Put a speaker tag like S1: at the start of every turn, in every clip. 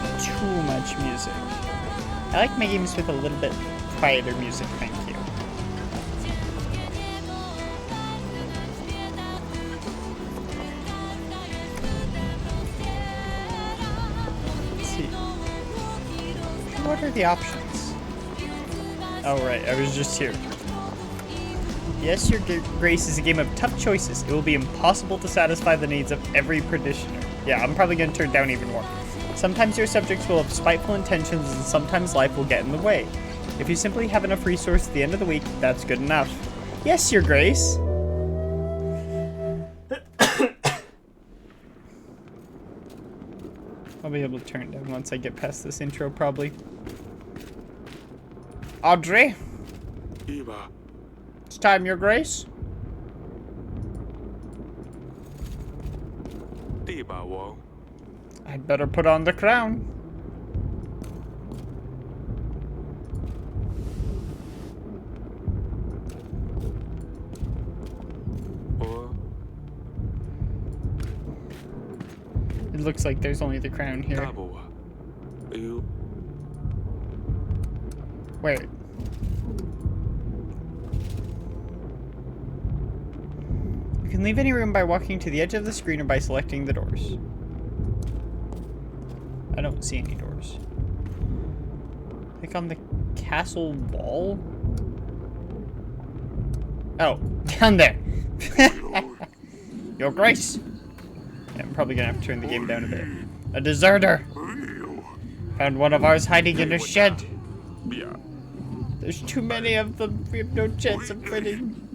S1: bit too much music. I like my games with a little bit quieter music, thank you. Let's see. What are the options? Oh right, I was just here. Yes, Your Grace is a game of tough choices. It will be impossible to satisfy the needs of every petitioner. Yeah, I'm probably going to turn down even more. Sometimes your subjects will have spiteful intentions and sometimes life will get in the way. If you simply have enough resources at the end of the week, that's good enough. Yes, Your Grace. I'll be able to turn it down once I get past this intro, probably. Audrey?
S2: Eva.
S1: It's time, Your Grace. I'd better put on the crown. It looks like there's only the crown here. Wait. You can leave any room by walking to the edge of the screen or by selecting the doors. I don't see any doors. Click on the castle wall? Oh, down there. Your Grace. Yeah, I'm probably gonna have to turn the game down a bit. A deserter. Found one of ours hiding in a shed. There's too many of them. We have no chance of winning.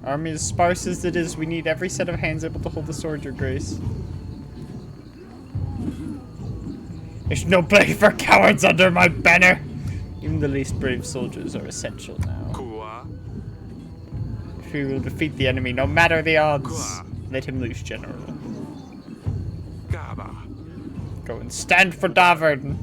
S1: Army as sparse as it is, we need every set of hands able to hold the sword, Your Grace. There's no place for cowards under my banner! Even the least brave soldiers are essential now. If we will defeat the enemy, no matter the odds. Let him loose, General. Go and stand for Davern!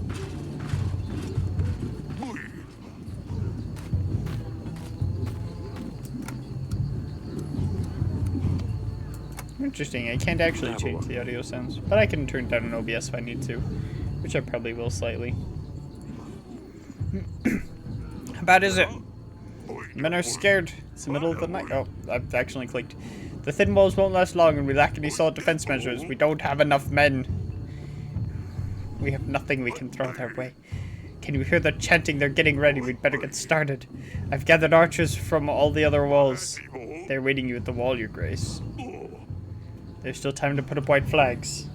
S1: Interesting, I can't actually change the audio sounds, but I can turn down an OBS if I need to, which I probably will slightly. How bad is it? Men are scared. It's the middle of the night. Oh, I've actually clicked. The thin walls won't last long and we lack any solid defense measures. We don't have enough men. We have nothing we can throw their way. Can you hear the chanting? They're getting ready. We'd better get started. I've gathered archers from all the other walls. They're waiting you at the wall, Your Grace. There's still time to put up white flags.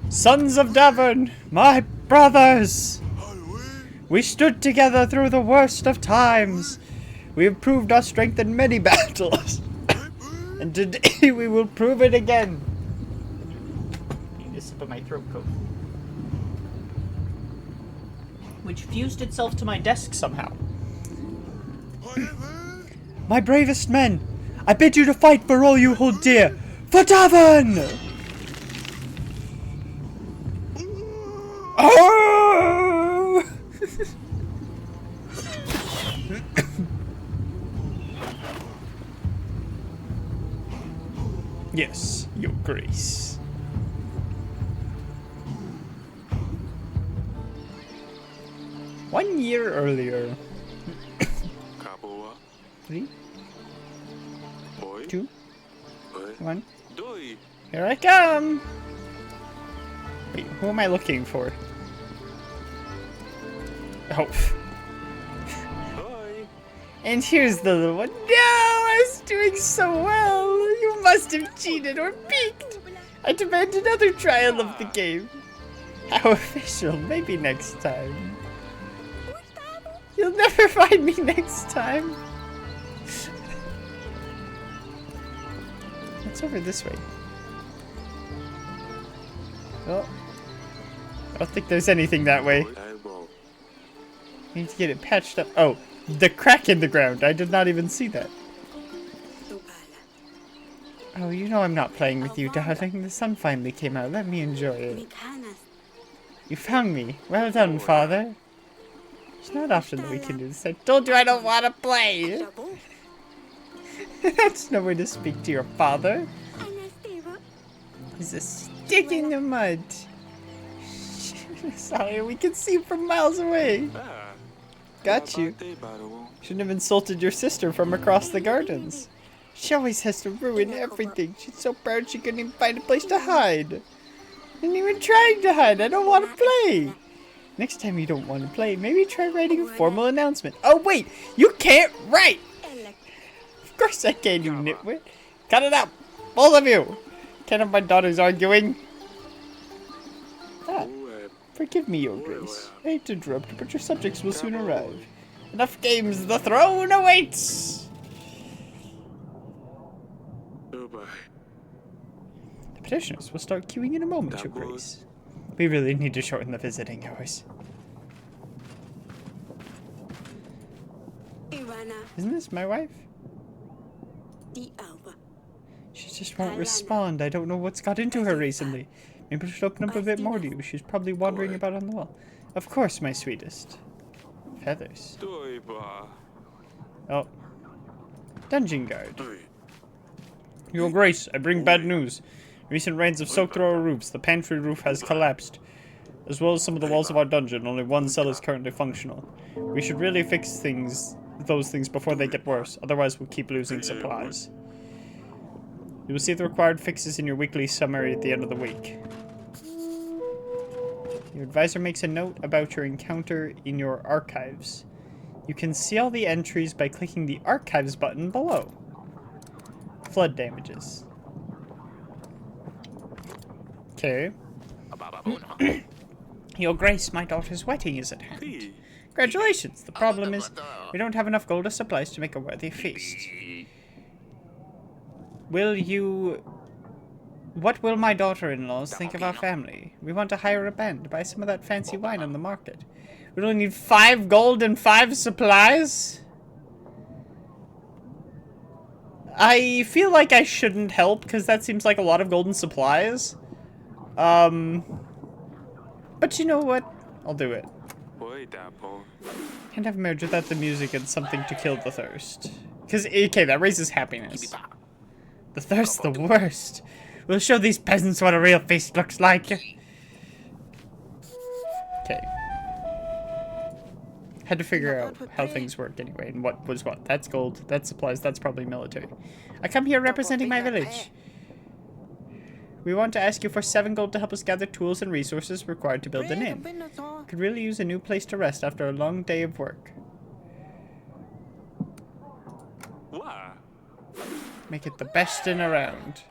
S1: Sons of Davern, my brothers! We stood together through the worst of times. We have proved our strength in many battles. And today we will prove it again. I need a sip of my throat coat. Which fused itself to my desk somehow. My bravest men, I bid you to fight for all you hold dear. For Davern! Oh! Yes, Your Grace. One year earlier. 3, 2, 1. Here I come! Wait, who am I looking for? Oh. And here's the little one. No! I was doing so well! You must have cheated or peeked! I demand another trial of the game. How official. Maybe next time. You'll never find me next time. What's over this way? Oh. I don't think there's anything that way. I need to get it patched up. Oh, the crack in the ground. I did not even see that. Oh, you know I'm not playing with you, darling. The sun finally came out. Let me enjoy it. You found me. Well done, father. It's not often that we can do this. I told you I don't want to play. That's no way to speak to your father. He's a stick in the mud. Sorry, we can see from miles away. Got you. Shouldn't have insulted your sister from across the gardens. She always has to ruin everything. She's so proud she couldn't even find a place to hide. And even trying to hide, I don't want to play. Next time you don't want to play, maybe try writing a formal announcement. Oh wait, you can't write! Of course I can, you nitwit. Cut it out, both of you. Can't have my daughters arguing. Ah, forgive me, Your Grace. I hate to interrupt, but your subjects will soon arrive. Enough games, the throne awaits! The petitioners will start queuing in a moment, Your Grace. We really need to shorten the visiting hours. Isn't this my wife? She just won't respond. I don't know what's got into her recently. Maybe I should open up a bit more to you. She's probably wandering about on the wall. Of course, my sweetest. Feathers. Oh. Dungeon guard. Your Grace, I bring bad news. Recent rains have soaked through our roofs. The pantry roof has collapsed. As well as some of the walls of our dungeon. Only one cell is currently functional. We should really fix those things before they get worse. Otherwise, we'll keep losing supplies. You will see the required fixes in your weekly summary at the end of the week. Your advisor makes a note about your encounter in your archives. You can see all the entries by clicking the archives button below. Flood damages. Okay. Your Grace, my daughter's wedding is at hand. Congratulations. The problem is, we don't have enough gold or supplies to make a worthy feast. What will my daughter-in-laws think of our family? We want to hire a band, buy some of that fancy wine on the market. We only need 5 gold and 5 supplies? I feel like I shouldn't help, because that seems like a lot of golden supplies. But you know what? I'll do it. Can't have a marriage without the music and something to kill the thirst. Because, okay, that raises happiness. The thirst, the worst. We'll show these peasants what a real feast looks like. Okay. Had to figure out how things work anyway, and what was what. That's gold, that's supplies, that's probably military. I come here representing my village. We want to ask you for 7 gold to help us gather tools and resources required to build an inn. Could really use a new place to rest after a long day of work. Make it the best inn around.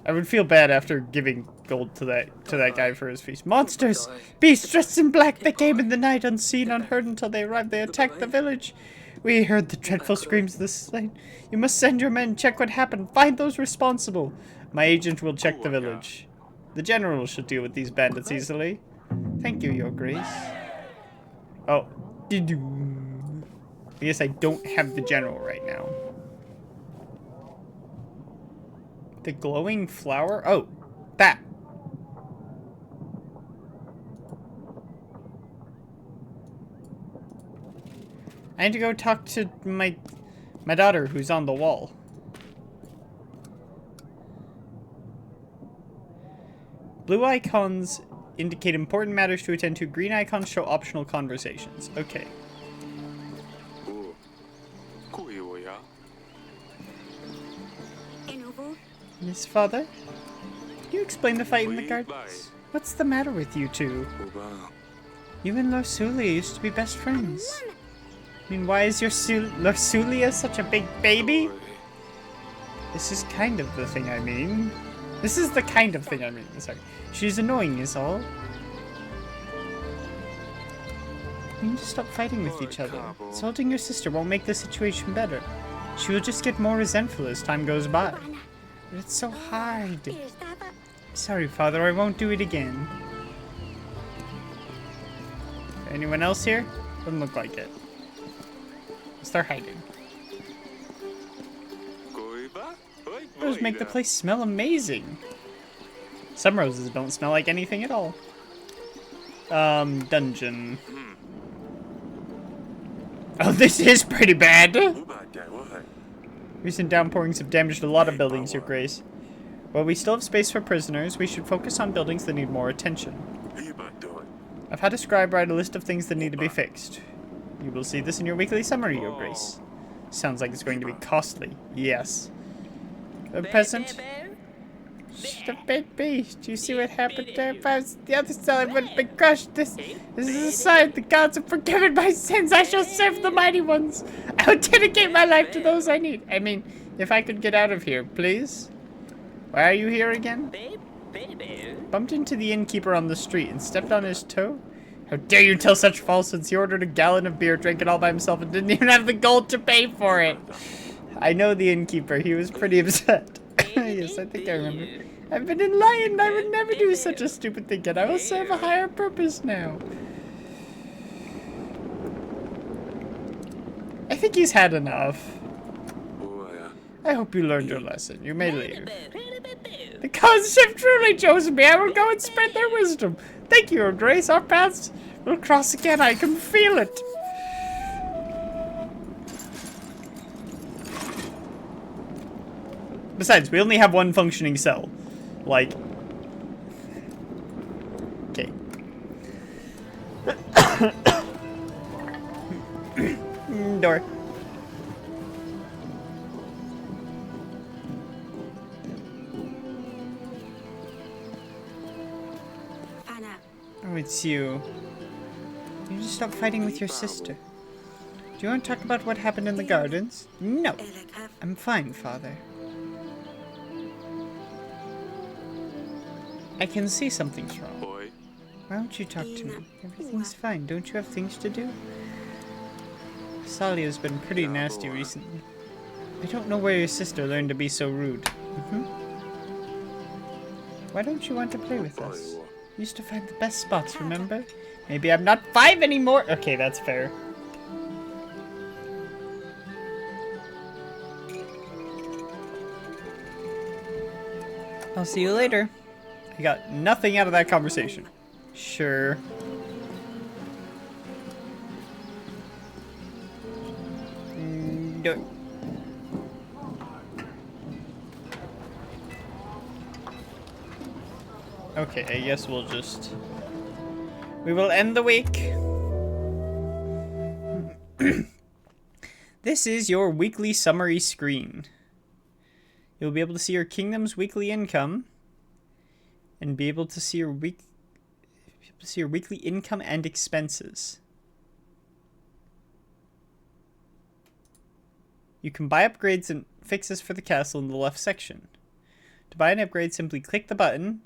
S1: I would feel bad after giving gold to that guy for his feast. Monsters! Beasts dressed in black! They came in the night, unseen, unheard until they arrived. They attacked the village. We heard the dreadful screams of the slain. You must send your men, check what happened, find those responsible. My agent will check the village. The general should deal with these bandits easily. Thank you, Your Grace. Oh. I guess I don't have the general right now. The glowing flower? Oh, that. I need to go talk to my daughter who's on the wall. Blue icons indicate important matters to attend to. Green icons show optional conversations. Okay. Yes, Father? Can you explain the fight in the gardens? What's the matter with you two? You and Lorsulia used to be best friends. I mean, why is your Lorsulia such a big baby? This is kind of the thing I mean. This is the kind of thing I mean. Sorry. She's annoying is all. You need to stop fighting with each other. Insulting your sister won't make the situation better. She will just get more resentful as time goes by. But it's so hard. Sorry, Father, I won't do it again. Anyone else here? Doesn't look like it. Start hiding. Those make the place smell amazing. Some roses don't smell like anything at all. Dungeon. Oh, this is pretty bad. Recent downpourings have damaged a lot of buildings, Your Grace. While we still have space for prisoners, we should focus on buildings that need more attention. I've had a scribe write a list of things that need to be fixed. You will see this in your weekly summary, Your Grace. Sounds like it's going to be costly. Yes. A peasant? The big beast. Do you see what happened there? If I was the other side, I would have been crushed. This is a sign the gods have forgiven my sins. I shall serve the mighty ones. I will dedicate my life to those I need. I mean, if I could get out of here, please. Why are you here again? Bumped into the innkeeper on the street and stepped on his toe? How dare you tell such falsehoods? He ordered a gallon of beer, drank it all by himself, and didn't even have the gold to pay for it. I know the innkeeper. He was pretty upset. Yes, I think I remember. I've been enlightened. I would never do such a stupid thing again. I will serve a higher purpose now. I think he's had enough. I hope you learned your lesson. You may leave. The gods have truly chosen me. I will go and spread their wisdom. Thank you, Your Grace. Our paths will cross again. I can feel it. Besides, we only have one functioning cell. Like... Okay. Door. Oh, it's you. You need to stop fighting with your sister. Do you want to talk about what happened in the gardens? No. I'm fine, Father. I can see something's wrong. Why don't you talk to me? Everything's fine. Don't you have things to do? Salia's been pretty nasty recently. I don't know where your sister learned to be so rude. Why don't you want to play with us? We used to find the best spots, remember? Maybe I'm not 5 anymore. Okay, that's fair. I'll see you later. I got nothing out of that conversation. Sure. Do it. Okay, I guess we'll just... We will end the week. This is your weekly summary screen. You'll be able to see your kingdom's weekly income. And be able to see your weekly income and expenses. You can buy upgrades and fixes for the castle in the left section. To buy an upgrade, simply click the button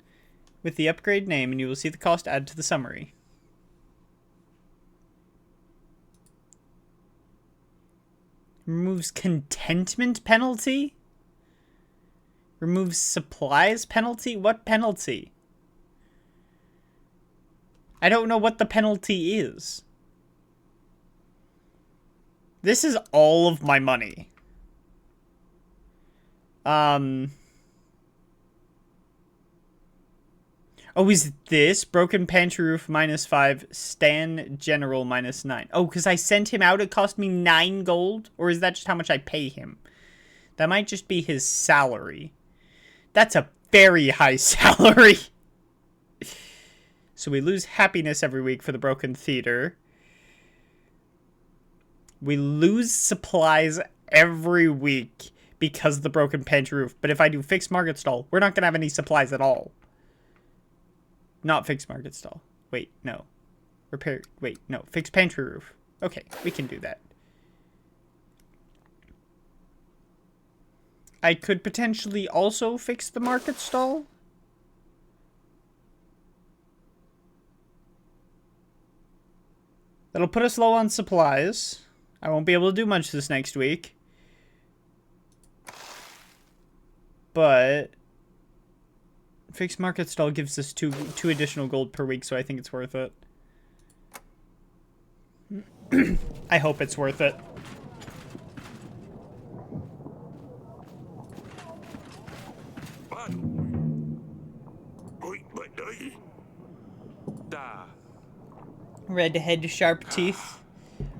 S1: with the upgrade name and you will see the cost added to the summary. Removes contentment penalty? Removes supplies penalty? What penalty? I don't know what the penalty is. This is all of my money. Oh, is this broken pantry roof -5, Stan General -9? Oh, because I sent him out, it cost me 9 gold? Or is that just how much I pay him? That might just be his salary. That's a very high salary. So we lose happiness every week for the broken theater. We lose supplies every week because of the broken pantry roof. But if I do fixed market stall, we're not going to have any supplies at all. Not fixed market stall. Wait, no. Repair. Wait, no. Fixed pantry roof. Okay, we can do that. I could potentially also fix the market stall. That'll put us low on supplies. I won't be able to do much this next week. But fixed market stall gives us two additional gold per week, so I think it's worth it. I hope it's worth it. Red head, sharp teeth.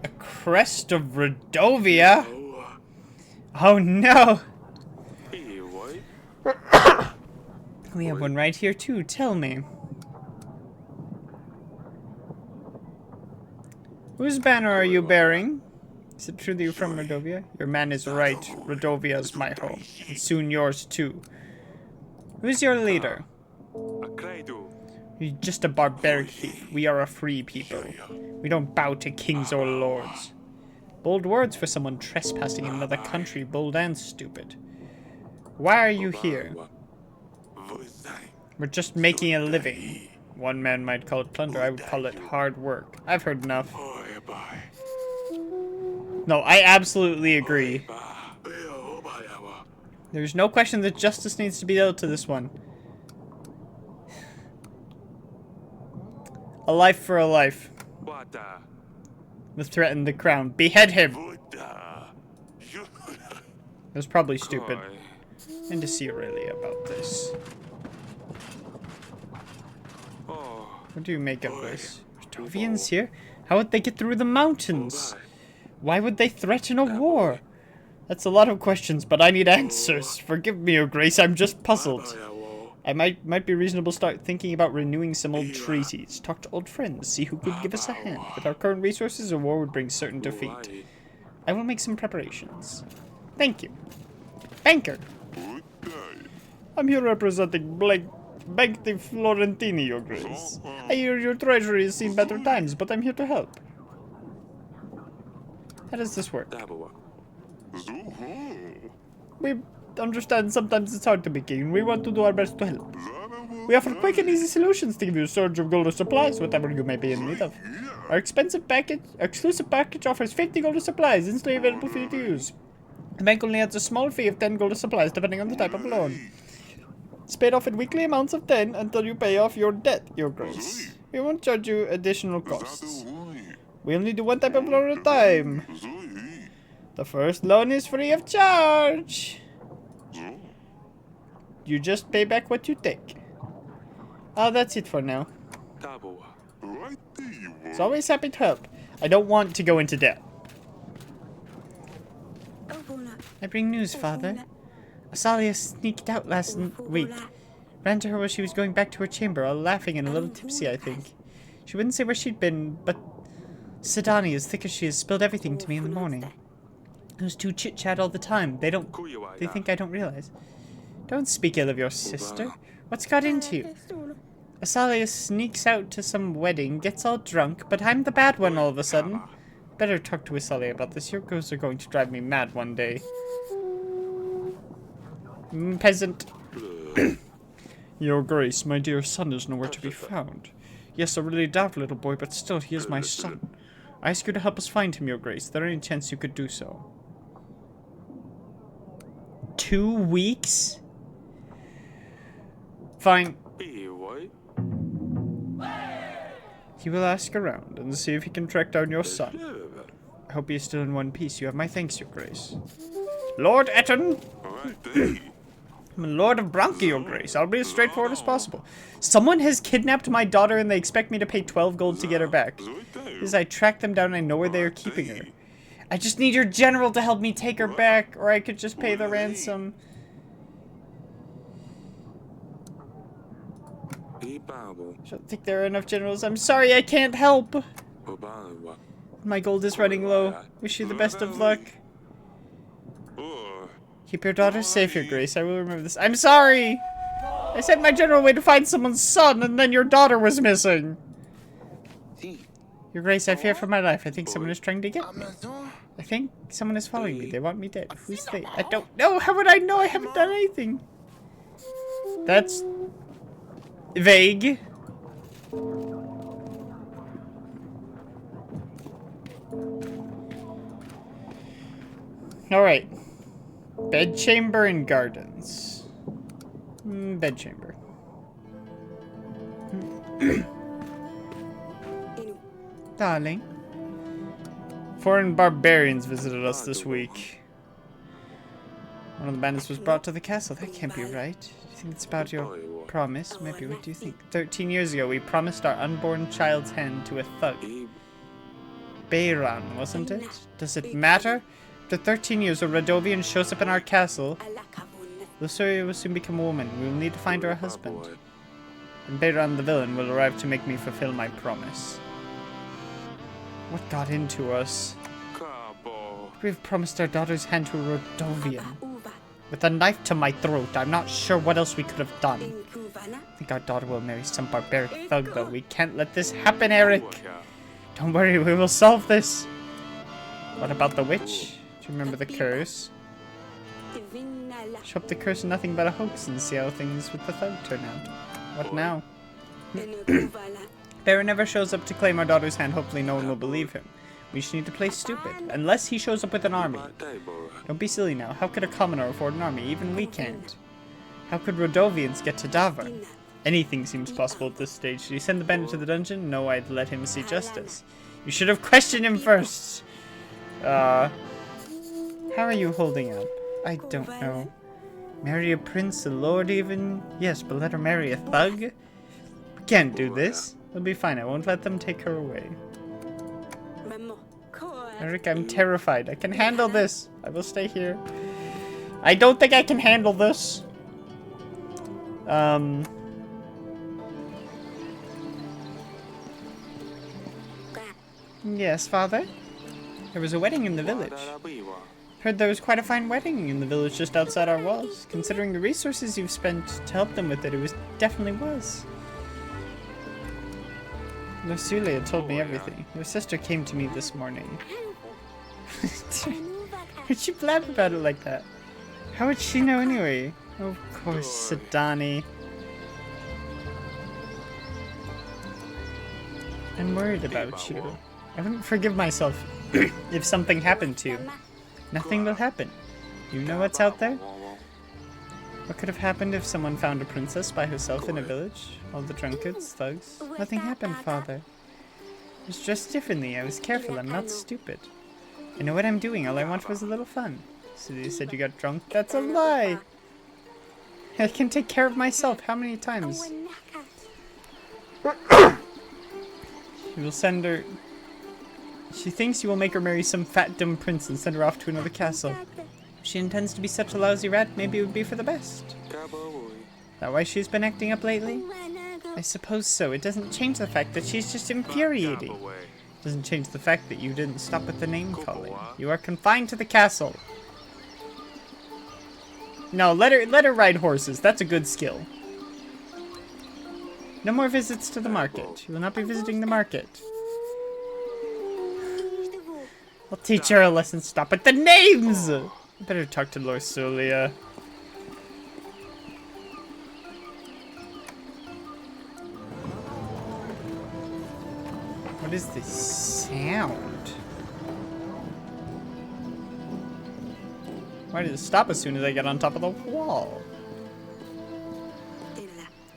S1: A crest of Rodovia? Oh no! We have one right here too, tell me. Whose banner are you bearing? Is it true that you're from Rodovia? Your man is right. Rodovia is my home. And soon yours too. Who's your leader? He's just a barbaric thief. We are a free people. We don't bow to kings or lords. Bold words for someone trespassing in another country, bold and stupid. Why are you here? We're just making a living. One man might call it plunder, I would call it hard work. I've heard enough. No, I absolutely agree. There's no question that justice needs to be dealt to this one. A life for a life. The threaten the crown. Behead him! That was probably stupid. And to see Aurelia about this. What do you make of this? Rodovians here? How would they get through the mountains? Why would they threaten a war? That's a lot of questions, but I need answers. Forgive me, Your Grace, I'm just puzzled. I might be reasonable to start thinking about renewing some old treaties. Talk to old friends, see who could give us a hand. With our current resources, a war would bring certain defeat. I will make some preparations. Thank you. Banker. I'm here representing Bank de Florentini, Your Grace. I hear your treasury has seen better times, but I'm here to help. How does this work? We understand sometimes it's hard to begin. We want to do our best to help. We offer quick and easy solutions to give you a surge of gold or supplies, whatever you may be in need of. Our exclusive package offers 50 gold or supplies, instantly available for you to use. The bank only adds a small fee of 10 gold or supplies, depending on the type of loan. It's paid off in weekly amounts of 10 until you pay off your debt, Your Grace. We won't charge you additional costs. We only do one type of loan at a time. The first loan is free of charge. You just pay back what you take. Oh, that's it for now. It's always happy to help. I don't want to go into debt. I bring news, Father. Asalia sneaked out last week. Ran to her while she was going back to her chamber, all laughing and a little tipsy, I think. She wouldn't say where she'd been, but Sidani, as thick as she is, spilled everything to me in the morning. Those two chit-chat all the time. They think I don't realize. Don't speak ill of your sister. What's got into you? Asalia sneaks out to some wedding, gets all drunk, but I'm the bad one all of a sudden. Better talk to Asalia about this. Your girls are going to drive me mad one day. Peasant. Your Grace, my dear son is nowhere to be found. Yes, I really doubt, little boy, but still, he is my son. I ask you to help us find him, Your Grace. Is there any chance you could do so? 2 weeks? Fine. He will ask around and see if he can track down your son. I hope he is still in one piece. You have my thanks, Your Grace. Lord Etten! I'm a Lord of Bronchi, Your Grace. I'll be as straightforward as possible. Someone has kidnapped my daughter and they expect me to pay 12 gold to get her back. As I track them down, I know where they are keeping her. I just need your general to help me take her back, or I could just pay the ransom. I don't think there are enough generals. I'm sorry, I can't help. My gold is running low. Wish you the best of luck. Keep your daughter safe, Your Grace. I will remember this. I'm sorry! I sent my general away to find someone's son, and then your daughter was missing. Your Grace, I fear for my life. I think someone is trying to get me. I think someone is following me. They want me dead. Who's they? I don't know. How would I know? I haven't done anything. That's vague. Alright. Bedchamber and gardens. Bedchamber. Darling. Foreign barbarians visited us this week. One of the bandits was brought to the castle. That can't be right. Do you think it's about your promise? Maybe. What do you think? 13 years ago, we promised our unborn child's hand to a thug. Bayran, wasn't it? Does it matter? After 13 years, a Radovian shows up in our castle. Luceria will soon become a woman. We will need to find her a husband. And Bayran the villain will arrive to make me fulfill my promise. What got into us? We've promised our daughter's hand to a Radovian. With a knife to my throat, I'm not sure what else we could have done. I think our daughter will marry some barbaric thug, though. We can't let this happen, Eric. Don't worry, we will solve this. What about the witch? Do you remember the curse? Show up the curse and nothing but a hoax and see how things with the thug turn out. What now? Baron never shows up to claim our daughter's hand. Hopefully no one will believe him. We just need to play stupid. Unless he shows up with an army. Don't be silly now. How could a commoner afford an army? Even we can't. How could Radovians get to Davor? Anything seems possible at this stage. Did he send the bandit to the dungeon? No, I'd let him see justice. You should have questioned him first. How are you holding up? I don't know. Marry a prince, a lord even? Yes, but let her marry a thug? We can't do this. It'll be fine. I won't let them take her away. Eric, I'm terrified. I can handle this. I will stay here. I don't think I can handle this. Yes, father? There was a wedding in the village. Heard there was quite a fine wedding in the village just outside our walls. Considering the resources you've spent to help them with it, definitely was. Lucelia told me everything. Your sister came to me this morning. Why'd she blab about it like that? How would she know anyway? Oh, of course, Sadani. I'm worried about you. I wouldn't forgive myself if something happened to you. Nothing will happen. You know what's out there? What could have happened if someone found a princess by herself in a village? All the drunkards, thugs. Nothing happened, father. I was dressed differently. I was careful. I'm not stupid. I know what I'm doing. All I wanted was a little fun. So you said you got drunk? That's a lie! I can take care of myself. How many times? You will send her... She thinks you will make her marry some fat dumb prince and send her off to another castle. If she intends to be such a lousy rat, maybe it would be for the best. Is that why she's been acting up lately? I suppose so. It doesn't change the fact that she's just infuriating. It doesn't change the fact that you didn't stop with the name calling. You are confined to the castle. No, let her ride horses. That's a good skill. No more visits to the market. You will not be visiting the market. I'll teach her a lesson. Stop with the names! I better talk to Lucelia. What is this sound? Why did it stop as soon as I get on top of the wall?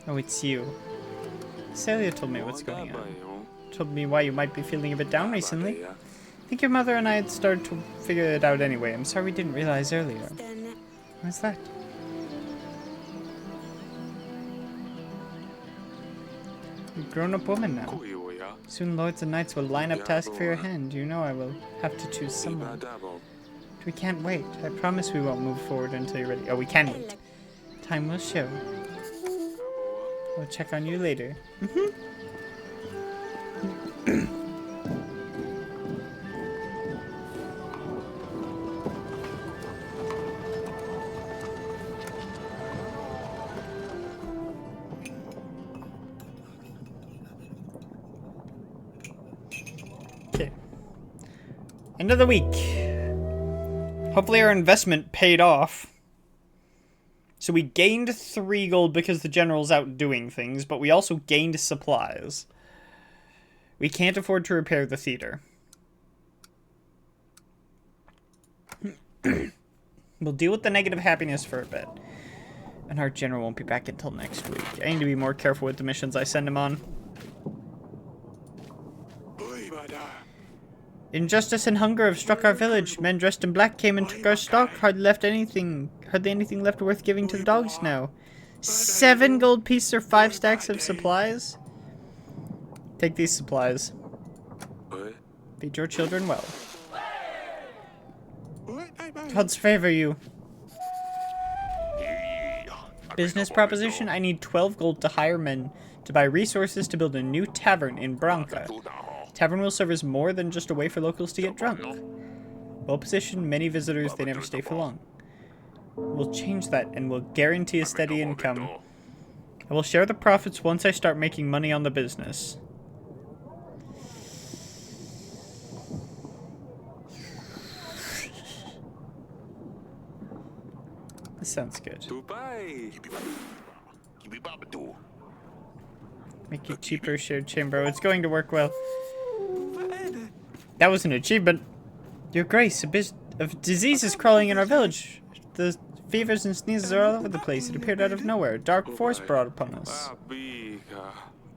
S1: Oh, it's you. Celia told me what's going on. Told me why you might be feeling a bit down recently. I think your mother and I had started to figure it out anyway. I'm sorry we didn't realize earlier. What's that? You're a grown-up woman now. Soon lords and knights will line up to ask for your hand. You know I will have to choose someone. But we can't wait. I promise we won't move forward until you're ready. Oh, we can wait. Time will show. We'll check on you later. Okay. End of the week. Hopefully our investment paid off. So we gained 3 gold because the general's out doing things, but we also gained supplies. We can't afford to repair the theater. We'll deal with the negative happiness for a bit. And our general won't be back until next week. I need to be more careful with the missions I send him on. Injustice and hunger have struck our village. Men dressed in black came and took our stock. Hardly anything left worth giving to the dogs now. 7 gold pieces or 5 stacks of supplies? Take these supplies. Feed your children well. Gods favor you. Business proposition, I need 12 gold to hire men to buy resources to build a new tavern in Branca. Tavern will serve as more than just a way for locals to get drunk. Well positioned, many visitors, they never stay for long. We'll change that and we'll guarantee a steady income. I will share the profits once I start making money on the business. This sounds good. Make it cheaper, shared chamber. It's going to work well. That was an achievement. Your Grace, a bit of disease is crawling in our village. The fevers and sneezes are all over the place. It appeared out of nowhere. A dark force brought upon us.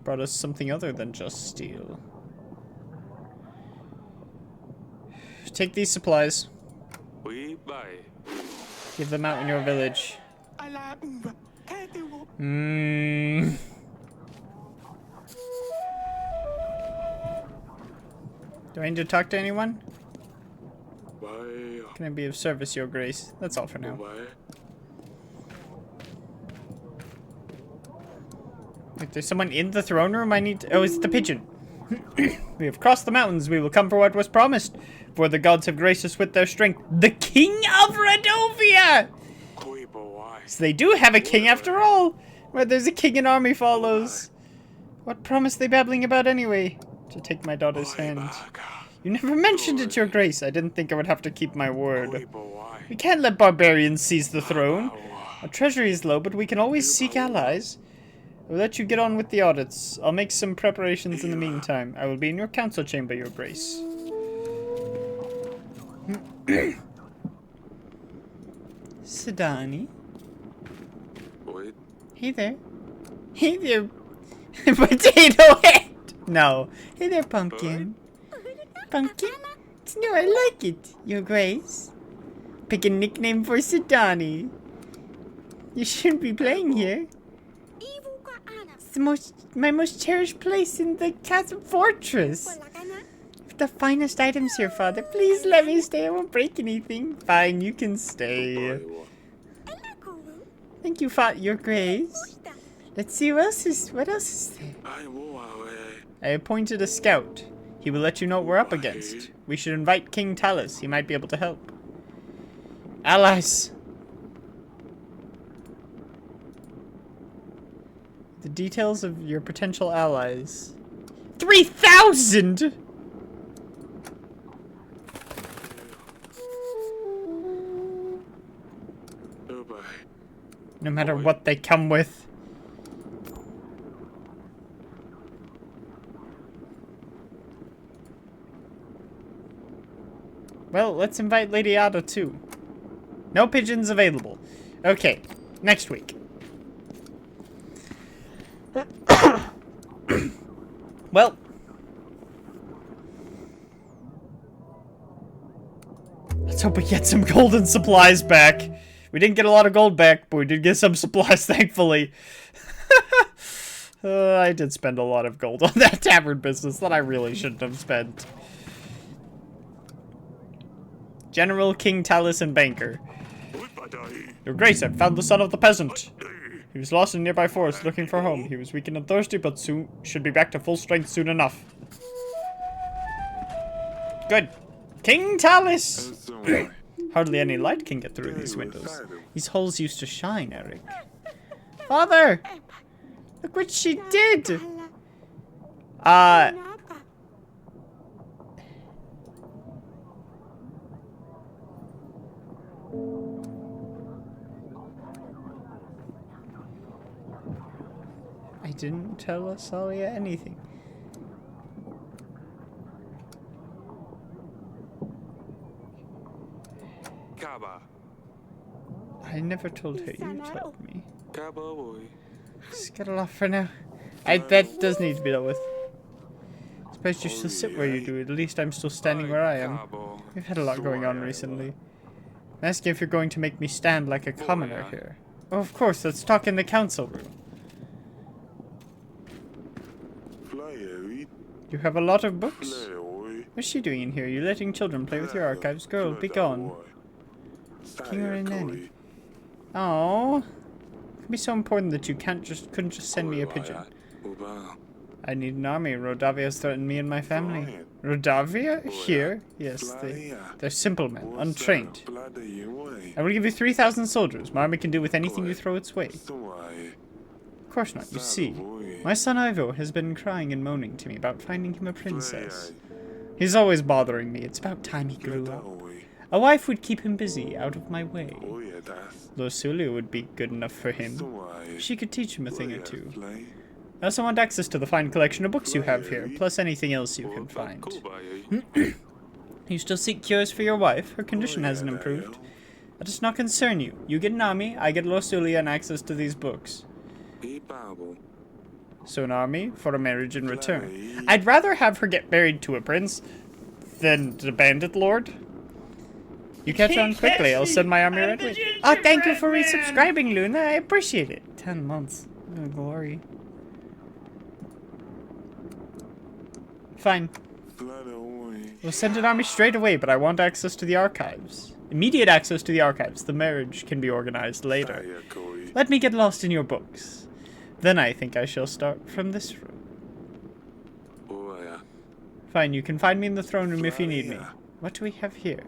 S1: Brought us something other than just steel. Take these supplies. Give them out in your village. Do I need to talk to anyone? Can I be of service, Your Grace? That's all for now. If there's someone in the throne room, I need to... Oh, it's the pigeon. We have crossed the mountains. We will come for what was promised. For the gods have graced us with their strength. The King of Redovia! So they do have a king after all. Where there's a king, an army follows. What promise they babbling about anyway? To take my daughter's hand. You never mentioned it, Your Grace. I didn't think I would have to keep my word. We can't let barbarians seize the throne. Our treasury is low, but we can always seek allies. I will let you get on with the audits. I'll make some preparations in the meantime. I will be in your council chamber, Your Grace. Sidani? Hey there. Hey there. Potato Head! No. Hey there, Pumpkin. Pumpkin? No, I like it, Your Grace. Pick a nickname for Sidani. You shouldn't be playing here. It's my most cherished place in the castle fortress. The finest items here, Father. Please let me stay. I won't break anything. Fine, you can stay. Thank you, Your Grace. Let's see what else is there. I appointed a scout. He will let you know what we're up against. We should invite King Talus. He might be able to help. Allies. The details of your potential allies. 3,000! No matter what they come with. Well, let's invite Lady Ada too. No pigeons available. Okay, next week. Well. Let's hope we get some golden supplies back. We didn't get a lot of gold back, but we did get some supplies, thankfully. I did spend a lot of gold on that tavern business that I really shouldn't have spent. General, King Talus, and Banker. Your Grace, I've found the son of the peasant. He was lost in a nearby forest looking for home. He was weakened and thirsty, but soon should be back to full strength soon enough. Good. King Talus! Hardly any light can get through these windows. These holes used to shine, Eric. Father! Look what she did! I didn't tell Asalia anything. I never told her, you told me. Scuttle off for now. That does need to be dealt with. I suppose you still sit where you do. At least I'm still standing where I am. We've had a lot going on recently. I'm asking if you're going to make me stand like a commoner here. Oh, of course, let's talk in the council room. You have a lot of books? What's she doing in here? You're letting children play with your archives. Girl, be gone. King or a nanny? Oh, it'd be so important that you couldn't just send me a pigeon. I need an army. Rodavia's threatened me and my family. Rodavia? Here? Yes, they're simple men, untrained. I will give you 3,000 soldiers. My army can do with anything you throw its way. Of course not. You see, my son Ivo has been crying and moaning to me about finding him a princess. He's always bothering me. It's about time he grew up. A wife would keep him busy, out of my way. Losulia would be good enough for him. She could teach him a thing or two. I also want access to the fine collection of books you have here, plus anything else you can find. You still seek cures for your wife? Her condition hasn't improved. That does not concern you. You get an army, I get Losulia and access to these books. So an army for a marriage in return. I'd rather have her get married to a prince than the bandit lord. You catch on quickly, I'll send my army right away. Oh, thank you for resubscribing, Luna. I appreciate it. 10 months. Oh, glory. Fine. We'll send an army straight away, but I want access to the archives. Immediate access to the archives. The marriage can be organized later. Let me get lost in your books. Then I think I shall start from this room. Fine, you can find me in the throne room if you need me. What do we have here?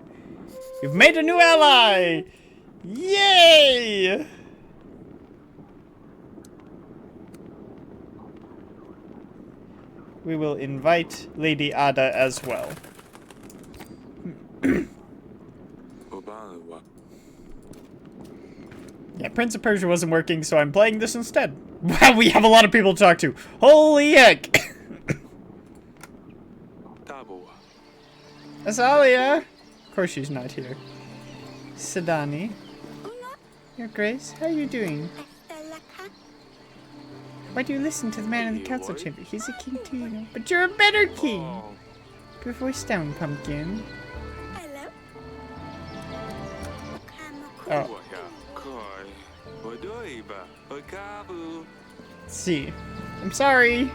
S1: You've made a new ally! Yay! We will invite Lady Ada as well. Yeah, Prince of Persia wasn't working, so I'm playing this instead. Wow, we have a lot of people to talk to. Holy heck! Azalia! Of course she's not here. Sadani. Your Grace, how are you doing? Why do you listen to the man in the council chamber? He's a king too, you know. But you're a better king! Put your voice down, pumpkin. Oh. Let's see. I'm sorry.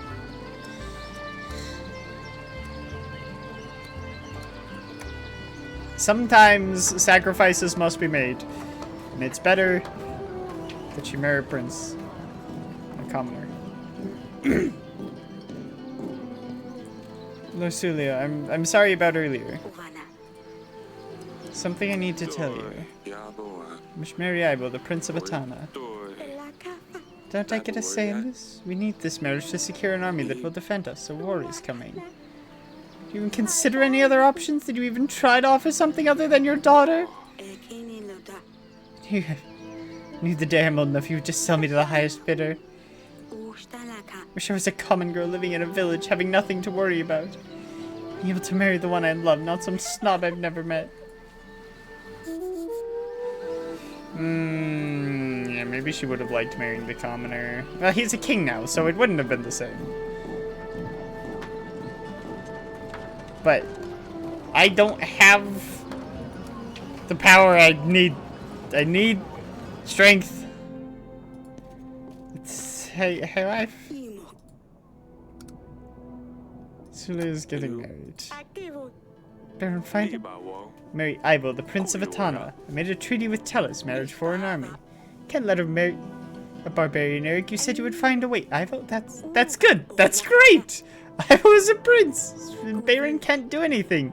S1: Sometimes sacrifices must be made. And it's better that you marry a prince. A commoner. Losulia, I'm sorry about earlier. Something I need to tell you. Mish marry Ivo, the Prince of Atana. Don't I get a say in this? We need this marriage to secure an army that will defend us. A war is coming. Do you even consider any other options? Did you even try to offer something other than your daughter? You knew the day I'm old enough, you would just sell me to the highest bidder. Wish I was a common girl living in a village, having nothing to worry about. Being able to marry the one I love, not some snob I've never met. Yeah, maybe she would have liked marrying the commoner. Well, he's a king now, so it wouldn't have been the same. But I don't have the power I need. I need strength. It's hey wife. Sulia's getting married. Baron, find him. Marry Ivo, the Prince of Atana. I made a treaty with Tellus, marriage for an army. Can't let her marry a barbarian, Eric. You said you would find a way. Ivo, that's good. That's great. Ivo is a prince. Baron can't do anything.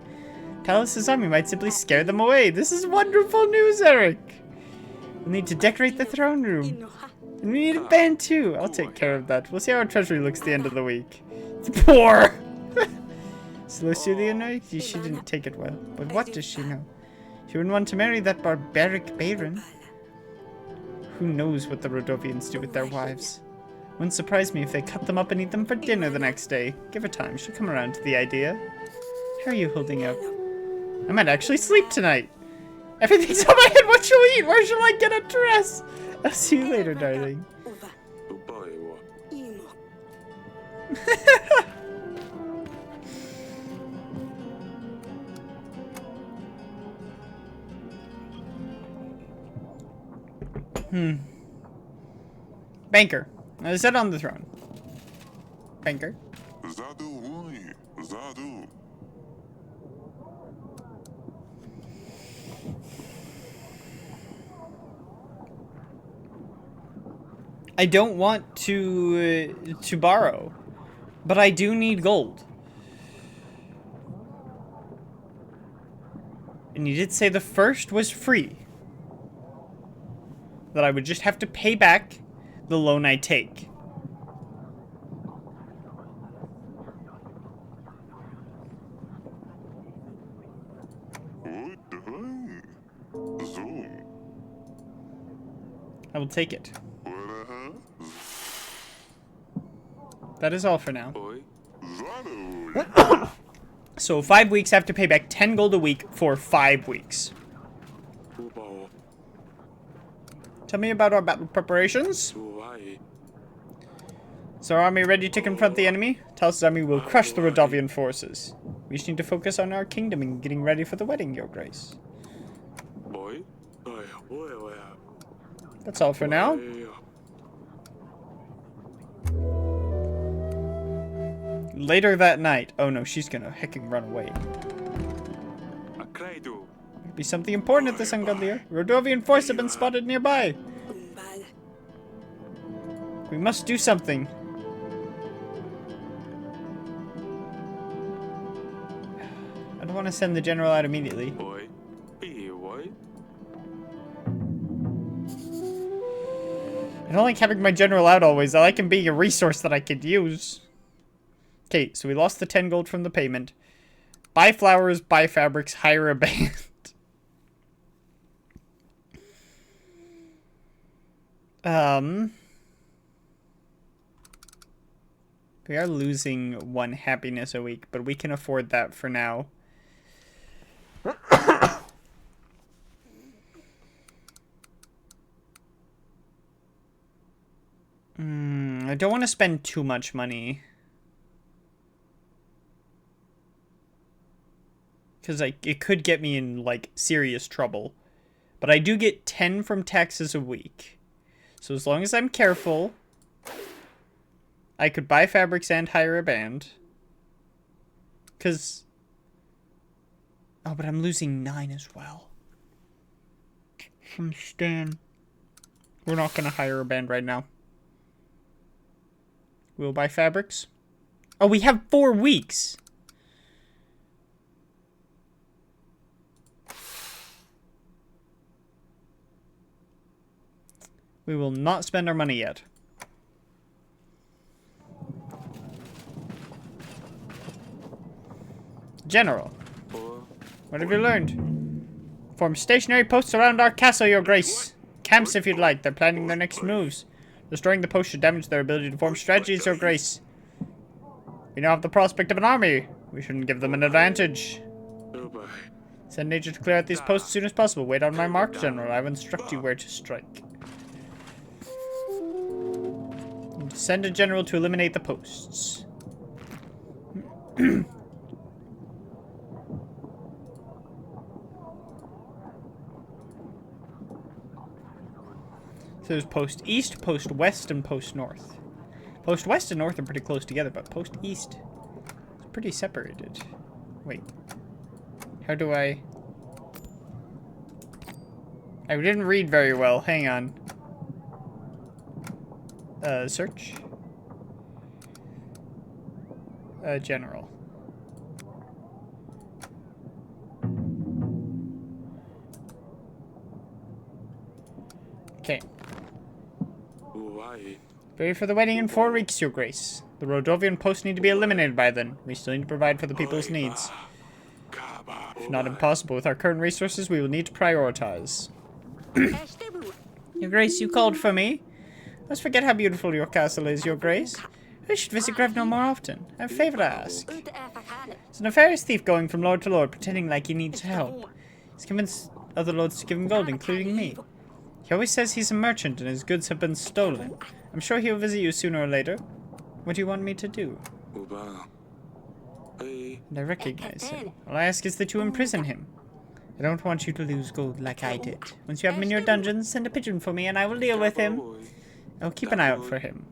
S1: Tellus' army might simply scare them away. This is wonderful news, Eric. We'll need to decorate the throne room. And we need a band too. I'll take care of that. We'll see how our treasury looks at the end of the week. It's poor. So Losulia knows she didn't take it well. But what does she know? She wouldn't want to marry that barbaric Baron. Who knows what the Rodovians do with their wives? Wouldn't surprise me if they cut them up and eat them for dinner the next day. Give her time, she'll come around to the idea. How are you holding up? I might actually sleep tonight. Everything's on my head. What shall we eat? Where shall I get a dress? I'll see you later, darling. Banker. Now sit on the throne. Banker. I don't want to borrow, but I do need gold. And you did say the first was free. That I would just have to pay back the loan I take. I will take it. That is all for now. So 5 weeks, I have to pay back 10 gold a week for 5 weeks. Tell me about our battle preparations. Is our army ready to confront the enemy? Talos' army will crush the Rodovian forces. We just need to focus on our kingdom and getting ready for the wedding, Your Grace. That's all for now. Later that night. Oh no, she's gonna hecking run away. Be something important at this ungodly hour. Rodovian force have been spotted nearby. We must do something. I don't want to send the general out immediately. I don't like having my general out always. I like him being a resource that I could use. Okay, so we lost the 10 gold from the payment. Buy flowers, buy fabrics, hire a band. We are losing 1 happiness a week, but we can afford that for now. I don't want to spend too much money. Because it could get me in, like, serious trouble. But I do get 10 from taxes a week. So as long as I'm careful, I could buy fabrics and hire a band. Because... Oh, but I'm losing 9 as well. From Stan. We're not going to hire a band right now. We'll buy fabrics. Oh, we have 4 weeks! We will not spend our money yet. General, what have you learned? Form stationary posts around our castle, Your Grace. Camps if you'd like. They're planning their next moves. Destroying the posts should damage their ability to form strategies, Your Grace. We now have the prospect of an army. We shouldn't give them an advantage. Send Nature to clear out these posts as soon as possible. Wait on my mark, General. I will instruct you where to strike. Send a general to eliminate the posts. So there's post east, post west, and post north. Post west and north are pretty close together, but post east is pretty separated. Wait. How do I didn't read very well. Hang on. Search. General. Okay. Ready for the wedding in 4 weeks, Your Grace. The Rodovian posts need to be eliminated by then. We still need to provide for the people's needs. If not impossible with our current resources, we will need to prioritize. Your Grace, you called for me? Let's forget how beautiful your castle is, Your Grace. I should visit Grevno more often. I have a favor to ask. There's a nefarious thief going from lord to lord, pretending like he needs help. He's convinced other lords to give him gold, including me. He always says he's a merchant and his goods have been stolen. I'm sure he'll visit you sooner or later. What do you want me to do? And I recognize him. All I ask is that you imprison him. I don't want you to lose gold like I did. Once you have him in your dungeon, send a pigeon for me and I will deal with him. I'll keep an eye out for him.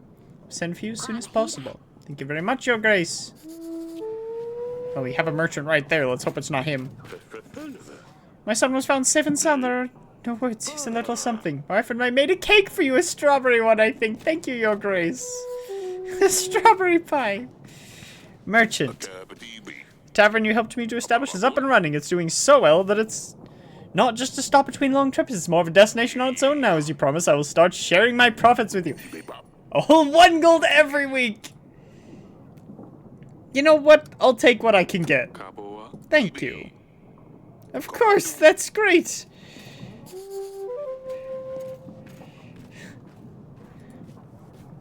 S1: Send for you as soon as possible. Thank you very much, Your Grace. Oh, we have a merchant right there. Let's hope it's not him. My son was found safe and sound. There are No words, here's a little something. My friend, I made a cake for you, a strawberry one, I think. Thank you, Your Grace. A strawberry pie. Merchant. Tavern you helped me to establish is up and running. It's doing so well that it's not just a stop between long trips. It's more of a destination on its own now. As you promised, I will start sharing my profits with you. A whole 1 gold every week. You know what? I'll take what I can get. Thank you. Of course, that's great.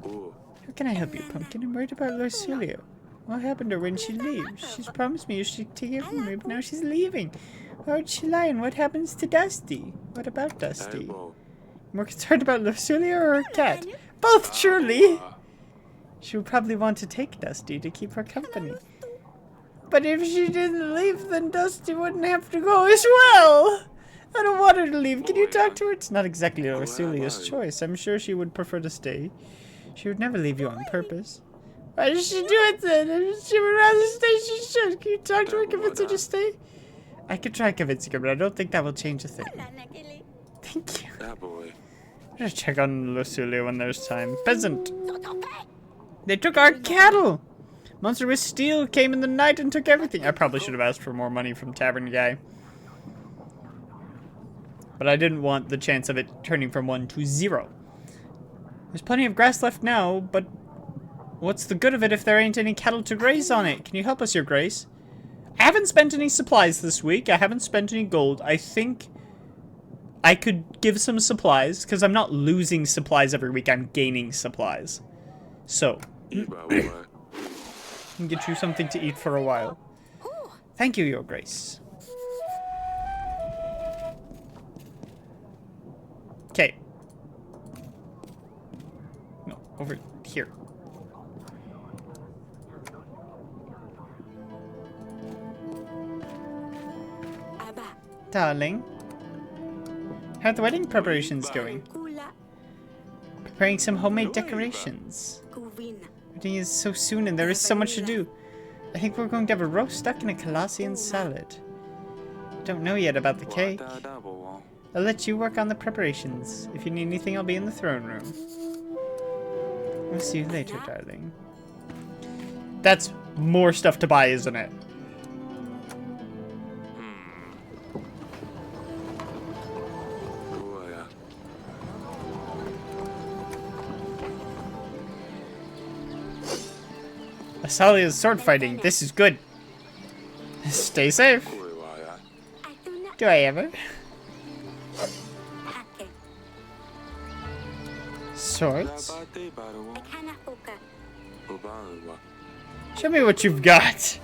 S1: How can I help you, Pumpkin? I'm worried about Lorsulio. What happened to her when she leaves? She's promised me she'd take care of me, but now she's leaving. Where'd she lie and what happens to Dusty? What about Dusty? More concerned about Lorsulio or her cat? Both, surely! She would probably want to take Dusty to keep her company. But if she didn't leave, then Dusty wouldn't have to go as well! I don't want her to leave. Can you talk to her? It's not exactly Lorsulio's choice. I'm sure she would prefer to stay. She would never leave you on purpose. Why does she do it then? If she would rather stay, she should. Can you talk to her and convince her to stay? I could try convincing her, but I don't think that will change a thing. Thank you. I'm gonna check on Lorsulio when there's time. Peasant! They took our cattle! Monster with steel came in the night and took everything. I probably should have asked for more money from Tavern Guy. But I didn't want the chance of it turning from 1 to 0. There's plenty of grass left now, but what's the good of it if there ain't any cattle to graze on it? Can you help us, Your Grace? I haven't spent any supplies this week. I haven't spent any gold. I think I could give some supplies, because I'm not losing supplies every week. I'm gaining supplies. So, I can get you something to eat for a while. Thank you, Your Grace. Okay. No, over here. Darling, how are the wedding preparations going? Preparing some homemade decorations. Wedding is so soon and there is so much to do. I think we're going to have a roast duck and a Colossian salad. Don't know yet about the cake. I'll let you work on the preparations. If you need anything, I'll be in the throne room. I'll see you later, darling. That's more stuff to buy, isn't it? Asalia's sword fighting. This is good. Stay safe. Do I ever? Swords? Show me what you've got.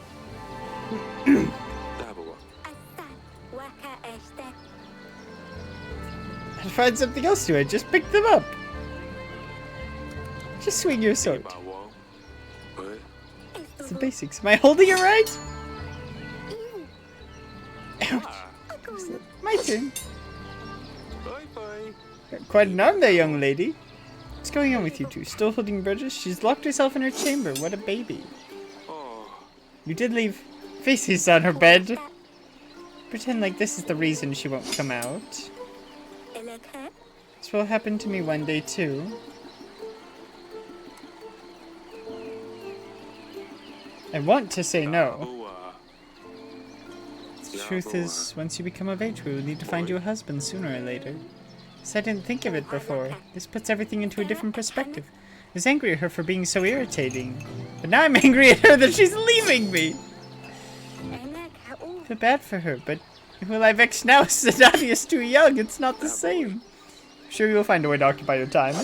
S1: I'll find something else to it. Just pick them up. Just swing your sword. It's the basics. Am I holding it right? Ouch. My turn. Got quite an arm there, young lady. What's going on with you two? Still holding grudges? She's locked herself in her chamber. What a baby. You did leave faces on her bed. Pretend like this is the reason she won't come out. This will happen to me one day too. I want to say no. The truth is, once you become of age, we will need to find you a husband sooner or later. I didn't think of it before. This puts everything into a different perspective. I was angry at her for being so irritating. But now I'm angry at her that she's leaving me. I feel bad for her, but will I vex now? Sadati is too young. It's not the same. I'm sure you'll find a way to occupy your time.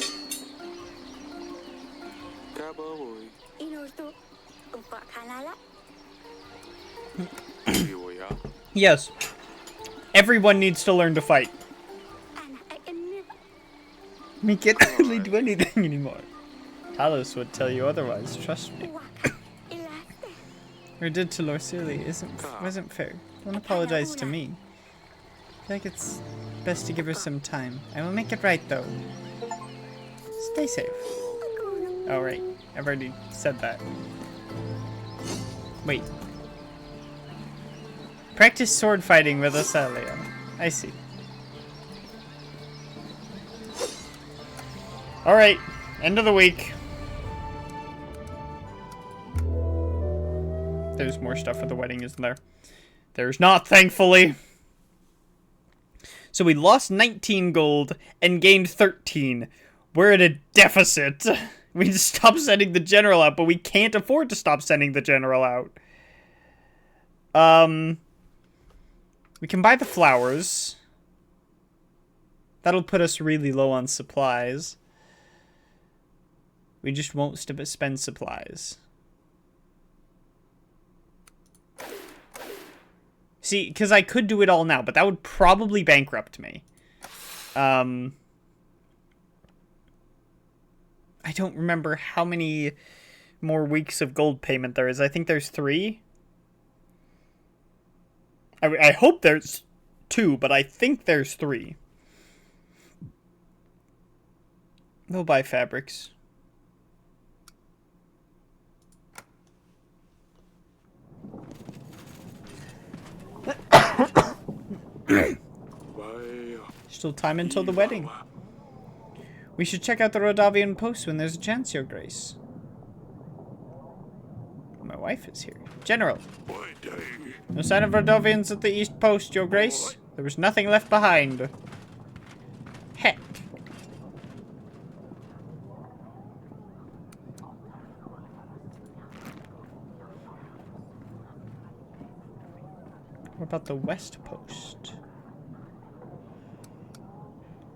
S1: Yes. Everyone needs to learn to fight. Me can't hardly do anything anymore. Talos would tell you otherwise, trust me. What I did to Lorsulio wasn't fair. Don't apologize to me. I feel like it's best to give her some time. I will make it right though. Stay safe. Oh right, I've already said that. Wait. Practice sword fighting with Asalia. I see. Alright, end of the week. There's more stuff for the wedding, isn't there? There's not, thankfully. So we lost 19 gold and gained 13. We're at a deficit. We just stopped sending the general out, but we can't afford to stop sending the general out. We can buy the flowers. That'll put us really low on supplies. We just won't spend supplies. See, because I could do it all now, but that would probably bankrupt me. I don't remember how many more weeks of gold payment there is. I think there's 3. I hope there's 2, but I think there's 3. We'll buy fabrics. Still time until the wedding. We should check out the Rodavian post when there's a chance, Your Grace. My wife is here. General. No sign of Rodavians at the east post, Your Grace. There was nothing left behind. Heck. What about the west post?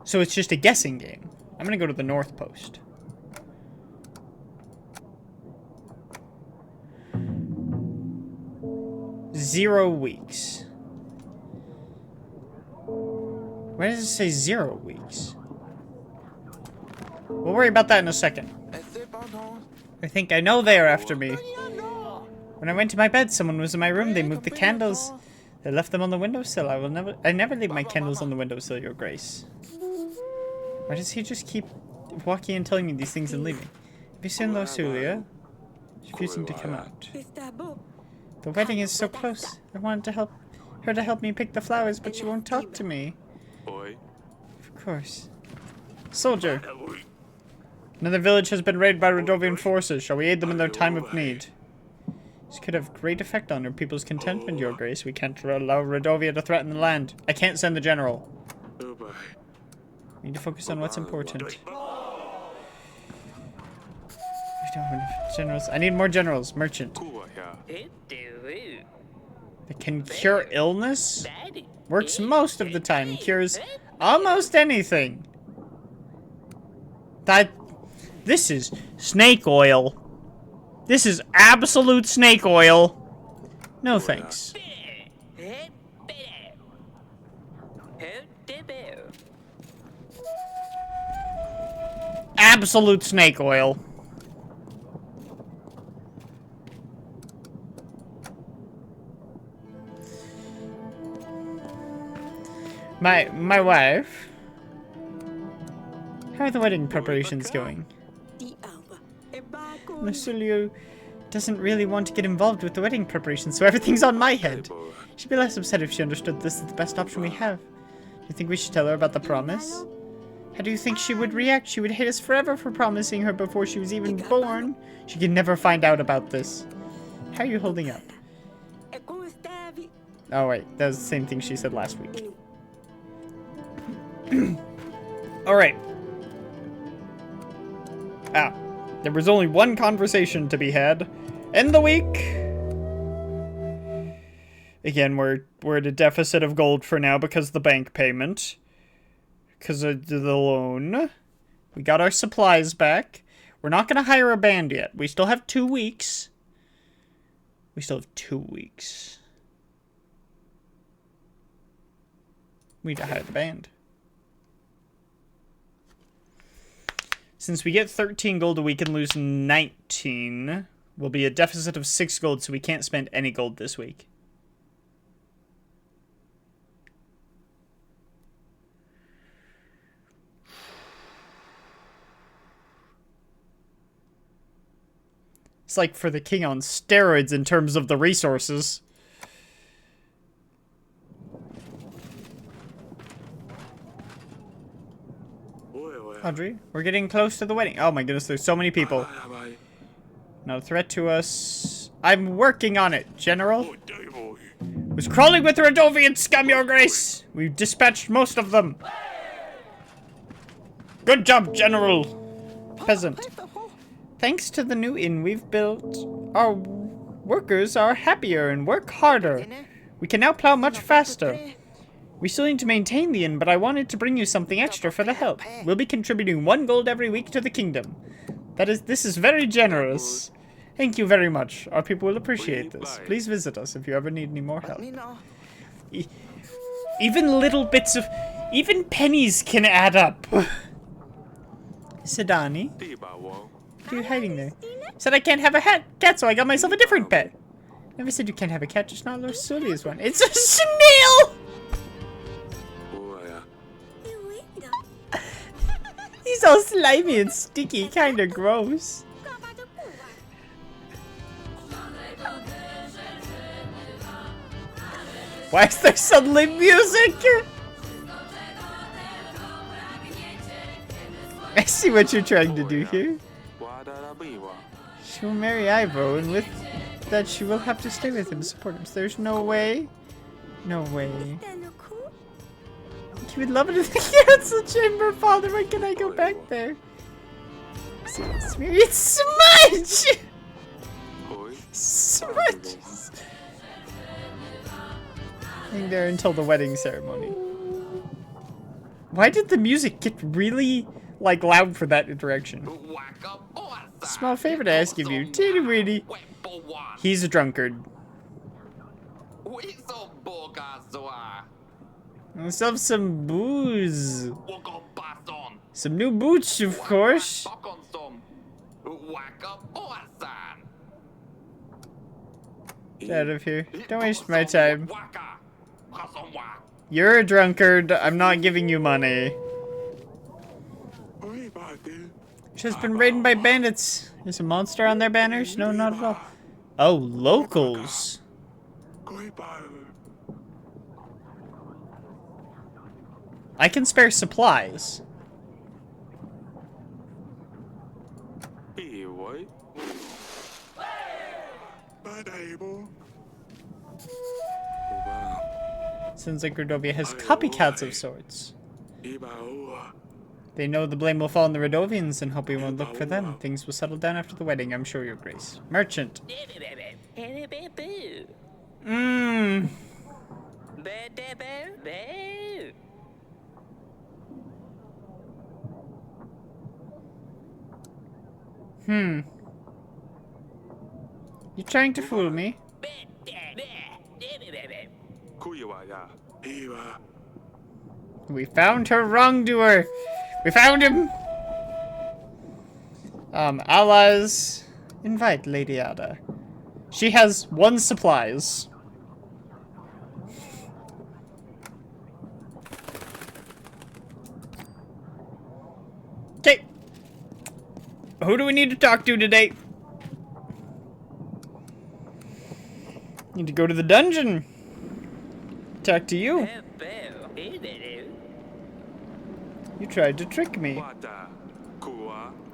S1: So it's just a guessing game. I'm gonna go to the north post. Zero weeks. Why does it say 0 weeks? We'll worry about that in a second. I think I know they are after me. When I went to my bed, someone was in my room. They moved the candles. They left them on the windowsill. I never leave my candles on the windowsill, Your Grace. Why does he just keep walking and telling me these things and leaving? Have you seen Losulia? She's refusing to come out. The wedding is so close. I wanted to help her to help me pick the flowers, but she won't talk to me. Of course. Soldier. Another village has been raided by Rodovian forces. Shall we aid them in their time of need? This could have great effect on our people's contentment, Your Grace. We can't allow Rodovia to threaten the land. I can't send the general. We need to focus on what's important. We don't have enough generals. I need more generals. Merchant. That can cure illness? Works most of the time. Cures almost anything. This is snake oil. This is absolute snake oil. No thanks. Absolute snake oil. My wife. How are the wedding preparations going? Lusulio doesn't really want to get involved with the wedding preparations, so everything's on my head. She'd be less upset if she understood this is the best option we have. Do you think we should tell her about the promise? How do you think she would react? She would hate us forever for promising her before she was even born. She could never find out about this. How are you holding up? Oh wait, that was the same thing she said last week. Alright. There was only one conversation to be had. End the week. Again, we're at a deficit of gold for now because of the bank payment. Because of the loan. We got our supplies back. We're not going to hire a band yet. We still have 2 weeks. We still have 2 weeks. We need to hire the band. Since we get 13 gold a week and lose 19, we'll be a deficit of 6 gold, so we can't spend any gold this week. It's like for the king on steroids in terms of the resources. Audrey, we're getting close to the wedding. Oh my goodness, there's so many people. Not a threat to us. I'm working on it, General. Was crawling with the Radovian scum, Your Grace. We've dispatched most of them. Good job, General. Peasant. Thanks to the new inn we've built, our workers are happier and work harder. We can now plow much faster. We still need to maintain the inn, but I wanted to bring you something extra for the help. We'll be contributing 1 gold every week to the kingdom. This is very generous. Thank you very much. Our people will appreciate this. Please visit us if you ever need any more help. Even little bits of... Even pennies can add up. Sidani? What are you hiding there? Said I can't have a cat, so I got myself a different pet. Never said you can't have a cat, just not Lord Sulia's one. It's a snail! He's all slimy and sticky, kinda gross. Why is there suddenly music? I see what you're trying to do here. She will marry Ivo, and with that she will have to stay with him, support him. So there's no way. No way. He would love it in the council chamber, Father. When can I go back there? It's Smudge! Smudge! Staying there until the wedding ceremony. Why did the music get really, like, loud for that interaction? Small favor to ask of you, teeny weeny. He's a drunkard. Let's have some booze. Some new boots, of course. Get out of here. Don't waste my time. You're a drunkard. I'm not giving you money. She's been raided by bandits. Is a monster on their banners? No, not at all. Oh, locals. I can spare supplies. Sounds like Rodovia has copycats of sorts. They know the blame will fall on the Rodovians and hope we won't look for them. Things will settle down after the wedding, I'm sure, Your Grace. Merchant. You trying to fool me? We found her wrongdoer. We found him. Allies, invite Lady Ada. She has 1 supplies. Okay. Who do we need to talk to today? Need to go to the dungeon. Talk to you. You tried to trick me.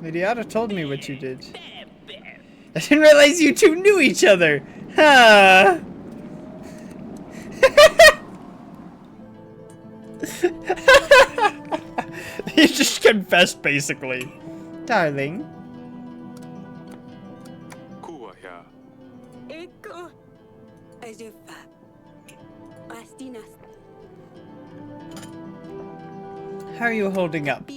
S1: Lady Ada told me what you did. I didn't realize you two knew each other. Huh. He just confessed, basically. Darling. How are you holding up?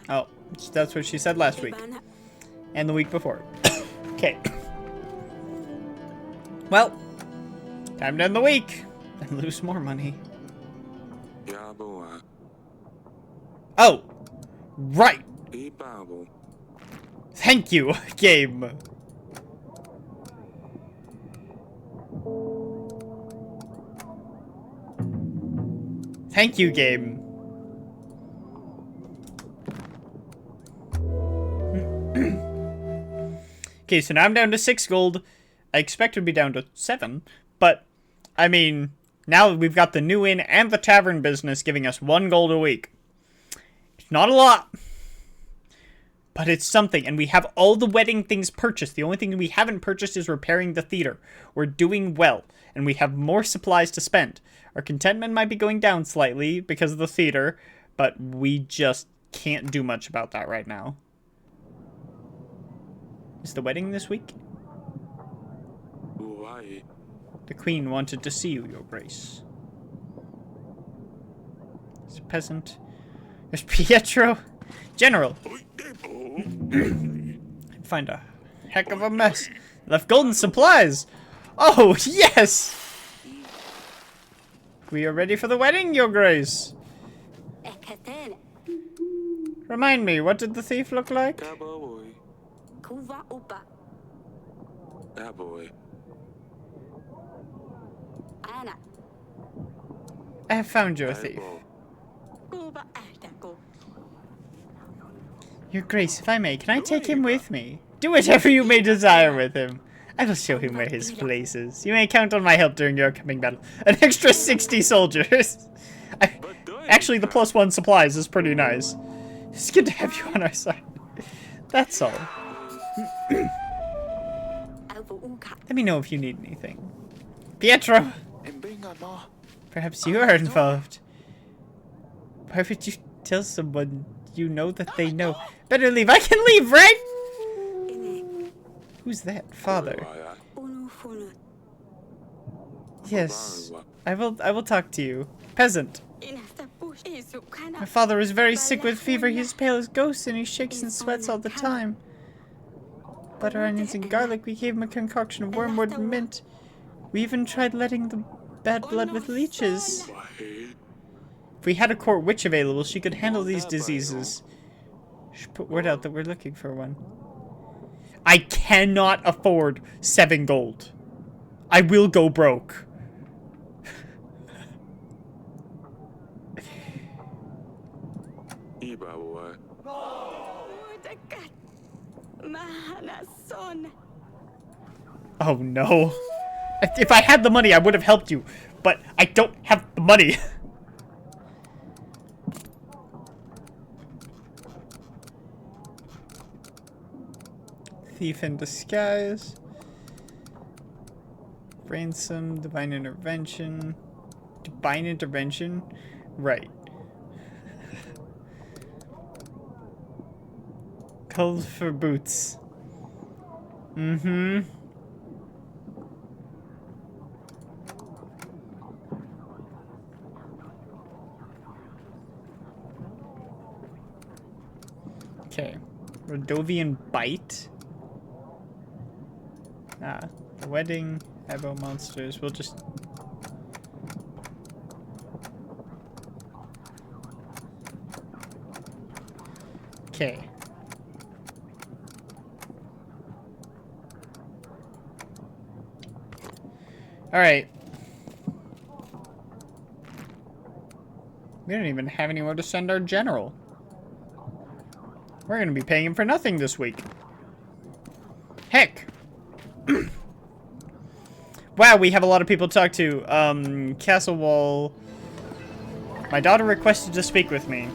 S1: Oh, that's what she said last week. And the week before. Okay. Well, time to end the week. And lose more money. Oh, right. Thank you, game. Thank you, game. Okay, so now I'm down to 6 gold. I expect to be down to 7, but, I mean, now we've got the new inn and the tavern business giving us 1 gold a week. not a lot. But it's something, and we have all the wedding things purchased. The only thing we haven't purchased is repairing the theater. We're doing well, and we have more supplies to spend. Our contentment might be going down slightly because of the theater, but we just can't do much about that right now. Is the wedding this week?
S2: Why?
S1: The Queen wanted to see you, Your Grace. There's a peasant. There's Pietro. General. Find a heck of a mess. Left golden supplies. Oh, yes! We are ready for the wedding, Your Grace. Remind me, what did the thief look like? I have found your thief. Your Grace, if I may, can I take him with me? Do whatever you may desire with him. I will show him where his place is. You may count on my help during your coming battle. An extra 60 soldiers. Actually, the +1 supplies is pretty nice. It's good to have you on our side. That's all. Let me know if you need anything. Pietro! Perhaps you are involved. Why would you tell someone you know that they know? Better leave. I can leave, right? Who's that? Father. Yes. I will talk to you. Peasant. My father is very sick with fever. He is pale as ghosts and he shakes and sweats all the time. Butter, onions, and garlic. We gave him a concoction of wormwood and mint. We even tried letting the bad blood with leeches. If we had a court witch available, she could handle these diseases. Should put word out that we're looking for one. I cannot afford 7 gold. I will go broke. Oh no. If I had the money, I would have helped you. But I don't have the money. Thief in disguise. Ransom, divine intervention. Divine intervention? Right. Cold for boots. Mm-hmm. Okay. Rodovian bite. Ah, the wedding, Ebo monsters. We'll just... Okay. Alright. We don't even have anywhere to send our general. We're gonna be paying him for nothing this week. Heck! Wow, we have a lot of people to talk to. Castle Wall. My daughter requested to speak with me.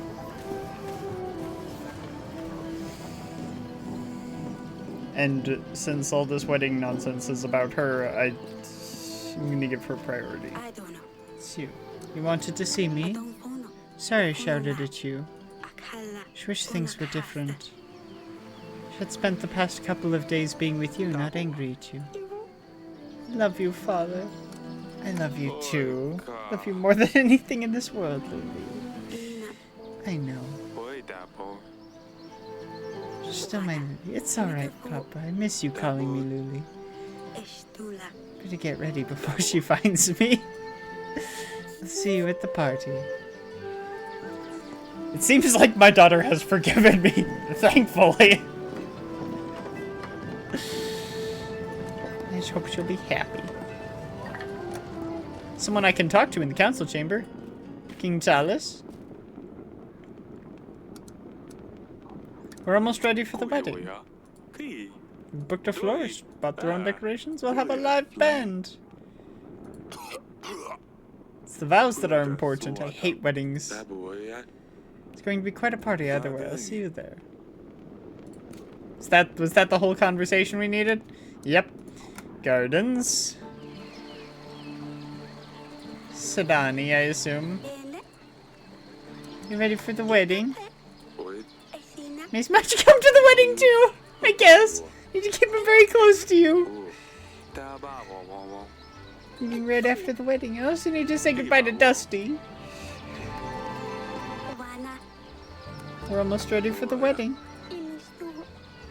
S1: And since all this wedding nonsense is about her, I'm gonna give her priority.
S3: I don't know.
S1: It's you. You wanted to see me? Sorry I shouted at you. I wish things were different. I had spent the past couple of days being with you, not angry at you. I love you, Father. I love you too. I love you more than anything in this world, Lily. I know. Still my Lily. It's alright, Papa. I miss you calling me Lily. Better get ready before she finds me. I'll see you at the party. It seems like my daughter has forgiven me, thankfully. I just hope she'll be happy. Someone I can talk to in the council chamber. King Talus. We're almost ready for the wedding. We booked a florist, bought their own decorations. We'll have a live band. It's the vows that are important. I hate weddings. It's going to be quite a party either way. I'll see you there. Was that the whole conversation we needed? Yep. Gardens. Sedani, I assume. You ready for the wedding? May Smash come to the wedding too, I guess. You need to keep him very close to you. Meeting right after the wedding. I also need to say goodbye to Dusty. We're almost ready for the wedding.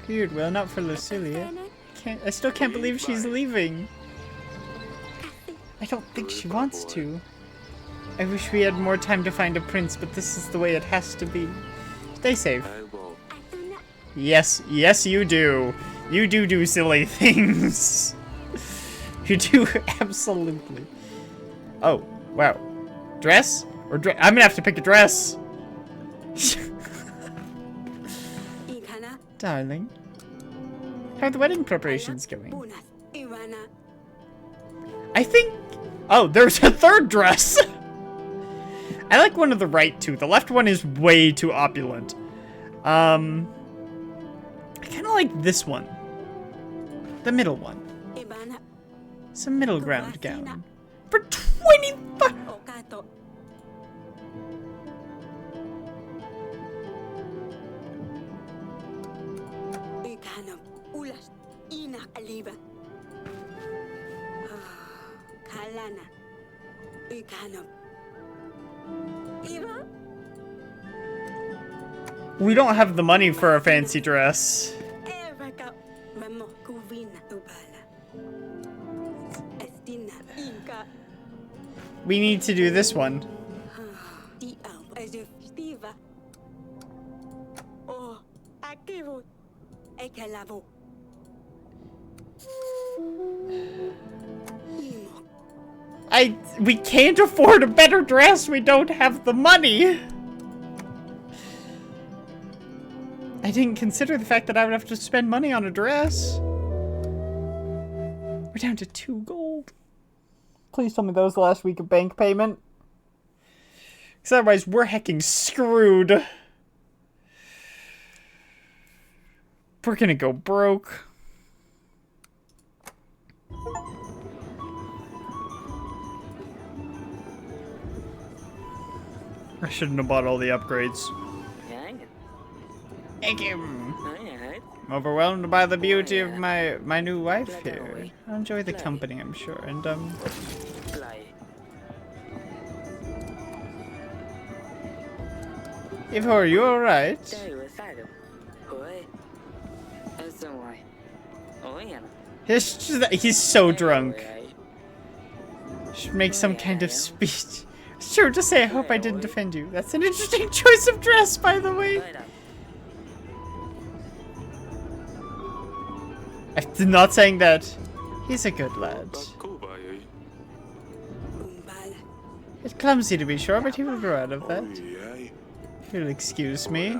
S1: Weird, well, not for Lucilia. I still can't believe she's leaving. I don't think she wants to. I wish we had more time to find a prince, but this is the way it has to be. Stay safe. Yes, yes you do. You do silly things. You do, absolutely. Oh, wow. Dress? Or I'm gonna have to pick a dress. Darling. How are the wedding preparations going? I think... Oh, there's a third dress! I like one of the right two. The left one is way too opulent. I kind of like this one. The middle one. It's a middle ground gown. For 25... We don't have the money for a fancy dress. We need to do this one. We can't afford a better dress. We don't have the money. I didn't consider the fact that I would have to spend money on a dress. We're down to 2 gold. Please tell me that was the last week of bank payment. Because otherwise we're hecking screwed. We're gonna go broke. I shouldn't have bought all the upgrades. Thank you. I'm overwhelmed by the beauty of my new wife here. I'll enjoy the company, I'm sure. And Ivo, are you alright? He's so drunk. Should make some kind of speech. Sure, just say I hope I didn't offend you. That's an interesting choice of dress, by the way. I'm not saying that. He's a good lad. It's clumsy to be sure, but he will grow out of that. If you'll excuse me.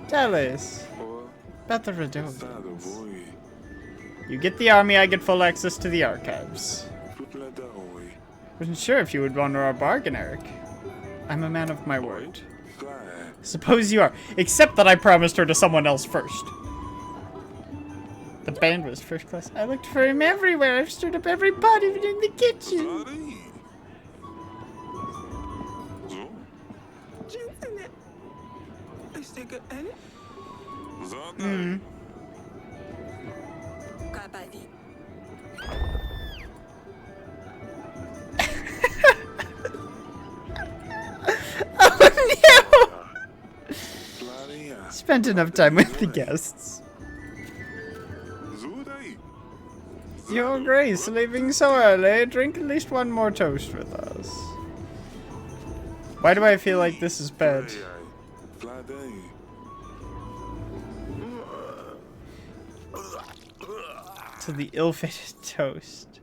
S1: Dallas. About the Radovans. You get the army, I get full access to the archives. Wasn't sure if you would honor our bargain, Eric. I'm a man of my word. Suppose you are. Except that I promised her to someone else first. The band was first class. I looked for him everywhere. I've stirred up every pot, even in the kitchen. Oh no! Spent enough time with the guests. Your Grace, leaving so early. Drink at least one more toast with us. Why do I feel like this is bad? To the ill-fated toast.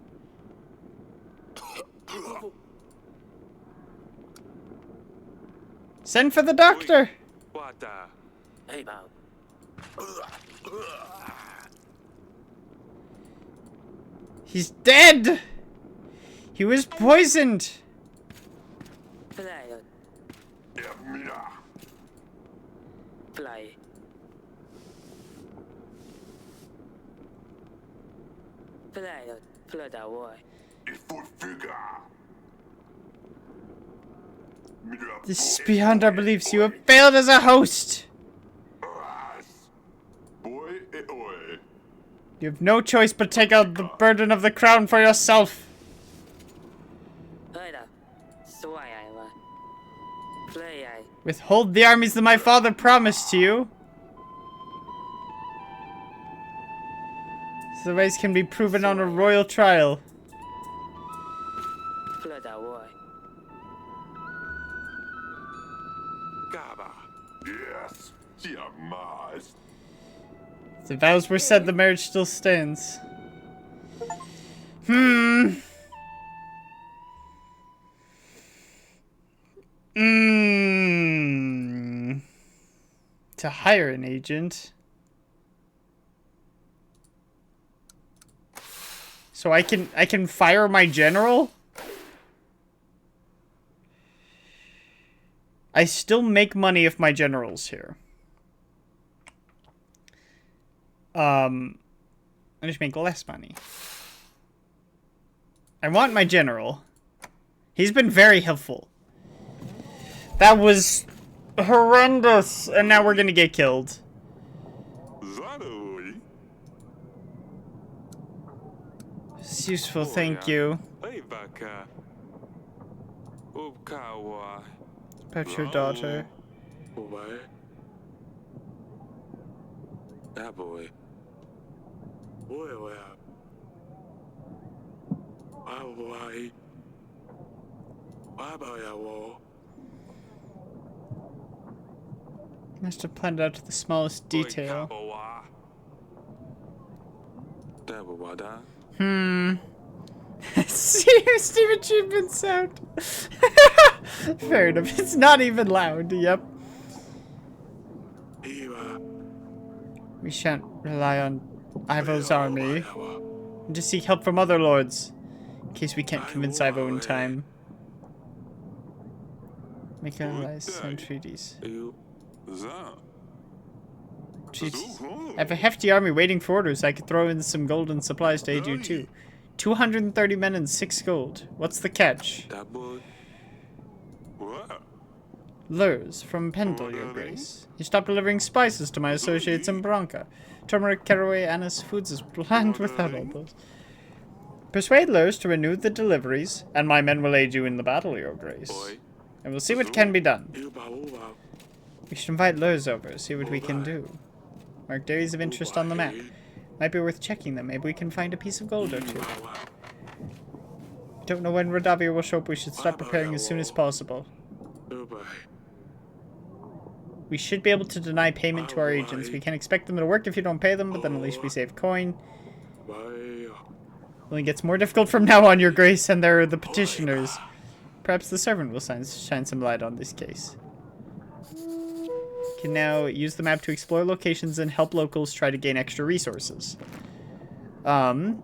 S1: Send for the doctor! He's dead! He was poisoned! This is beyond our beliefs. You have failed as a host. You have no choice but take out the burden of the crown for yourself. Withhold the armies that my father promised to you. So the ways can be proven on a royal trial.
S2: Yes, jamais.
S1: The vows were said, the marriage still stands. To hire an agent. So I can fire my general? I still make money if my general's here. I just make less money. I want my general. He's been very helpful. That was horrendous, and now we're gonna get killed. It's useful, thank you. About your daughter. Must have planned out to the smallest detail. Steam achievement sound. Fair enough. It's not even loud. Yep. We shan't rely on Ivo's army. And to seek help from other lords. In case we can't convince Ivo in time. Make allies and treaties. Jesus. I have a hefty army waiting for orders. I could throw in some golden supplies to aid you too. 230 men and 6 gold. What's the catch? Lures from Pendle, your grace. You stopped delivering spices to my associates in Branca. Turmeric, caraway, anise, foods is bland without all those. Persuade Lures to renew the deliveries, and my men will aid you in the battle, your grace. And we'll see what can be done. We should invite Lures over, see what we can do. Mark areas of interest on the map. Might be worth checking them. Maybe we can find a piece of gold or two. Don't know when Radavia will show up. We should start preparing as soon as possible. We should be able to deny payment to our agents. We can't expect them to work if you don't pay them, but then at least we save coin. Only gets more difficult from now on, your grace, and there are the petitioners. Perhaps the servant will shine some light on this case. Can now use the map to explore locations and help locals try to gain extra resources. Yeah.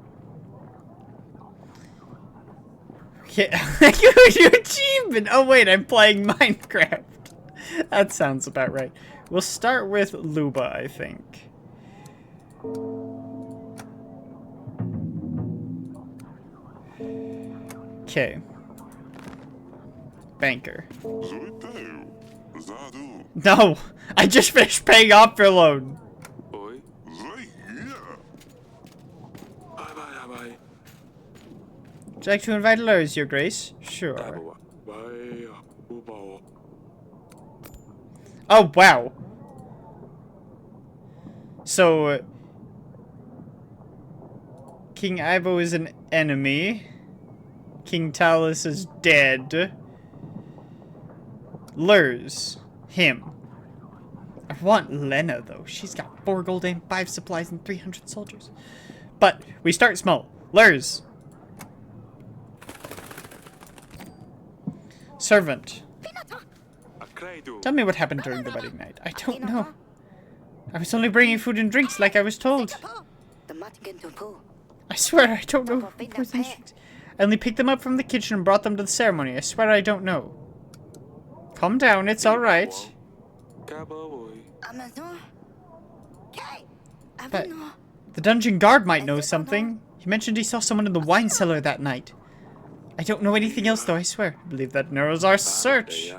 S1: New achievement! Oh wait, I'm playing Minecraft. That sounds about right. We'll start with Luba, I think. Okay. Banker. No! I just finished paying off your loan! Would you like to invite Lurs, your grace? Sure. Oh, wow. So, King Ivo is an enemy. King Talus is dead. Lurs. Him. I want Lena, though. She's got 4 gold and 5 supplies and 300 soldiers. But, we start small. Lurs. Servant. Tell me what happened during the wedding night. I don't know. I was only bringing food and drinks like I was told. I swear I don't know. I only picked them up from the kitchen and brought them to the ceremony. I swear I don't know. Calm down, it's alright. But the dungeon guard might know something. He mentioned he saw someone in the wine cellar that night. I don't know anything else, though, I swear. I believe that narrows our search.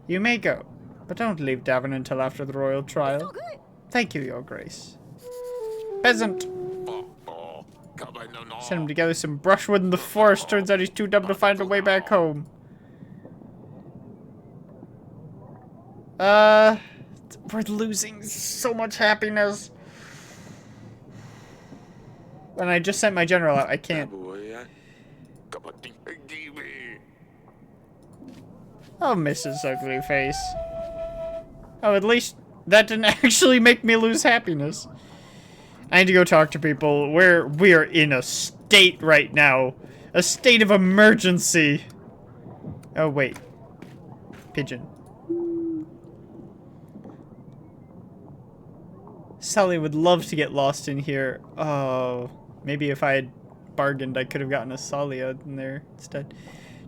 S1: You may go, but don't leave Davin until after the royal trial. Thank you, Your Grace. Peasant! Sent him to gather some brushwood in the forest. Turns out he's too dumb to find a way back home. We're losing so much happiness. And I just sent my general out. I can't. Oh, Mrs. Ugly Face. Oh, at least that didn't actually make me lose happiness. I need to go talk to people. We are in a state right now. A state of emergency. Oh, wait. Pigeon. Sally would love to get lost in here. Oh, maybe if I had bargained, I could have gotten a Salia in there instead.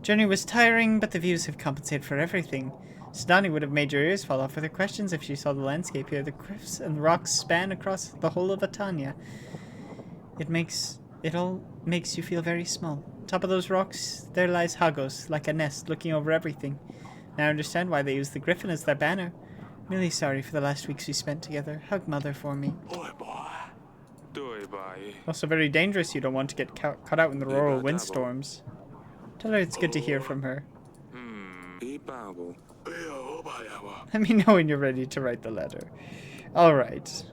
S1: Journey was tiring, but the views have compensated for everything. Sidani would have made your ears fall off with her questions if she saw the landscape here. The cliffs and rocks span across the whole of Atania. It all makes you feel very small. Top of those rocks, there lies Hagos, like a nest, looking over everything. Now I understand why they use the griffin as their banner. Really sorry for the last weeks we spent together. Hug Mother for me. Also very dangerous. You don't want to get caught out in the rural windstorms. Tell her it's good to hear from her. Let me know when you're ready to write the letter. Alright.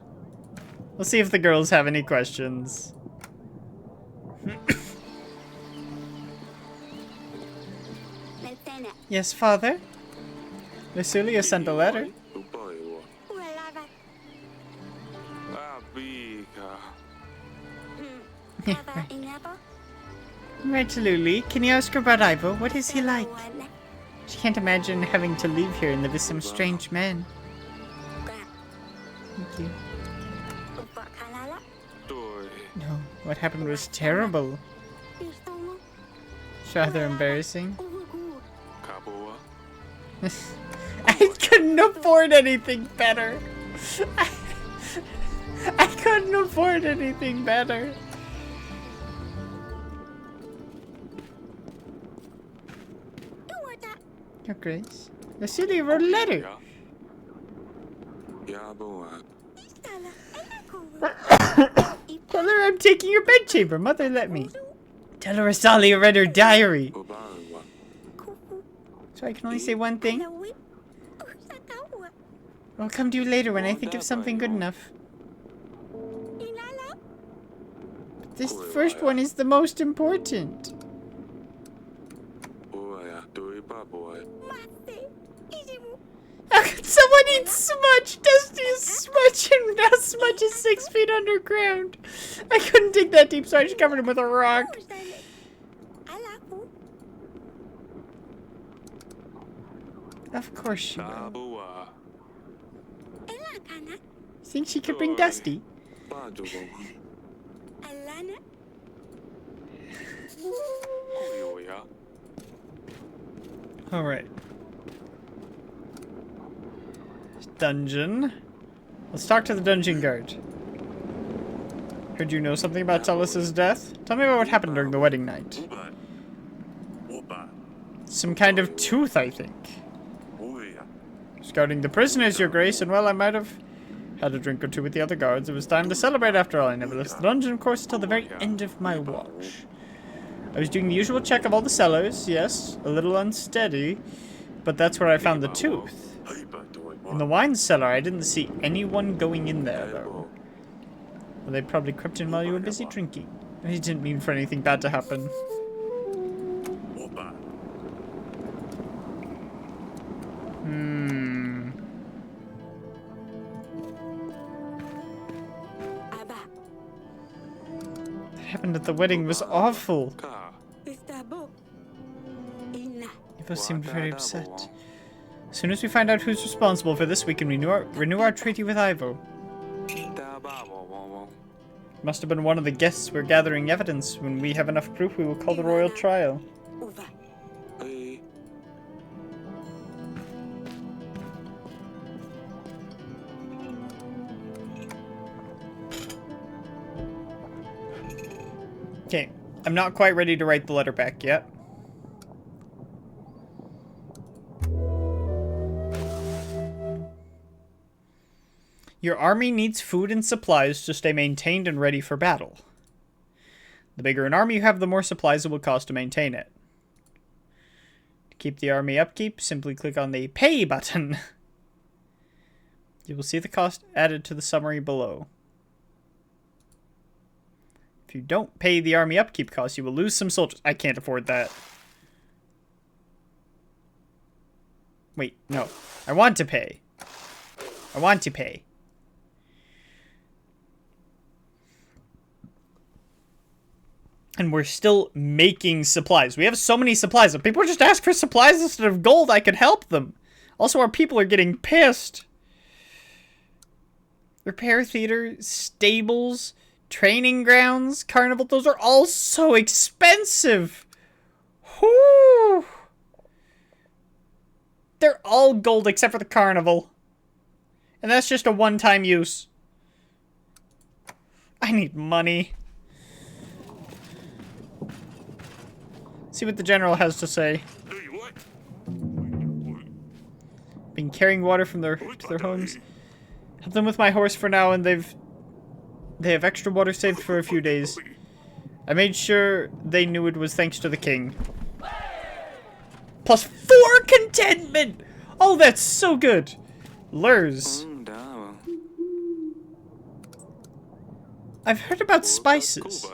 S1: We'll see if the girls have any questions. Yes, Father? Lucilia sent a letter. Right, Luli. Can you ask her about Ivo? What is he like? She can't imagine having to leave here and live with some strange man. Thank you. No, what happened was terrible. It's rather embarrassing. I couldn't afford anything better. I couldn't afford anything better. Your Grace, Lucilia wrote a letter. Tell her I'm taking your bedchamber. Mother, let me. Tell her Rosalia read her diary. So I can only say one thing. I'll come to you later when I think of something good enough. But this first one is the most important. How could someone eat smudge? Dusty is smudge, and now smudge is 6 feet underground. I couldn't dig that deep, so I just covered him with a rock. Of course she will. Think she could bring Dusty? Alright. Dungeon. Let's talk to the dungeon guard. Heard you know something about Tellus's death? Tell me about what happened during the wedding night. Some kind of tooth, I think. Scouting the prisoners, Your Grace, and well, I might have had a drink or two with the other guards. It was time to celebrate after all. I never left the dungeon, of course, until the very end of my watch. I was doing the usual check of all the cellars, yes, a little unsteady, but that's where I found the tooth. In the wine cellar, I didn't see anyone going in there, though. Well, they probably crept in while you were busy drinking. I didn't mean for anything bad to happen. What happened at the wedding was awful. Ivo seemed very upset. As soon as we find out who's responsible for this, we can renew our treaty with Ivo. Must have been one of the guests. We're gathering evidence. When we have enough proof, we will call the royal trial. Okay, I'm not quite ready to write the letter back yet. Your army needs food and supplies to stay maintained and ready for battle. The bigger an army you have, the more supplies it will cost to maintain it. To keep the army upkeep, simply click on the Pay button. You will see the cost added to the summary below. If you don't pay the army upkeep costs, you will lose some soldiers. I can't afford that. Wait, no. I want to pay. I want to pay. And we're still making supplies. We have so many supplies. If people just ask for supplies instead of gold, I could help them. Also, our people are getting pissed. Repair theater, stables, training grounds, carnival. Those are all so expensive. Whoo! They're all gold except for the carnival. And that's just a one-time use. I need money. See what the general has to say. Been carrying water from to their homes. Help them with my horse for now, and they have extra water saved for a few days. I made sure they knew it was thanks to the king. Plus 4 contentment! Oh, that's so good! Lurs. I've heard about spices.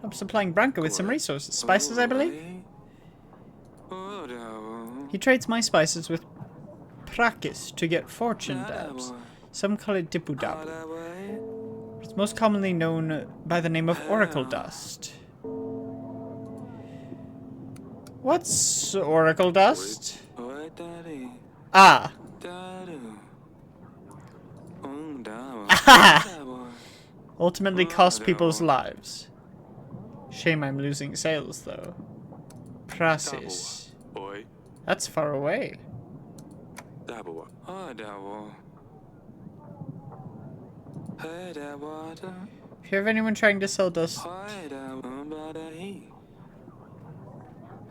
S1: I'm supplying Branko with some resources. Spices, I believe? He trades my spices with Prakis to get fortune dabs. Some call it Dipu Dabu. It's most commonly known by the name of Oracle Dust. What's Oracle Dust? Ah. Ultimately cost people's lives. Shame I'm losing sales, though. Prasis. That's far away. If you have anyone trying to sell dust,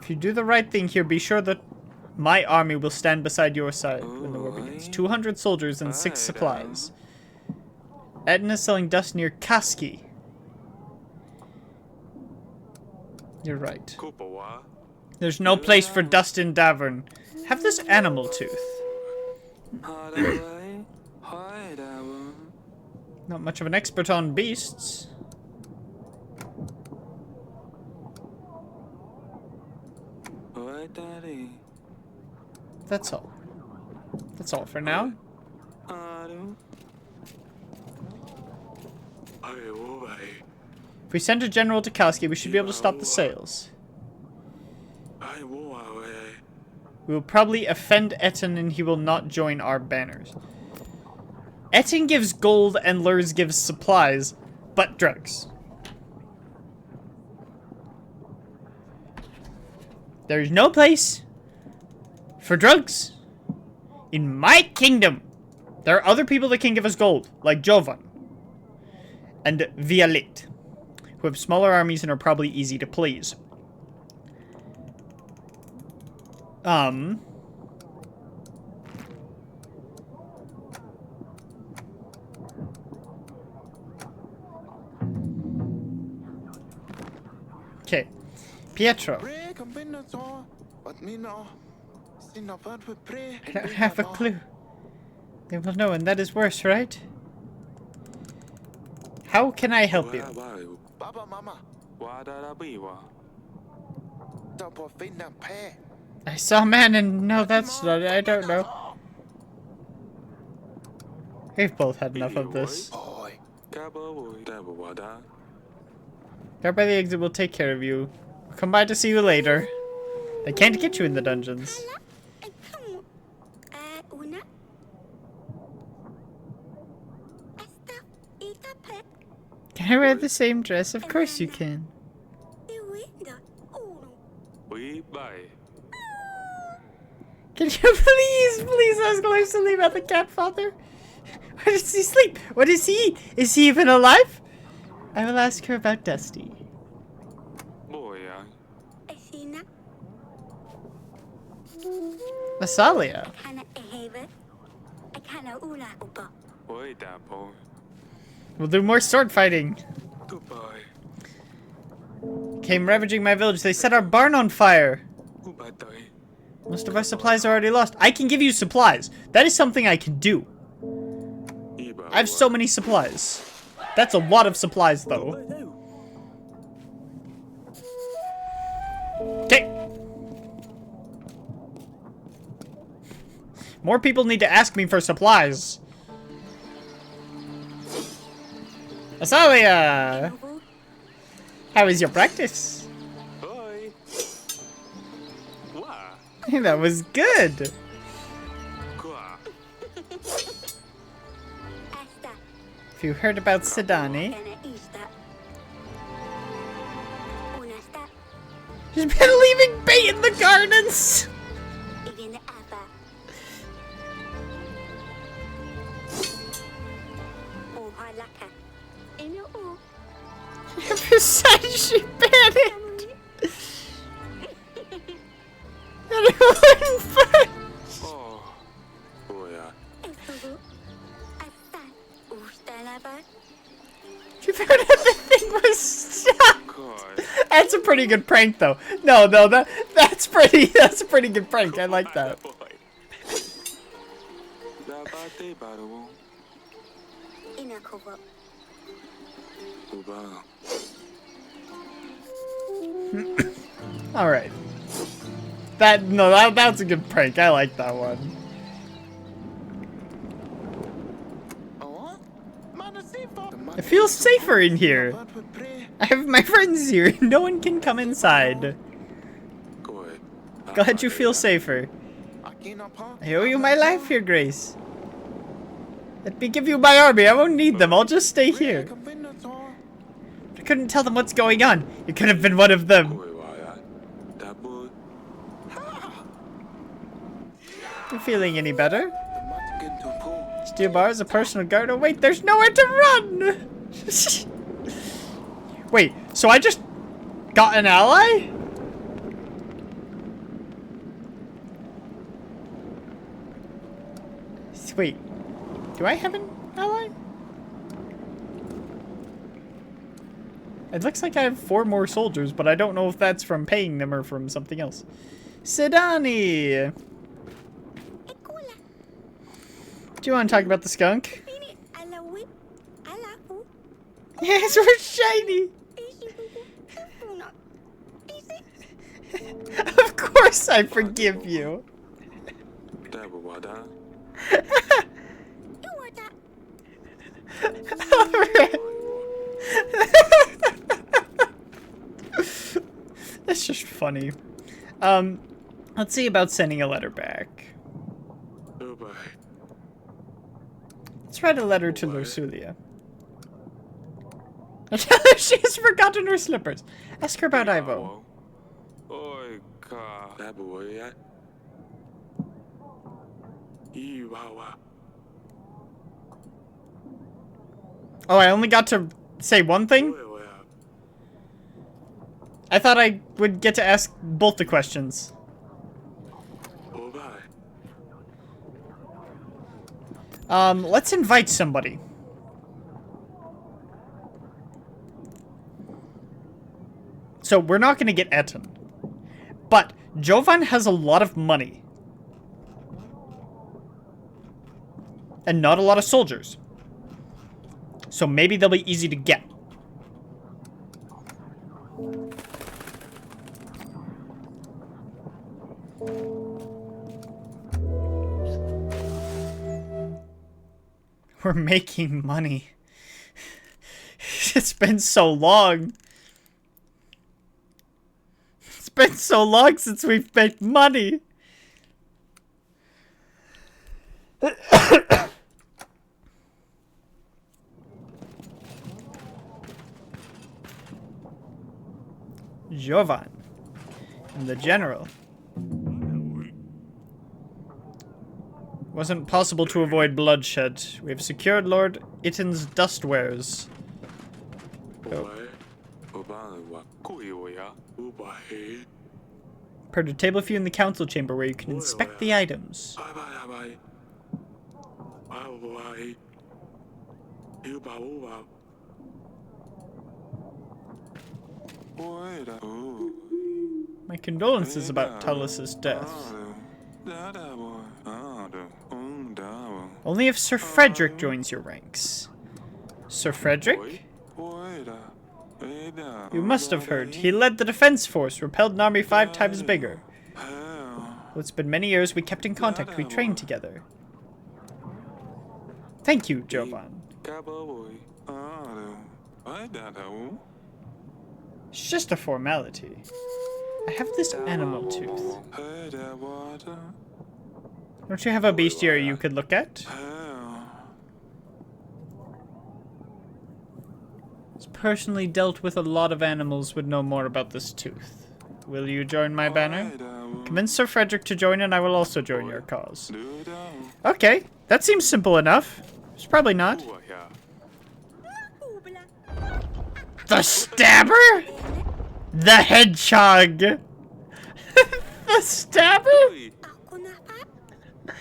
S1: if you do the right thing here, be sure that my army will stand beside your side when the war begins. 200 soldiers and 6 supplies. Etna is selling dust near Kaski. You're right. There's no place for dust in Davern. Have this animal tooth. Not much of an expert on beasts. That's all. That's all for now. If we send a general to Kalski, we should be able to stop the sales. We will probably offend Etten and he will not join our banners. Etten gives gold and Lurs gives supplies, but drugs. There's no place for drugs in my kingdom. There are other people that can give us gold, like Jovan and Vialit, who have smaller armies and are probably easy to please. Okay. Pietro. I don't have a clue. They will know, and that is worse, right? How can I help you? I saw a man and no, that's not it. I don't know. We've both had enough of this. Guard by the exit will take care of you. We'll come by to see you later. They can't get you in the dungeons. Can I wear the same dress? Of course you can. Can you please ask Lars to leave out the cat father? Where does he sleep? What does he eat? Is he even alive? I will ask her about Dusty.
S3: 뭐야?
S4: Asina,
S1: Masalia.
S4: kana eheve, kana ula upa.
S3: Oi, Dapo.
S1: We'll do more sword fighting.
S3: Goodbye.
S1: Came ravaging my village. They set our barn on fire.
S3: Goodbye, Doi.
S1: Most of our supplies are already lost. I can give you supplies. That is something I can do. I have so many supplies. That's a lot of supplies, though. Okay. More people need to ask me for supplies. Asalia! How is your practice?
S3: Oi. Wa.
S1: That was good.
S3: Kwa.
S4: Asta,
S1: If you heard about Sidani,
S4: kana ista. Unasta,
S1: she's been leaving bait in the gardens.
S4: igin apa. Ohalaka. Ino u.
S1: Besides, she panicked. And it went first.
S3: Oh. 뭐야?
S4: Estugu. Asta. Ustalaba.
S1: She found out the thing was stuck.
S3: God.
S1: That's a pretty good prank, though. No, that's a pretty good prank. I like that.
S3: 나바테 바로.
S4: Inakobo.
S3: 우바.
S1: All right. That's a good prank. I like that one. I feel safer in here. I have my friends here. No one can come inside.
S3: Good.
S1: Glad you feel safer. I owe you my life, Your Grace. Let me give you my army. I won't need them. I'll just stay here. I couldn't tell them what's going on. You could have been one of them.
S3: 뭐야? 다보.
S1: You feeling any better? Steel bar is a personal guard. Oh wait, there's nowhere to run! Wait, so I just got an ally? Wait, do I have an ally? It looks like I have 4 more soldiers, but I don't know if that's from paying them or from something else. Sidani!
S4: Ekula.
S1: Do you want to talk about the skunk?
S4: Ini alawi. Alaku.
S1: Yes, we're shiny!
S4: Isibuku. Una. Isi.
S1: Of course I forgive you.
S3: 다보 와다.
S4: Iwata.
S1: Alright. That's just funny. Let's see about sending a letter back.
S3: Goodbye.
S1: Let's write a letter to Lusulia. She has forgotten her slippers. Ask her about Ivo.
S3: Oi, ka. 다보 뭐야? 이와와.
S1: Oh, I only got to say one thing?
S3: 뭐야?
S1: I thought I would get to ask both the questions.
S3: 오바.
S1: Let's invite somebody. So we're not going to get Eton. But Jovan has a lot of money. And not a lot of soldiers. So maybe they'll be easy to get. We're making money. It's been so long. It's been so long since we've made money. Jovan and the general. Wasn't possible to avoid bloodshed. We have secured Lord Itton's dust wares.
S3: boy. Oban wa kuiwa. Ubai.
S1: Prepared a table for you in the council chamber where you can inspect the items.
S3: Abai. Abai. Uba uba.
S1: My condolences about Talus's death. Only if Sir Frederick joins your ranks. Sir Frederick? You must have heard. He led the defense force, repelled an army 5 times bigger. Well, it's been many years. We kept in contact. We trained together. Thank you, Jovan. It's just a formality. I have this animal tooth. Don't you have a bestiary you could look at? It's personally dealt with a lot of animals would know more about this tooth. Will you join my banner? Convince Sir Frederick to join and I will also join your cause. Okay, that seems simple enough. It's probably not. The Stabber? The Hedgehog! The Stabber?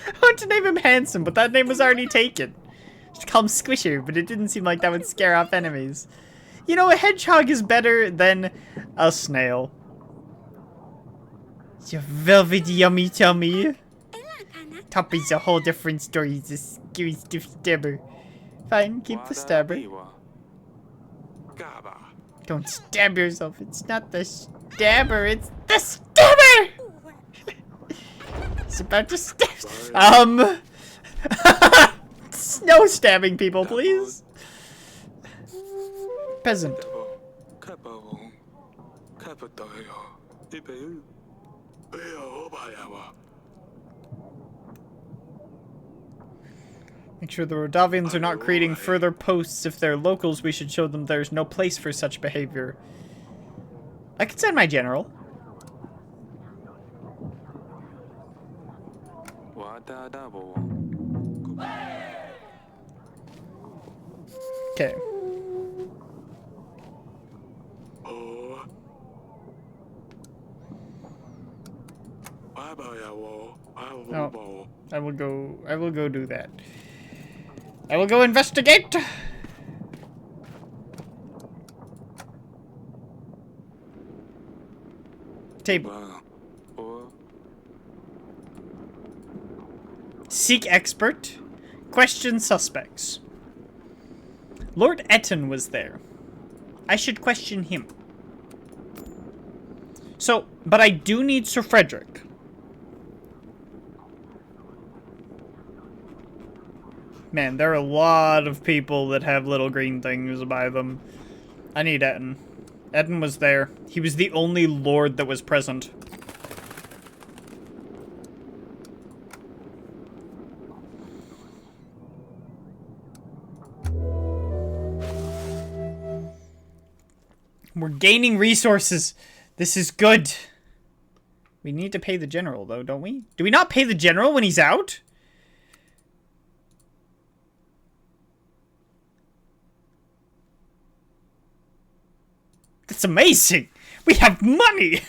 S1: I want to name him Handsome, but that name was already taken. Just call him Squisher, but it didn't seem like that would scare off enemies. You know, a hedgehog is better than a snail. Your velvet yummy tummy. Toppy's a whole different story. He's a scary stiff stabber. Fine, keep the stabber. Don't stab yourself. It's not the stabber. It's the stabber! He's about to stab. No stabbing people, please. Peasant. Make sure the Rodavians are not creating further posts. If they're locals, we should show them there's no place for such behavior. I could send my general. Okay. Oh, I will go do that. I will go investigate. Table. Seek expert. Question suspects. Lord Etten was there. I should question him. So, but I do need Sir Frederick. Man, there are a lot of people that have little green things by them. I need Etten. Etten was there. He was the only lord that was present. We're gaining resources. This is good. We need to pay the general, though, don't we? Do we not pay the general when he's out? That's amazing. We have money.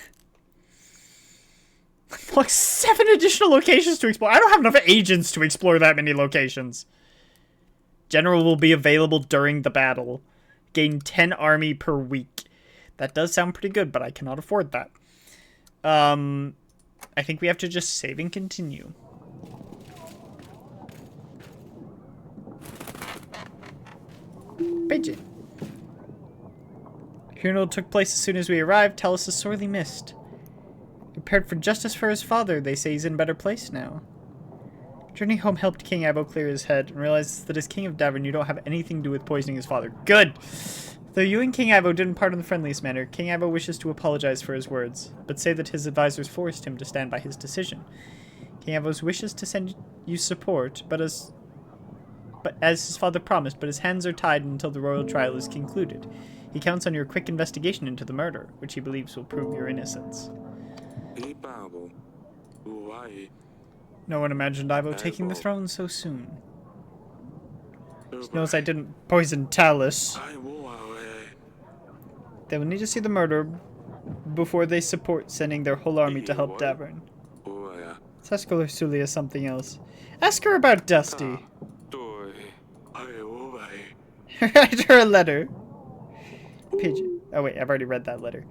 S1: Like 7 additional locations to explore. I don't have enough agents to explore that many locations. General will be available during the battle. Gain 10 army per week. That does sound pretty good, but I cannot afford that. I think we have to just save and continue. Pigeon. Funeral took place as soon as we arrived. Talus is sorely missed. Prepared for justice for his father. They say he's in a better place now. Journey home helped King Abo clear his head and realizes that as King of Davern, you don't have anything to do with poisoning his father. Good! Though you and King Abo didn't part in the friendliest manner, King Abo wishes to apologize for his words, but say that his advisors forced him to stand by his decision. King Abo wishes to send you support, but as his father promised, but his hands are tied until the royal trial is concluded. He counts on your quick investigation into the murder, which he believes will prove your innocence. No one imagined Ivo taking the throne so soon. He knows I didn't poison Talus. They will need to see the murder before they support sending their whole army to help Davern.
S3: 我呀，
S1: Let's ask Ursula something else. Ask her about Dusty.
S3: 对，哎，我吧，
S1: Write her a letter. Pigeon. Oh wait, I've already read that letter.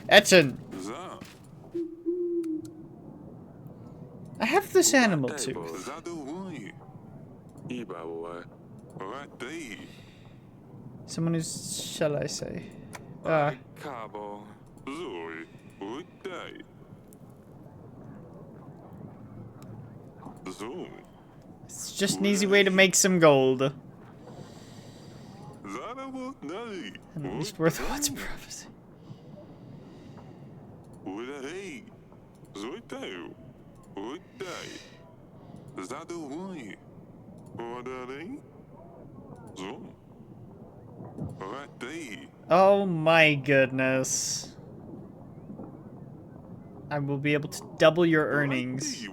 S1: Etchen,
S3: 啥？
S1: I have this animal too.
S3: 啥都会。一把我，我对。
S1: Someone who's, shall I say?
S3: 卡不，rồi，我对。Zoom，
S1: It's just an easy way to make some gold.
S3: 啥都不对。
S1: And at least worth what's prophecy.
S3: 我对，rồi对，我对。啥都会，我对。Zoom，我对。
S1: Oh my goodness. I will be able to double your earnings.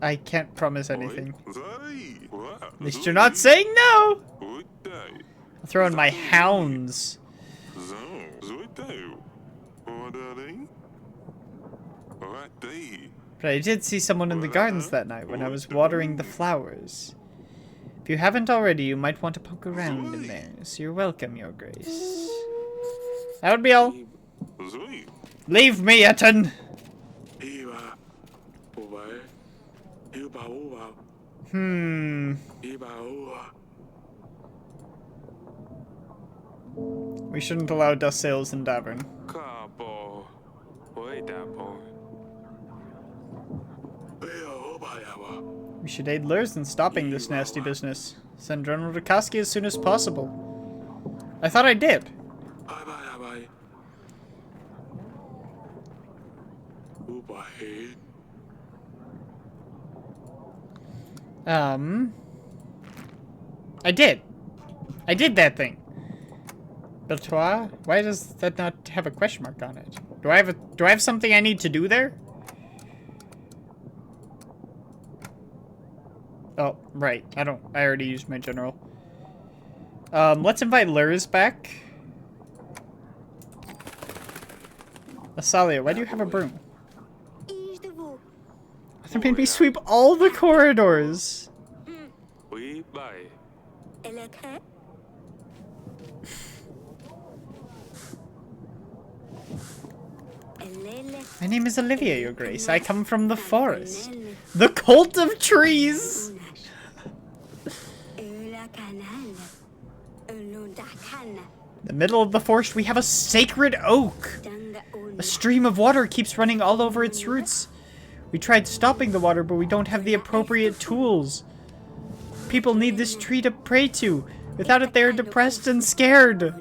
S1: I can't promise anything. At least you're not saying no! I'll throw in my hounds. But I did see someone in the gardens that night when I was watering the flowers. If you haven't already, you might want to poke around in there. So you're welcome, Your Grace. That would be all. Leave me, Etten!
S3: 一把，我吧，一把我吧， 一把我吧。
S1: We shouldn't allow dust sails in Davern.
S3: 卡不，我也打不。哎呀，我吧呀吧。
S1: We should aid Lurs in stopping this nasty business. Send General Dukoski as soon as possible. I thought I did.
S3: 拜拜呀拜。我吧嘿。
S1: I did. I did that thing. Beltois? Why does that not have a question mark on it? Do I have something I need to do there? Oh, right. I already used my general. Let's invite Lurs back. Asalia, why do you have a broom?
S4: Is the woo.
S1: They made me sweep all the corridors.
S3: 喂拜。
S4: Eleke. Elele.
S1: My name is Olivia, Your Grace. I come from the forest. The Cult of Trees!
S4: Ula kanal. Ulunda kana.
S1: In the middle of the forest, we have a sacred oak.
S4: Danga una.
S1: A stream of water keeps running all over its roots. We tried stopping the water, but we don't have the appropriate tools. People need this tree to pray to. Without it, they are depressed and scared.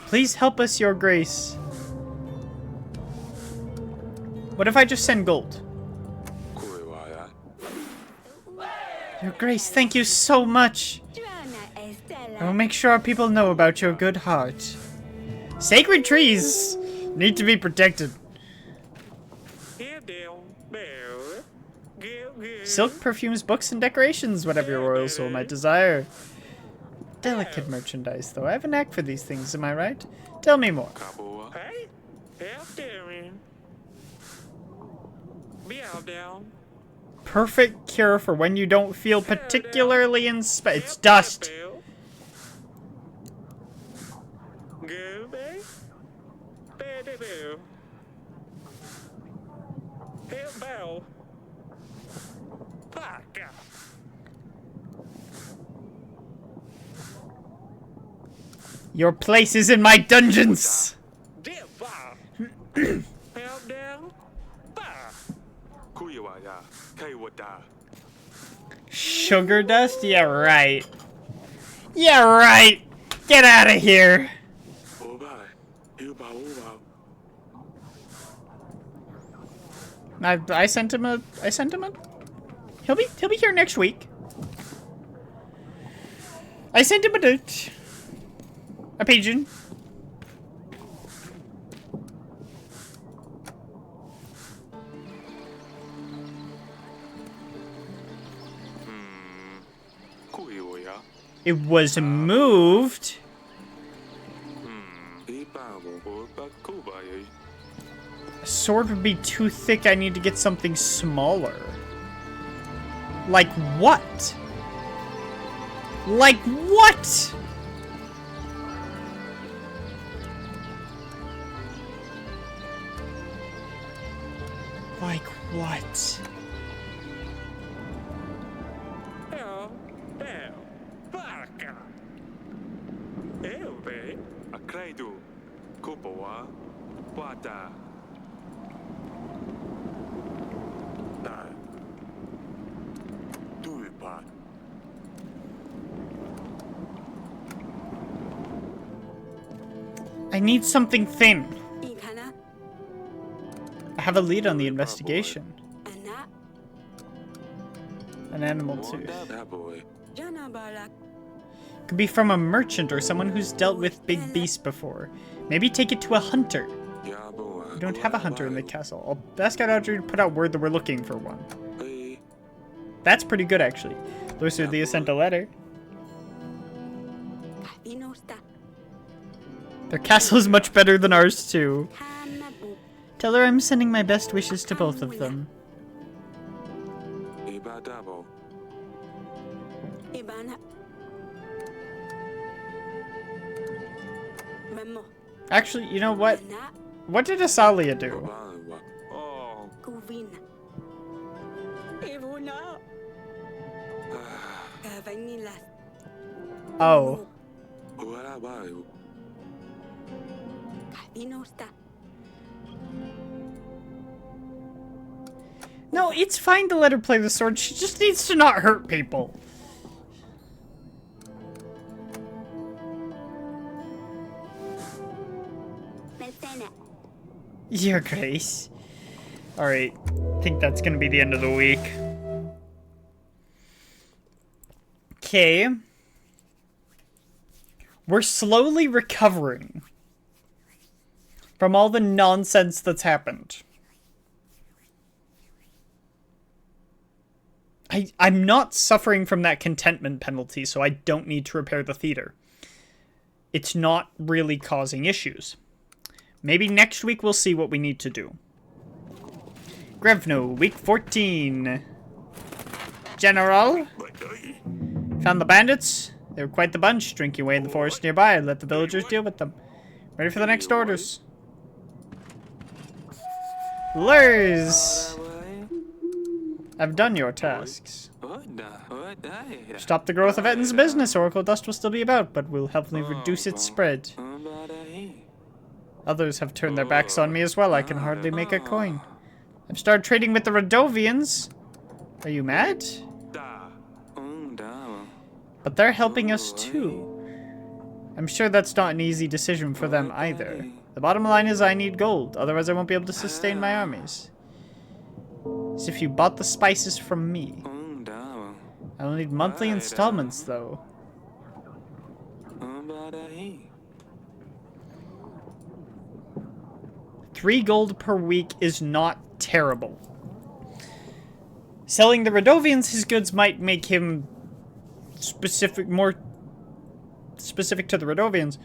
S1: Please help us, Your Grace. What if I just send gold?
S3: これはや。
S1: Your Grace, thank you so much.
S4: Drana
S1: I will
S4: Estela.
S1: make sure our people know about your good heart. Sacred trees need to be protected.
S3: Here down, there. Give.
S1: Silk, perfumes, books, and decorations, whatever your royal soul might desire. Delicate merchandise, though. I have a knack for these things, am I right? Tell me more.
S3: 卡不。Hey, help Darren. Be out down.
S1: Perfect cure for when you don't feel particularly inspired. It's dust.
S3: Go back. Better boo. Help Bell. Fuck.
S1: Your place is in my dungeons.
S3: Dear bar. Help down. Bar. Kuiwaya. Kaiwata.
S1: Sugar dust? Yeah, right. Yeah, right. Get out of here.
S3: 我吧，要把我吧。
S1: I sent him a. He'll be here next week. I sent him a pigeon. It was moved. A sword would be too thick. I need to get something smaller. Like what? Like what? Like what? I need something thin.
S4: いいかな
S1: I have a lead on the investigation.
S4: あな
S1: An animal tooth.
S4: じゃなばら
S1: Could be from a merchant or someone who's dealt with big beasts before. Maybe take it to a hunter. We don't have a hunter in the castle. I'll ask out Audrey to put out word that we're looking for one. That's pretty good, actually. Lucia sent a letter.
S4: 旅の下
S1: Their castle is much better than ours, too.
S4: たなぼ
S1: Tell her I'm sending my best wishes to both of them.
S4: いばなまも
S1: Actually, you know what?
S4: な
S1: What did Asalia do?
S4: くびなえぼなかばにら
S1: Oh.
S4: 旅の下
S1: No, it's fine to let her play the sword. She just needs to not hurt people. Your Grace. Alright. I think that's gonna be the end of the week. Okay. We're slowly recovering from all the nonsense that's happened. I'm not suffering from that contentment penalty, so I don't need to repair the theater. It's not really causing issues. Maybe next week we'll see what we need to do. Grevno, week 14. General? Found the bandits? They were quite the bunch, drinking away in the forest nearby. Let the villagers deal with them. Ready for the next orders. Lurs! I've done your tasks. Stop the growth of Etten's business. Oracle dust will still be about, but will help me reduce its spread. Others have turned their backs on me as well. I can hardly make a coin. I've started trading with the Radovians. Are you mad? But they're helping us too. I'm sure that's not an easy decision for them either. The bottom line is I need gold, otherwise I won't be able to sustain my armies. As if you bought the spices from me. I will need monthly installments though. $3 gold per week is not terrible. Selling the Radovians his goods might make him more specific to the Radovians.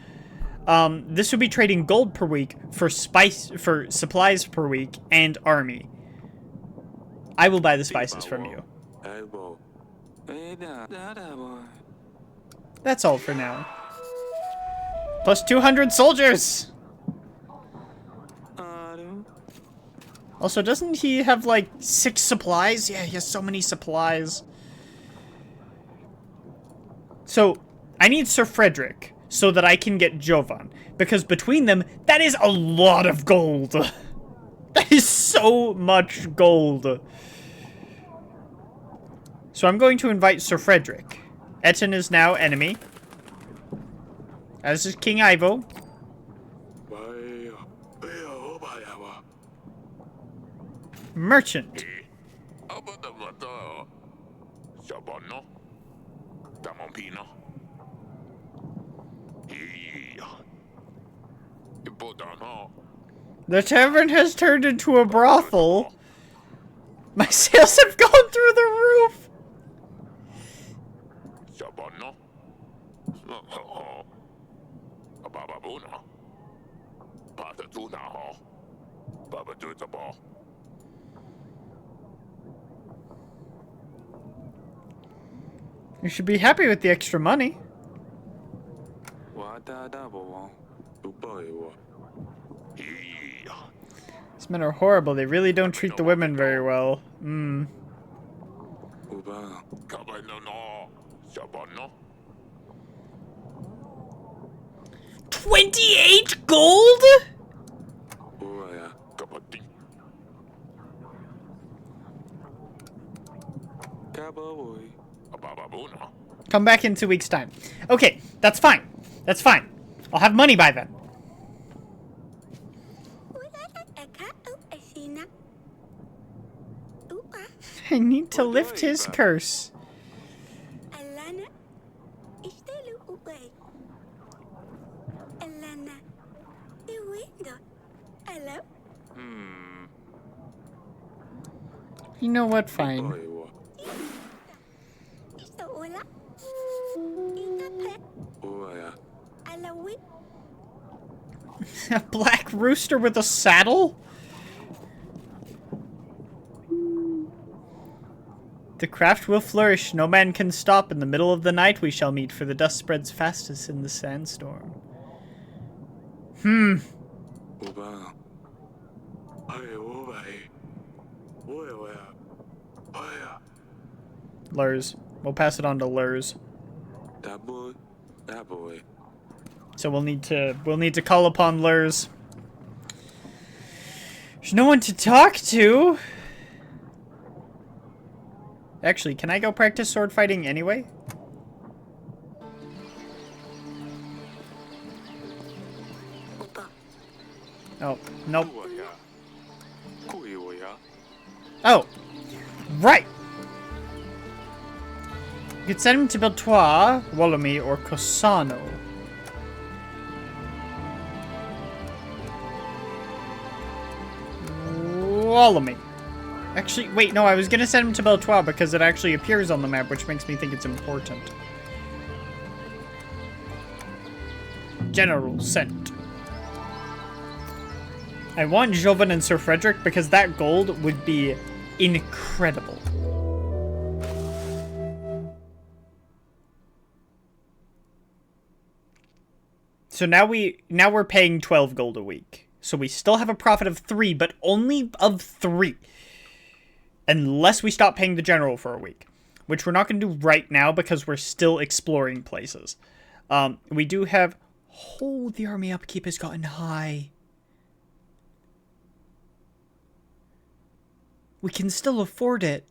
S1: This would be trading gold per week for supplies per week and army. I will buy the spices from you. That's all for now. Plus 200 soldiers! Also, doesn't he have like 6 supplies? Yeah, he has so many supplies. So, I need Sir Frederick so that I can get Jovan. Because between them, that is a lot of gold. That is so much gold. So I'm going to invite Sir Frederick. Etten is now enemy. As is King Ivo. Merchant. The tavern has turned into a brothel. My sales have gone through the roof.
S2: Baba Buna. Pata Tuna Ho. Baba Dutabo.
S1: You should be happy with the extra money. These men are horrible. They really don't treat the women very well. Hmm.
S2: Kabano. Shabano.
S1: 28 gold?
S2: Kabati. Baba Buna.
S1: Come back in 2 weeks' time. Okay, that's fine. That's fine. I'll have money by then. I need to lift his curse. You know what? Fine. A black rooster with a saddle? The craft will flourish. No man can stop. In the middle of the night we shall meet, for the dust spreads fastest in the sandstorm. Hmm. Lurs. We'll pass it on to Lurs. So we'll need to call upon Lurs. There's no one to talk to. Actually, can I go practice sword fighting anyway? Oh, nope. Oh, right. You could send him to Beltois, Wolomy, or Cossano. Wolomy. Actually, wait, no, I was gonna send him to Beltois because it actually appears on the map, which makes me think it's important. General sent. I want Jovan and Sir Frederick because that gold would be incredible. So now we're paying 12 gold a week. So we still have a profit of 3, but only of 3. Unless we stop paying the general for a week. Which we're not going to do right now because we're still exploring places. We do have... Oh, the army upkeep has gotten high. We can still afford it.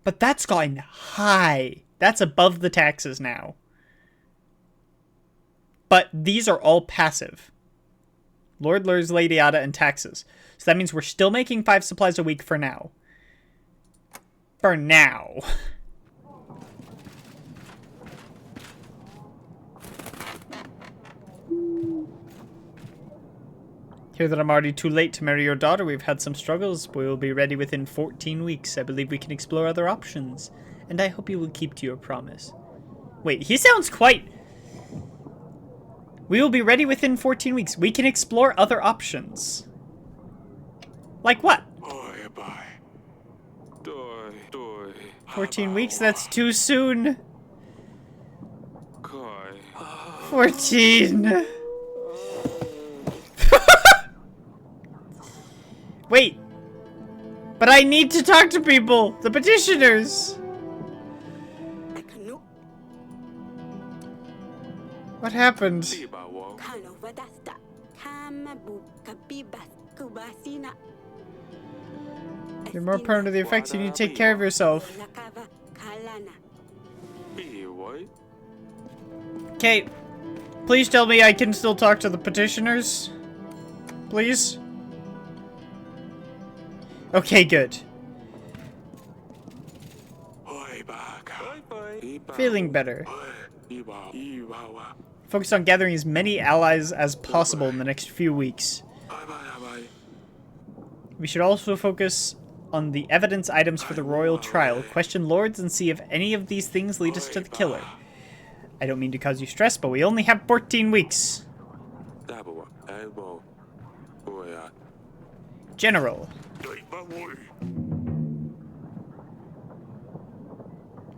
S1: But that's gotten high. That's above the taxes now. But these are all passive. Lord Lurs, Lady Ada, and taxes. So that means we're still making 5 supplies a week for now. For now. Hear that I'm already too late to marry your daughter. We've had some struggles, but we will be ready within 14 weeks. I believe we can explore other options. And I hope you will keep to your promise. Wait, he sounds quite... We will be ready within 14 weeks. We can explore other options. Like what? 14 weeks? That's too soon. 14. Wait. But I need to talk to people. The petitioners. What happened? You're more prone to the effects. You need to take care of yourself. Okay. Please tell me I can still talk to the petitioners. Please. Okay, good. Feeling better. Focus on gathering as many allies as possible in the next few weeks. We should also focus on the evidence items for the royal trial. Question lords and see if any of these things lead us to the killer. I don't mean to cause you stress, but we only have 14 weeks. General.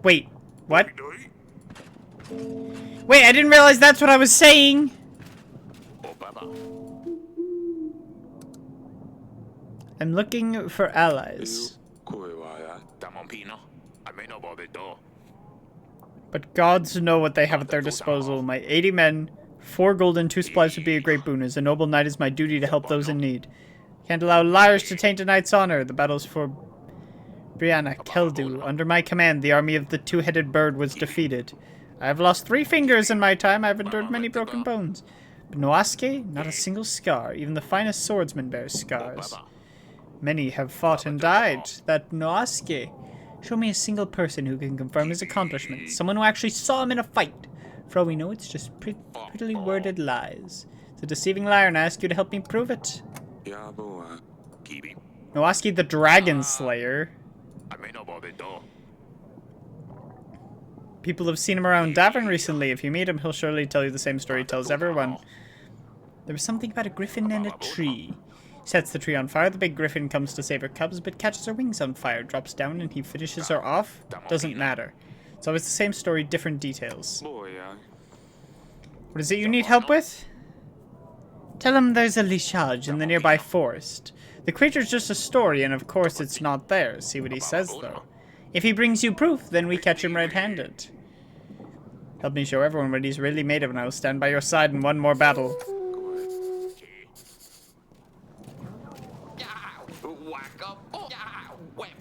S1: Wait, what? Wait, I didn't realize that's what I was saying! I'm looking for allies. But gods know what they have at their disposal. My 80 men, 4 gold and 2 supplies would be a great boon. As a noble knight, it's my duty to help those in need. Can't allow liars to taint a knight's honor. The battles for Brianna, Keldu. Under my command, the army of the two-headed bird was defeated. I have lost 3 fingers in my time. I have endured many broken bones. But Noasuke, not a single scar. Even the finest swordsman bears scars. Many have fought and died. That Noasuke. Show me a single person who can confirm his accomplishments. Someone who actually saw him in a fight. For all we know, it's just prettily worded lies. It's a deceiving liar, and I ask you to help me prove it. Noasuke the Dragon Slayer. People have seen him around Davin recently. If you meet him, he'll surely tell you the same story he tells everyone. There was something about a griffin and a tree. He sets the tree on fire. The big griffin comes to save her cubs, but catches her wings on fire, drops down, and he finishes her off. Doesn't matter. It's always the same story, different details. What is it you need help with? Tell him there's a Lishaj in the nearby forest. The creature's just a story, and of course it's not there. See what he says, though. If he brings you proof, then we catch him red-handed. Help me show everyone what he's really made of, and I will stand by your side in one more battle.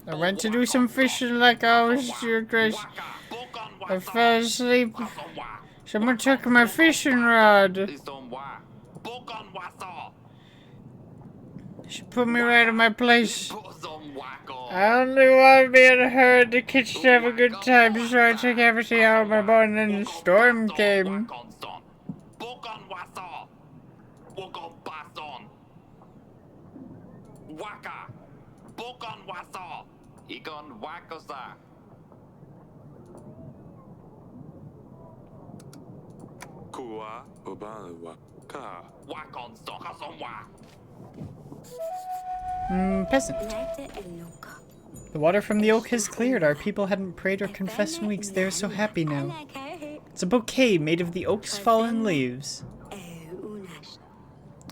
S1: I went to do some fishing like I was, Your Grace. I fell asleep. Someone took my fishing rod. She put me right in my place. I only wanted me in a hurry to kitchen to have a good time, so I took everything out of my boat, and then the storm came. Peasant. The water from the oak has cleared. Our people hadn't prayed or confessed in weeks. They're so happy now. It's a bouquet made of the oak's fallen leaves.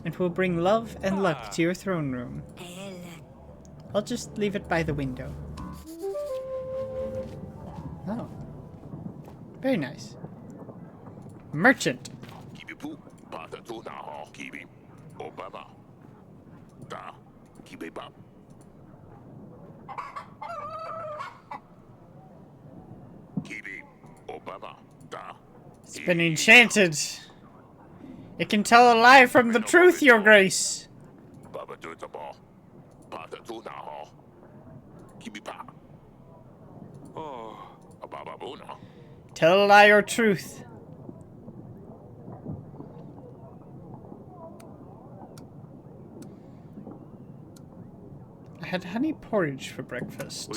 S1: It will bring love and luck to your throne room. I'll just leave it by the window. Oh. Very nice. Merchant. It's been enchanted. It can tell a lie from the truth, Your Grace. Tell a lie or truth. I had honey porridge for breakfast.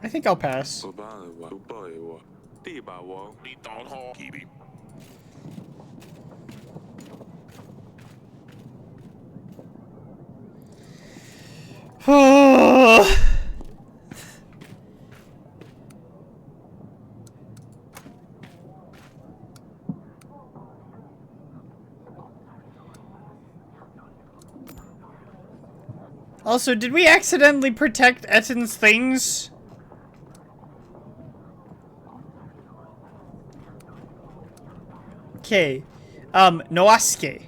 S1: I think I'll pass. Also, did we accidentally protect Etten's things? Okay. Noasuke.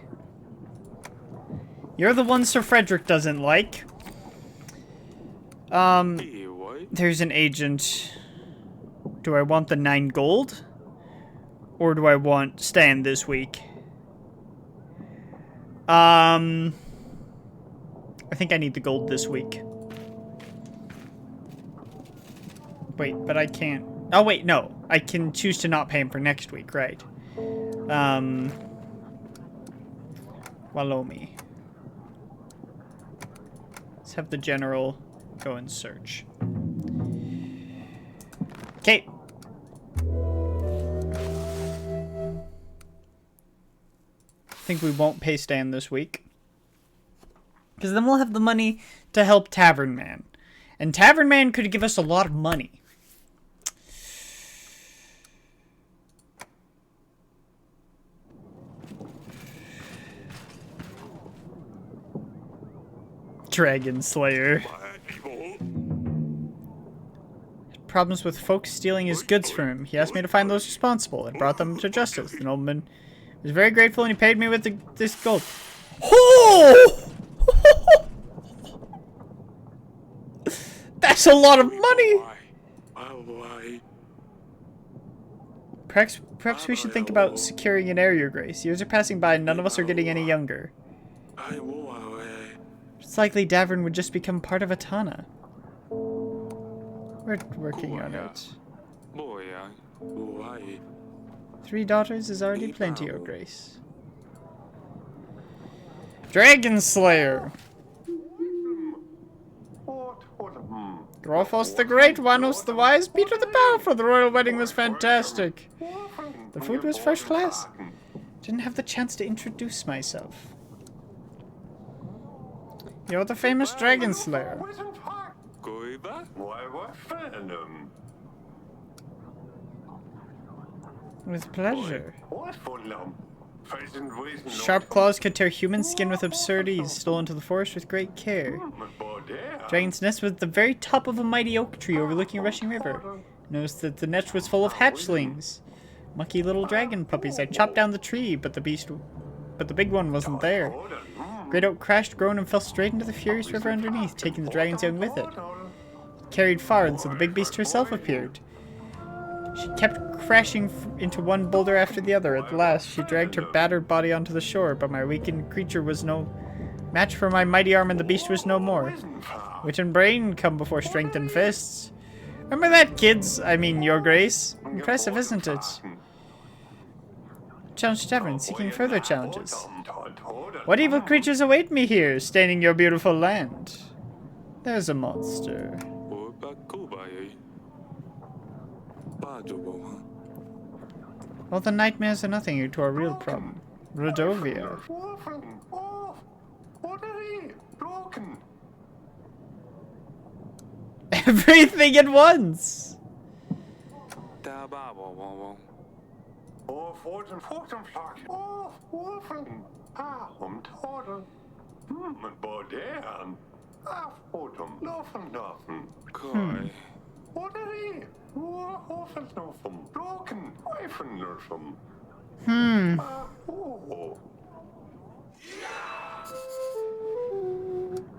S1: You're the one Sir Frederick doesn't like. There's an agent. Do I want the 9 gold? Or do I want Stan this week? I think I need the gold this week. Wait, but I can't. Oh, wait, no. I can choose to not pay him for next week, right? Walomi. Let's have the general go and search. Okay. I think we won't pay Stan this week. Because then we'll have the money to help Tavern Man. And Tavern Man could give us a lot of money. Dragon Slayer. Problems with folks stealing his goods from him. He asked me to find those responsible and brought them to justice. The nobleman was very grateful and he paid me with this gold. Oh! That's a lot of money! Perhaps we should think about securing an heir, Your Grace. Years are passing by and none of us are getting any younger. It's likely Davern would just become part of Atana. We're working on it. 3 daughters is already plenty, Your Grace. Dragon Slayer! Grofos the Great, Wanos the Wise, Peter the Powerful. The royal wedding was fantastic. The food was first class. Didn't have the chance to introduce myself. You're the famous Dragon Slayer. With pleasure. Sharp claws could tear human skin with absurdity. Stole into the forest with great care. Dragon's nest was at the very top of a mighty oak tree overlooking a rushing river. Noticed that the nest was full of hatchlings. Mucky little dragon puppies. I chopped down the tree, but the big one wasn't there. Great oak crashed, groaned, and fell straight into the furious river underneath, taking the dragon's young with it. It carried far, and so the big beast herself appeared. She kept crashing into one boulder after the other. At last, she dragged her battered body onto the shore, but my weakened creature was no match for my mighty arm, and the beast was no more. Wit and brain come before strength and fists. Remember that, kids? I mean, Your Grace. Impressive, isn't it? Challenge Tavern, seeking further challenges. What evil creatures await me here, staining your beautiful land? There's a monster. All the nightmares are nothing to our real problem. Rodovia. Everything at once!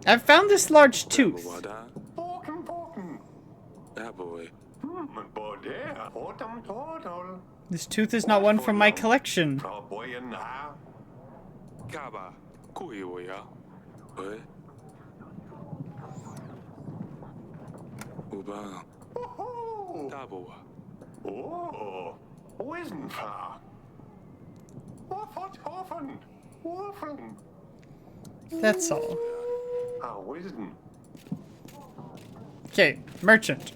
S1: I've found this large tooth. This tooth is not one from my collection. That's all. Okay, merchant.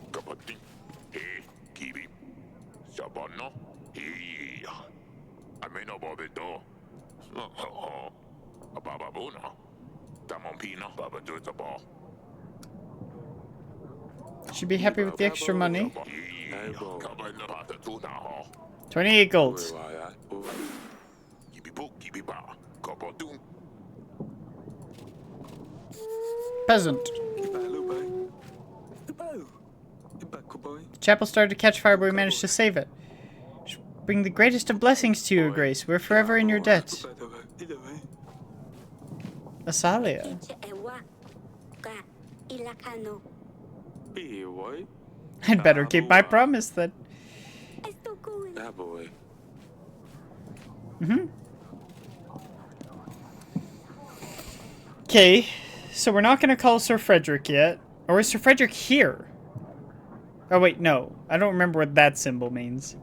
S1: Should be happy with the extra money. 28 gold. Peasant. The chapel started to catch fire, but we managed to save it. Bring the greatest of blessings to you, Your Grace. We're forever in your debt. Asalia. I'd better keep my promise then. Okay, so we're not gonna call Sir Frederick yet. Or is Sir Frederick here? Oh wait, no. I don't remember what that symbol means.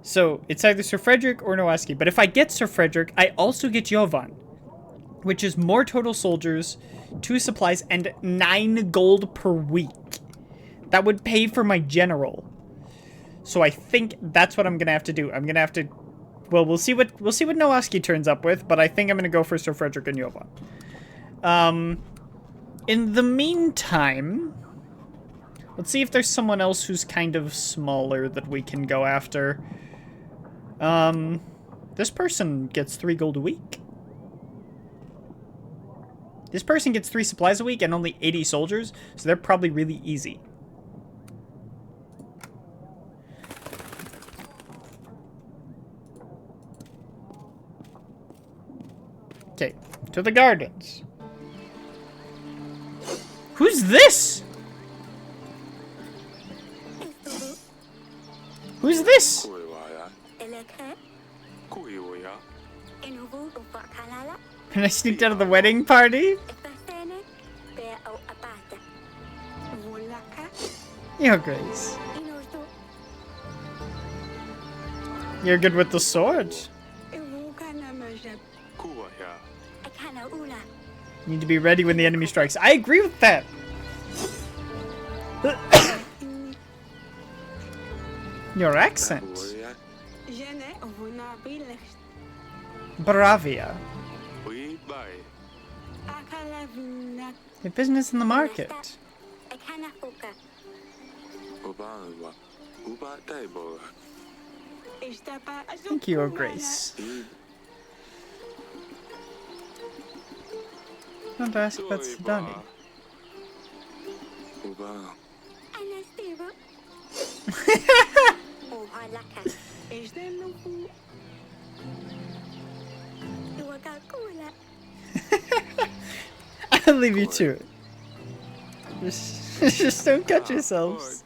S1: So it's either Sir Frederick or Nowaski. But if I get Sir Frederick, I also get Jovan, which is more total soldiers, 2 supplies, and 9 gold per week. That would pay for my general. So I think that's what I'm gonna have to do. I'm gonna have to. Well, we'll see what Nowaski turns up with, but I think I'm gonna go for Sir Frederick and Jovan. In the meantime, let's see if there's someone else who's kind of smaller that we can go after. This person gets 3 gold a week. This person gets 3 supplies a week and only 80 soldiers, so they're probably really easy. Okay, to the gardens. Who's this? Who's this? Can I sneaked out of the wedding party? Your Grace. You're good with the sword. You need to be ready when the enemy strikes. I agree with that. Your accent. Bravia. Your business in the market. Thank you, Your Grace. I want to ask about Sidani. I'll leave you to it. Just don't cut yourselves.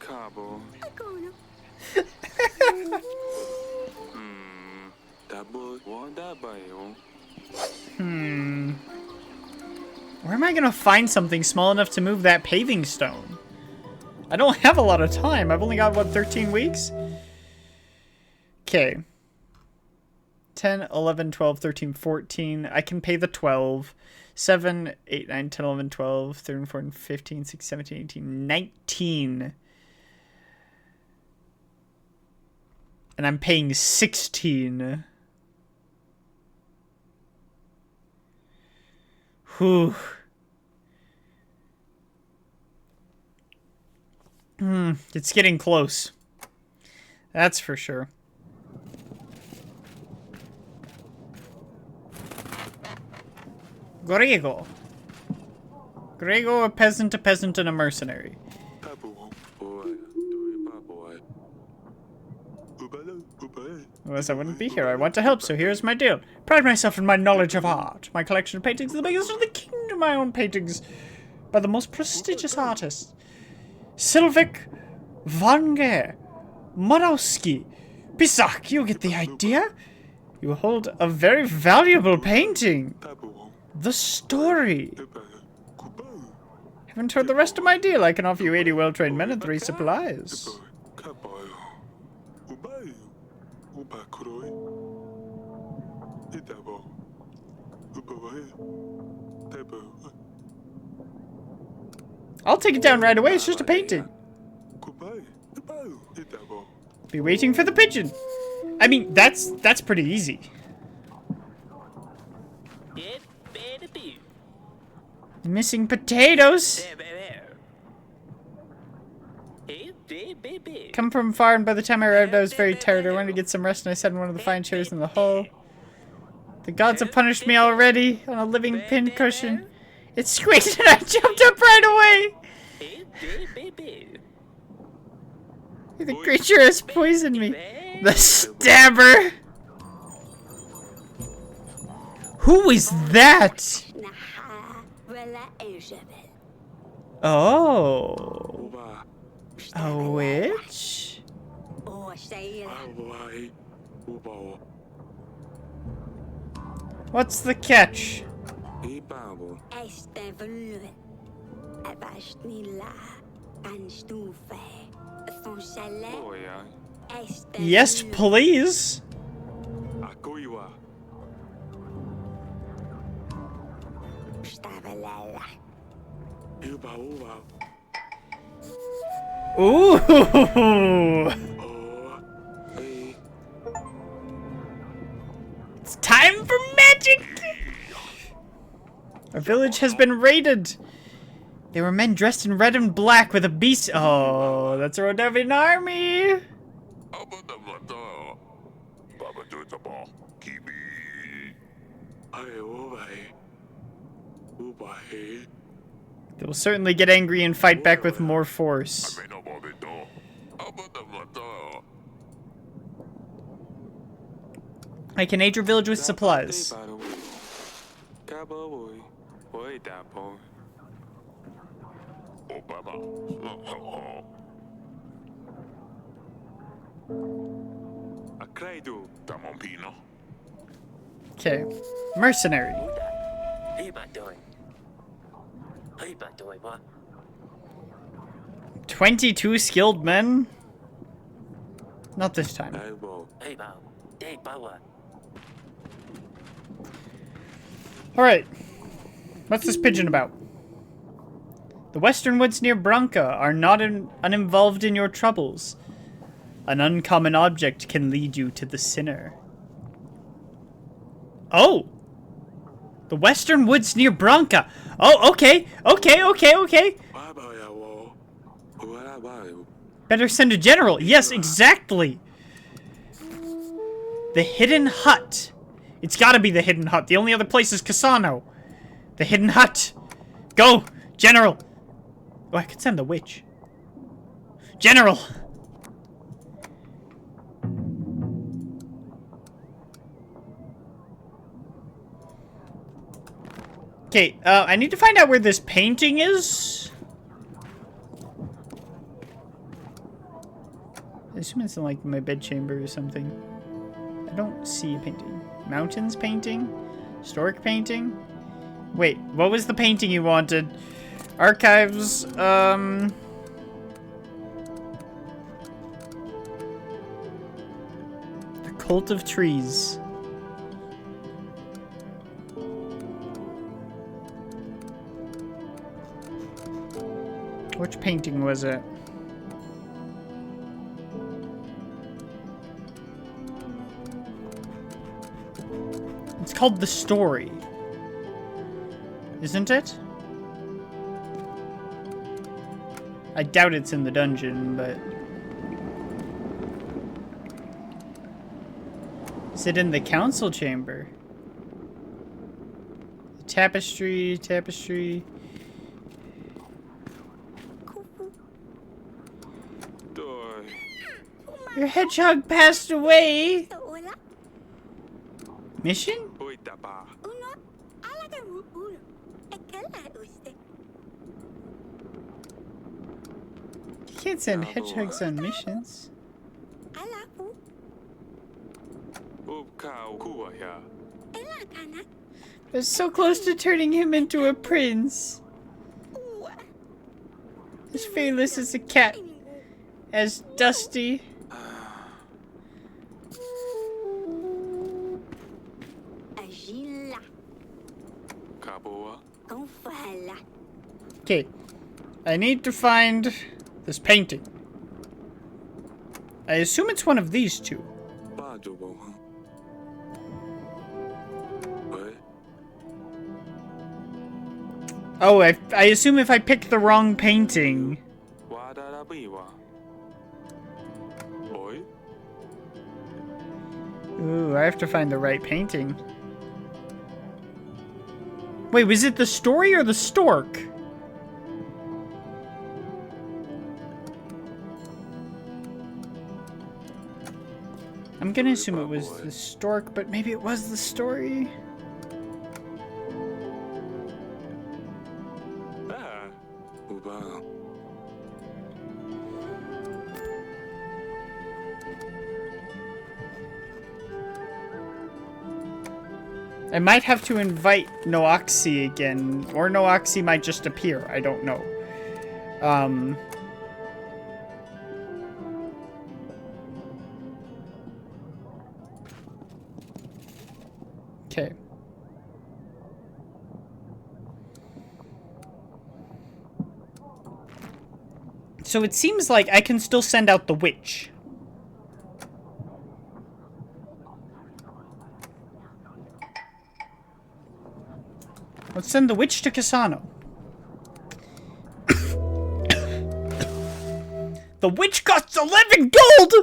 S1: Where am I gonna find something small enough to move that paving stone? I don't have a lot of time. I've only got, what, 13 weeks? Okay. 10, 11, 12, 13, 14. I can pay the 12. 7, 8, 9, 10, 11, 12, 13, 14, 15, 16, 17, 18, 19. And I'm paying 16. Whew. It's getting close. That's for sure. Grego. Grego, a peasant, and a mercenary. Otherwise I wouldn't be here. I want to help, so here's my deal. Pride myself in my knowledge of art. My collection of paintings is the biggest in the kingdom. My own paintings by the most prestigious artists. Sylvik, Vange, Monowski, Pisak, you get the idea? You hold a very valuable painting. The story. Haven't heard the rest of my deal. I can offer you 80 well-trained men and 3 supplies. I'll take it down right away. It's just a painting. Be waiting for the pigeon. I mean, that's pretty easy. Missing potatoes. Come from far, and by the time I arrived, I was very tired. I wanted to get some rest, and I sat in one of the fine chairs in the hall. The gods have punished me already on a living pincushion. It squeaked, and I jumped up right away. The creature has poisoned me. The stabber. Who is that? Oh. A witch? What's the catch? Yes, please.
S3: Akoi wa Hiuba uwa
S1: Ooh.
S3: o ai
S1: It's time for magic. Our village has been raided. There were men dressed in red and black with a beast. Oh, that's a Rodavian army.
S2: Abada mata. Baba do the ball. Kibi.
S3: ai ubai ubai
S1: They will certainly get angry and fight back with more force.
S2: I may know about it though. Abada mata.
S1: I can aid your village with supplies.
S2: Obama.
S3: Akraidu
S2: Tamompino.
S1: Okay. Mercenary. 22 skilled men? Not this time.
S3: Aibo
S1: Alright. What's this pigeon about? The western woods near Branca are not uninvolved in your troubles. An uncommon object can lead you to the sinner. Oh! The western woods near Branca. Oh, okay. Okay.
S3: Baba ya wo Uara baru
S1: Better send a general. Yes, exactly. The Hidden Hut. It's gotta be the Hidden Hut. The only other place is Cassano. The Hidden Hut. Go, General. Oh, I could send the witch. General. Okay, I need to find out where this painting is. I assume it's in, like, my bedchamber or something. I don't see a painting. Mountains painting? Historic painting? Wait, what was the painting you wanted? Archives, The Cult of Trees. Which painting was it? It's called The Story. Isn't it? I doubt it's in the dungeon, but... Is it in the council chamber? Tapestry.
S3: Doi
S1: Your hedgehog passed away! Mission?
S3: Oitaba
S1: You can't send hedgehogs on missions.
S3: Ubka ukua ya
S1: They're so close to turning him into a prince. As fearless as a cat. As dusty.
S3: Kaboa
S1: Okay. I need to find this painting. I assume it's one of these two.
S3: Bajobo Oi
S1: Oh, I assume if I pick the wrong painting.
S3: Wadarabiwa Oi
S1: Ooh, I have to find the right painting. Wait, was it the story or the stork? I'm gonna assume it was the stork, but maybe it was the story.
S3: Ah Uba
S1: I might have to invite Noaxi again, or Noaxi might just appear. I don't know. Okay. So it seems like I can still send out the witch. Let's send the witch to Cassano. The witch costs 11 gold!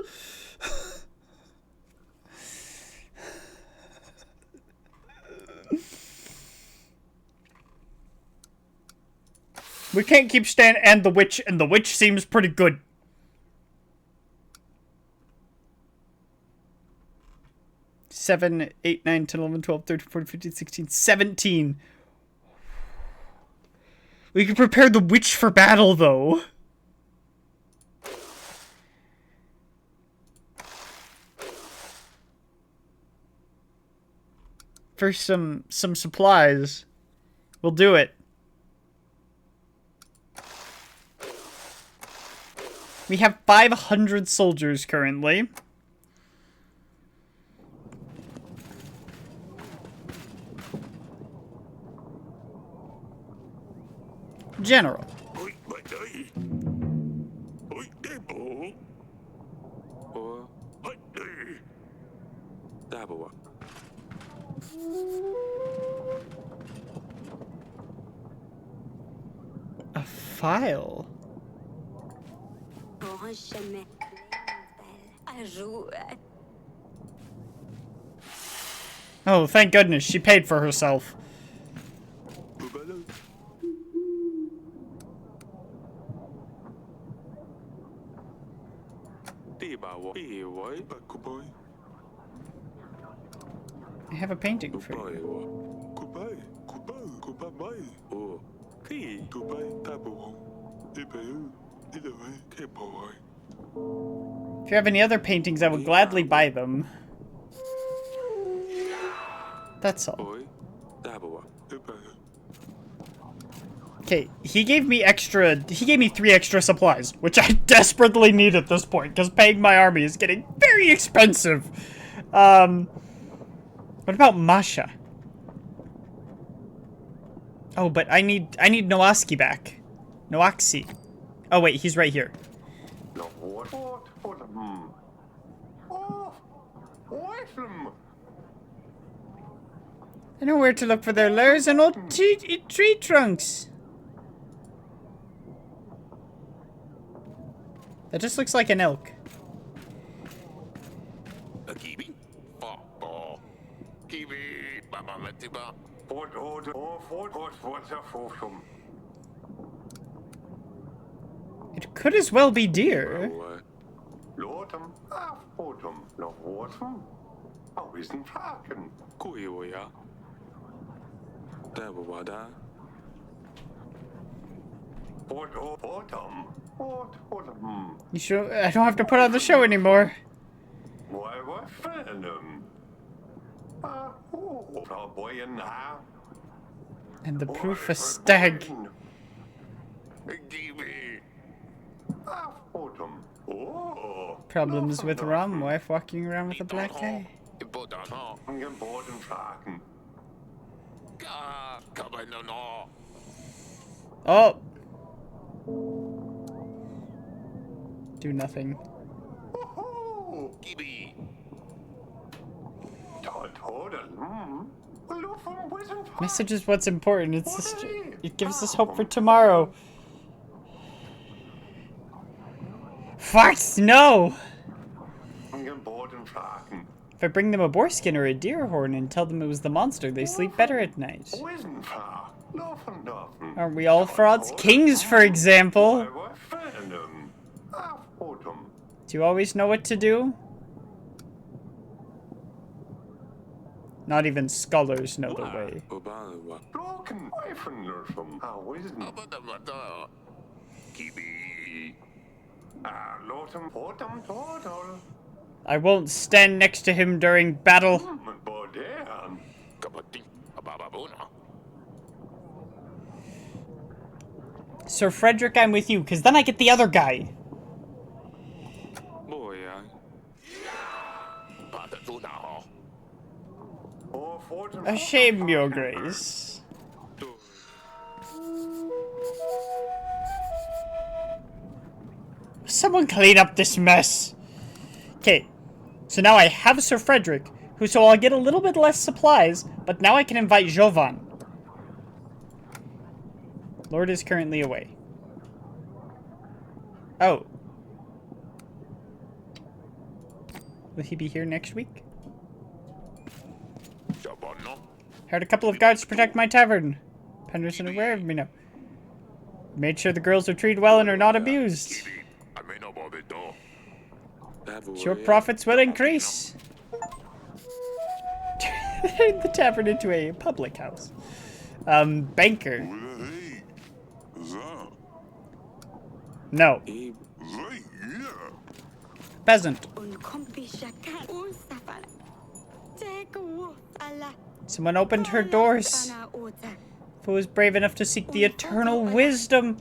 S1: We can't keep Stan and the witch seems pretty good. Seven, 8, 9, 10, 11, 12, 13, 14, 15, 16, 17. We can prepare the witch for battle, though. For some supplies. We'll do it. We have 500 soldiers currently. General.
S3: Oi, but oi. Oi, Debo.
S2: Or
S3: Oi, oi.
S2: Dabawa.
S1: A file.
S4: Pour jamais. Un jour.
S1: Oh, thank goodness, she paid for herself.
S3: Bubalo.
S2: Dabawa. Ewa.
S3: Bakuboy.
S1: I have a painting for
S3: Kubai.
S1: you.
S3: Kubai. Kubai. Kubai.
S2: Oh. Ki.
S3: Kubai. Tabu. Ibu. Ilaway. Keboy.
S1: If you have any other paintings, I would gladly buy them. That's all.
S2: Oi. Dabawa.
S3: Ibu.
S1: Okay, he gave me 3 extra supplies, which I desperately need at this point, because paying my army is getting very expensive. What about Masha? Oh, but I need Nowaski back. Nowaksi. Oh wait, he's right here. I know where to look for their lairs and old tree trunks. That just looks like an elk.
S2: A kiwi. Oh. Kiwi. Baba metiba.
S1: It could as well be deer.
S2: Or
S5: Låten afrotum nog vortum. Og isen fraken.
S2: Kuiwa. Dabawa da.
S5: Vortum.
S1: You sure? I don't have to put on the show anymore.
S5: Why was fandom? Fra boyen her.
S1: And the proof of stag.
S2: Kiwi.
S5: Afrotum. Oh.
S1: Problems with rum. Wife walking around with a black eye.
S2: Ibodano.
S5: Ingen borden fraken.
S2: Ka. Kabanono.
S1: Oh. Do nothing.
S2: Kiwi.
S1: Message is what's important. It's just, it gives us hope for tomorrow. Farts, no!
S5: Ingen borden fraken.
S1: If I bring them a boar skin or a deer horn and tell them it was the monster, they sleep better at night.
S5: Wisen fra. Lofen doffen.
S1: Aren't we all frauds? Kings, for example.
S5: Why was fandom? Afrotum.
S1: Do you always know what to do? Not even scholars know the way.
S2: Obawa.
S5: Broken Eifenlösung. Wisen.
S2: Abadamada. Kiwi.
S5: Låten Portum Tortol.
S1: I won't stand next to him during battle.
S5: Modern.
S2: Kabati. Abababuna.
S1: Sir Frederick, I'm with you, because then I get the other guy.
S2: Boya. Patatuna.
S1: shame, Your Grace. Someone clean up this mess. Okay, so now I have Sir Frederick, so I'll get a little bit less supplies, but now I can invite Jovan. Lord is currently away. Oh. Will he be here next week?
S2: Shabano.
S1: Hired a couple of guards to protect my tavern. Penderson aware of me now. Made sure the girls are treated well and are not abused.
S2: I may know about it though.
S1: Your profits will increase. Turn the tavern into a public house. Banker.
S2: Hey, za,
S1: No.
S3: I
S2: zai, yeah.
S1: Peasant. Someone opened her doors. Who was brave enough to seek the eternal wisdom.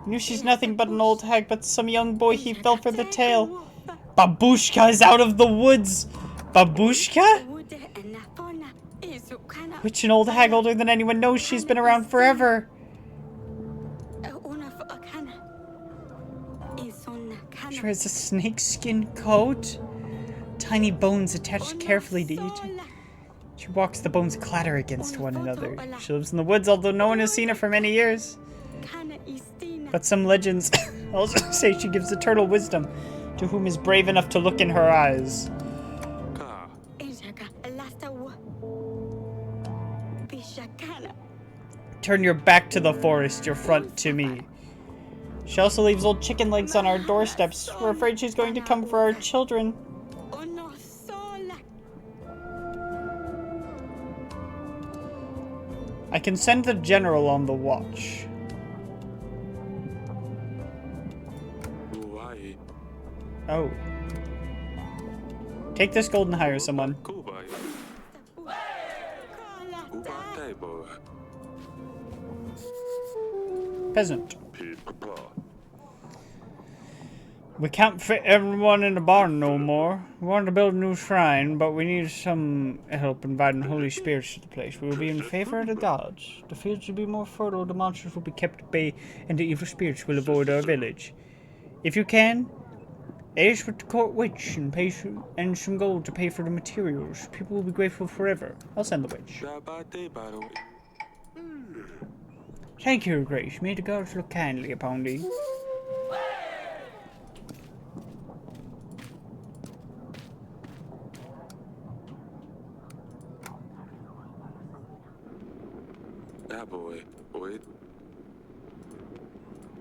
S1: Knew she's nothing but an old hag, but some young boy he fell for the tale. Babushka is out of the woods. Babushka? Which an old hag older than anyone knows. She's been around forever. She wears a snakeskin coat. Tiny bones attached carefully to each. She walks, the bones clatter against one another. She lives in the woods, although no one has seen her for many years. But some legends also say she gives eternal wisdom to whom is brave enough to look in her eyes.
S3: ka
S1: Turn your back to the forest, your front to me. She also leaves old chicken legs on our doorsteps. We're afraid she's going to come for our children. I can send the general on the watch.
S3: Uwai
S1: Oh. Take this gold and hire someone.
S3: Kubai Ubatai boa
S1: Peasant.
S2: Papa.
S1: We can't fit everyone in the barn no more. We want to build a new shrine, but we need some help inviting holy spirits to the place. We will be in favor of the gods. The fields will be more fertile, the monsters will be kept at bay, and the evil spirits will avoid our village. If you can, ace with the court witch and some gold to pay for the materials. People will be grateful forever. I'll send the witch.
S3: Dabate baro
S1: Thank you, Your Grace. May the gods look kindly upon thee.
S3: Daboe Oe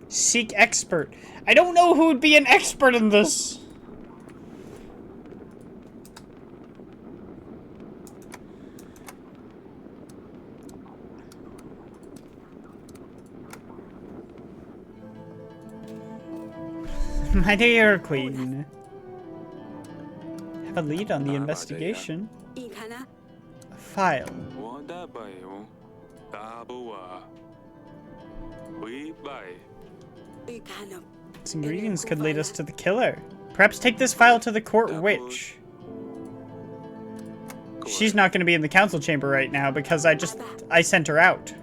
S1: Seek expert. I don't know who would be an expert in this. My dear queen. Have a lead on the investigation. A file.
S3: Wanda bayo Daboa We bai
S1: Some readings could lead us to the killer. Perhaps take this file to the court witch. She's not going to be in the council chamber right now because I sent her out.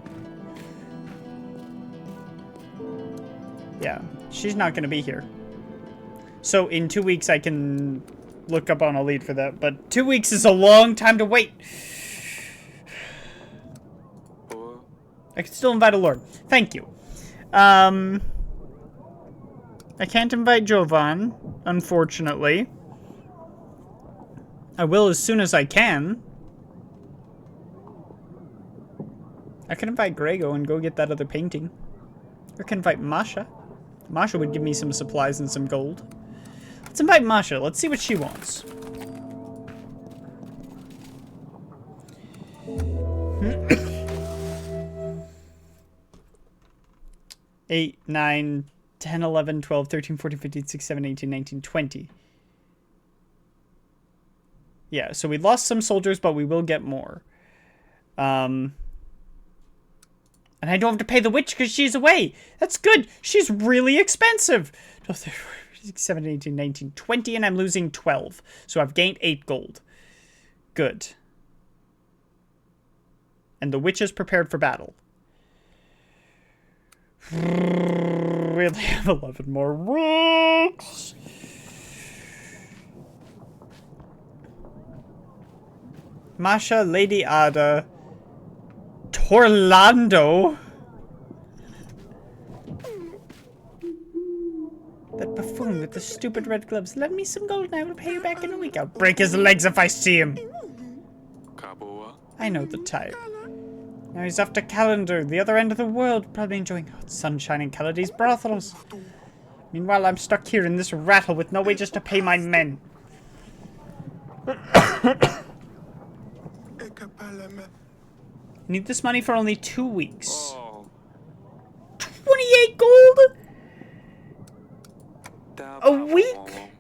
S1: Yeah, she's not going to be here. So in 2 weeks I can look up on a lead for that, but 2 weeks is a long time to wait. I can still invite a lord. Thank you. I can't invite Jovan, unfortunately. I will as soon as I can. I can invite Grego and go get that other painting. Or I can invite Masha. Masha would give me some supplies and some gold. Let's invite Masha. Let's see what she wants. Eight, 9, 10, 11, 12, 13, 14, 15, 16, 17, 18, 19, 20. Yeah, so we lost some soldiers, but we will get more. And I don't have to pay the witch because she's away. That's good. She's really expensive. 12, 13, 14, 16, 17, 18, 19, 20, and I'm losing 12. So I've gained 8 gold. Good. and the witches prepared for battle. We only have 11 more weeks. Masha, Lady Ada, Torlando. That buffoon with the stupid red gloves. Lend me some gold and I will pay you back in a week. I'll break his legs if I see him.
S3: Kaboa.
S1: I know the type. Now he's off to Calendar, the other end of the world, probably enjoying hot sunshine in Caladay's brothels. Meanwhile, I'm stuck here in this rattle with no wages to pay my men. Need this money for only 2 weeks.
S3: Oh.
S1: 28 gold? A week?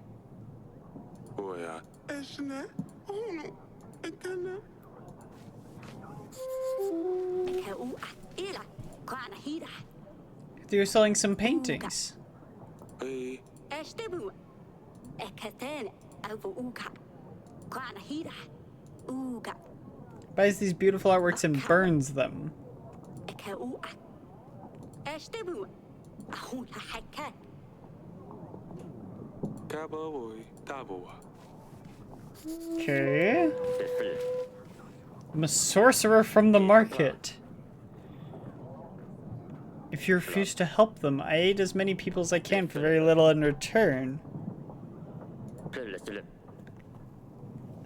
S3: 뭐야? 애쓰네. 어느. 애까나.
S4: Eka ua. Ila. Kwana hida.
S1: You're selling some paintings.
S3: 에이.
S4: Estebu. Ekatene. Avu uka. Kwana hida. Uga.
S1: Buys these beautiful artworks and burns them.
S4: Eka ua. Estebu. Ahuna haka.
S3: Kaboy. Taboa.
S1: Okay. I'm a sorcerer from the market. If you refuse to help them, I aid as many people as I can for very little in return.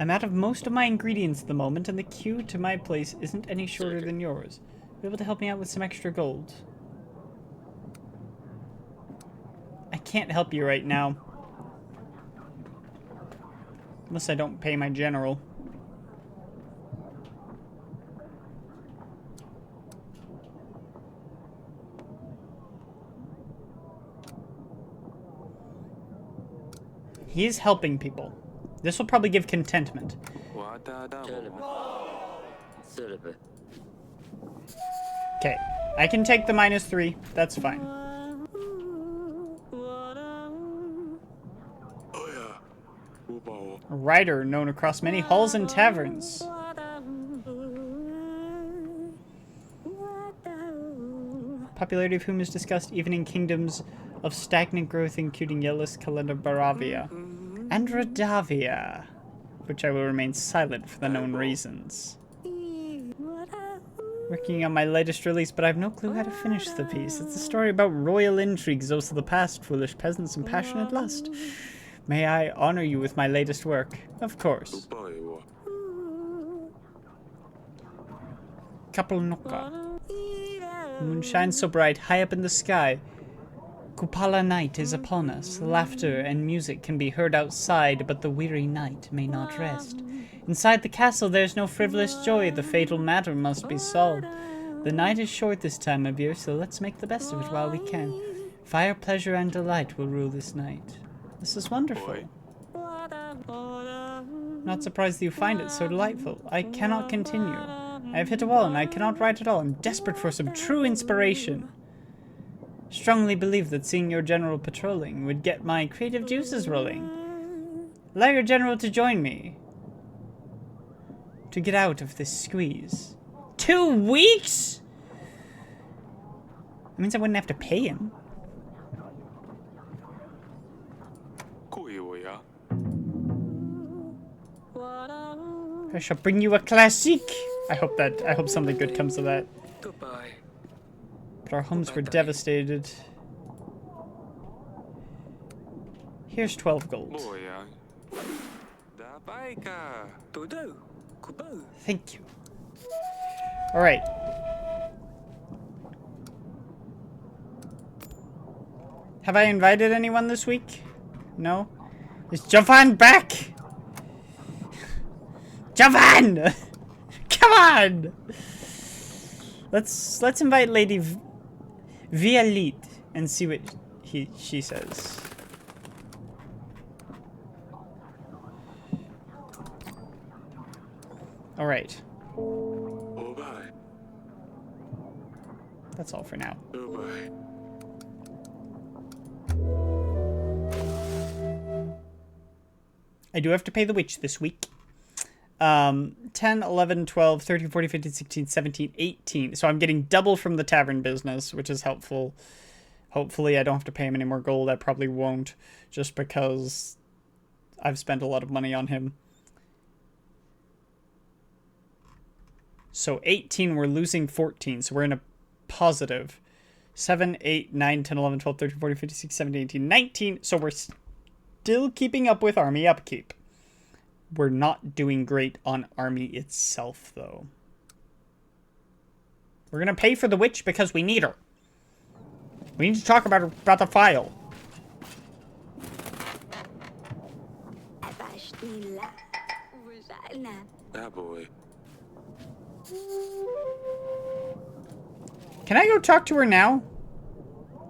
S1: I'm out of most of my ingredients at the moment, and the queue to my place isn't any shorter than yours. Be able to help me out with some extra gold. I can't help you right now. Unless I don't pay my general. He is helping people. This will probably give contentment. Okay, I can take the -3. That's fine.
S3: 어야. 우바오.
S1: A rider known across many halls and taverns. Popularity of whom is discussed even in kingdoms of stagnant growth, including Yellus, Kalenda, Baravia, and Radavia, which I will remain silent for the known reasons. Working on my latest release, but I have no clue how to finish the piece. It's a story about royal intrigues, those of the past, foolish peasants, and passionate lust. May I honor you with my latest work? Of course.
S3: 우바에와.
S1: Kapalnoka. Moon shines so bright, high up in the sky. Kupala night is upon us. Laughter and music can be heard outside, but the weary night may not rest. Inside the castle there's no frivolous joy. The fatal matter must be solved. The night is short this time of year, so let's make the best of it while we can. Fire, pleasure, and delight will rule this night. This is wonderful. Not surprised that you find it so delightful. I cannot continue. I have hit a wall and I cannot write at all. I'm desperate for some true inspiration. Strongly believe that seeing your general patrolling would get my creative juices rolling. Allow your general to join me. To get out of this squeeze. 2 weeks?! That means I wouldn't have to pay him.
S3: 고이오야.
S1: I shall bring you a classic. I hope something good comes of that.
S3: Goodbye.
S1: But our homes were devastated. Here's 12 gold.
S3: 뭐야? 나바이카. 도도. 구보.
S1: Thank you. Alright. Have I invited anyone this week? No? Is Jovan back? Jovan! Come on! Let's invite Lady Vialit and see what she says. All right.
S3: 오바이.
S1: That's all for now.
S3: 오바이.
S1: I do have to pay the witch this week. 10, 11, 12, 13, 14, 15, 16, 17, 18. So I'm getting double from the tavern business, which is helpful. Hopefully I don't have to pay him any more gold. I probably won't, just because I've spent a lot of money on him. So 18, we're losing 14, so we're in a positive. 7, 8, 9, 10, 11, 12, 13, 14, 15, 16, 17, 18, 19. So we're still keeping up with army upkeep. We're not doing great on army itself, though. We're going to pay for the witch because we need her. We need to talk about the file.
S3: That boy.
S1: Can I go talk to her now?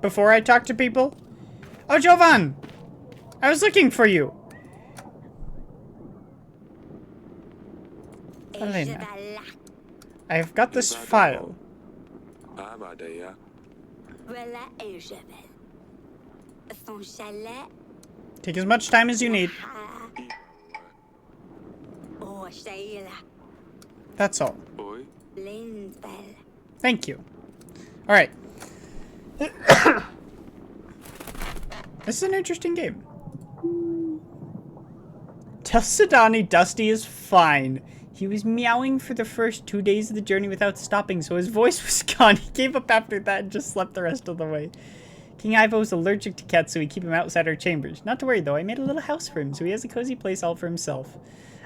S1: Before I talk to people? Oh, Jovan! I was looking for you. Elena. I have got this file. Take as much time as you need. That's all.
S3: Boy.
S1: Thank you. Alright. This is an interesting game. Tell Sidani Dusty is fine. He was meowing for the first 2 days of the journey without stopping, so his voice was gone. He gave up after that and just slept the rest of the way. King Ivo is allergic to cats, so we keep him outside our chambers. Not to worry, though. I made a little house for him, so he has a cozy place all for himself.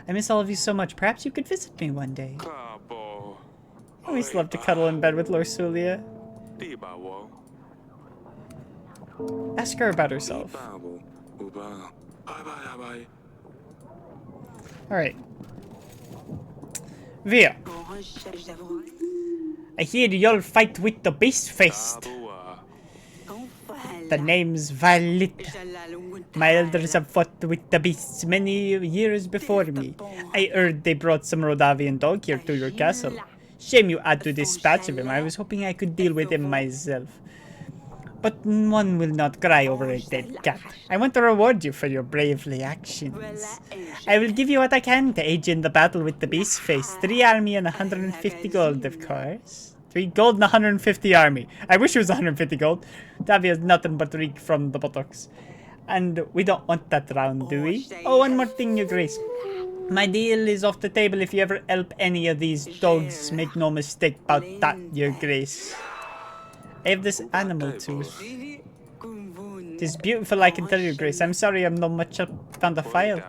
S1: I miss all of you so much. Perhaps you could visit me one day. I always love to cuddle in bed with Lorsulia. Ask her about herself. Alright. Via. I hear you'll fight with the Beast Faced. The name's Violet. My elders have fought with the beasts many years before me. I heard they brought some Rodavian dog here to your castle. Shame you had to dispatch of him. I was hoping I could deal with him myself. But one will not cry over a dead cat. I want to reward you for your bravely actions. I will give you what I can to aid you in the battle with the Beast Face. 3 army and 150 gold, of course. 3 gold and 150 army. I wish it was 150 gold. Davia has nothing but reek from the buttocks. And we don't want that round, do we? Oh, one more thing, your grace. My deal is off the table if you ever help any of these dogs. Make no mistake about that, your grace. I have this animal tooth. It is beautiful, I can tell you, Grace. I'm sorry I'm not much up on the file.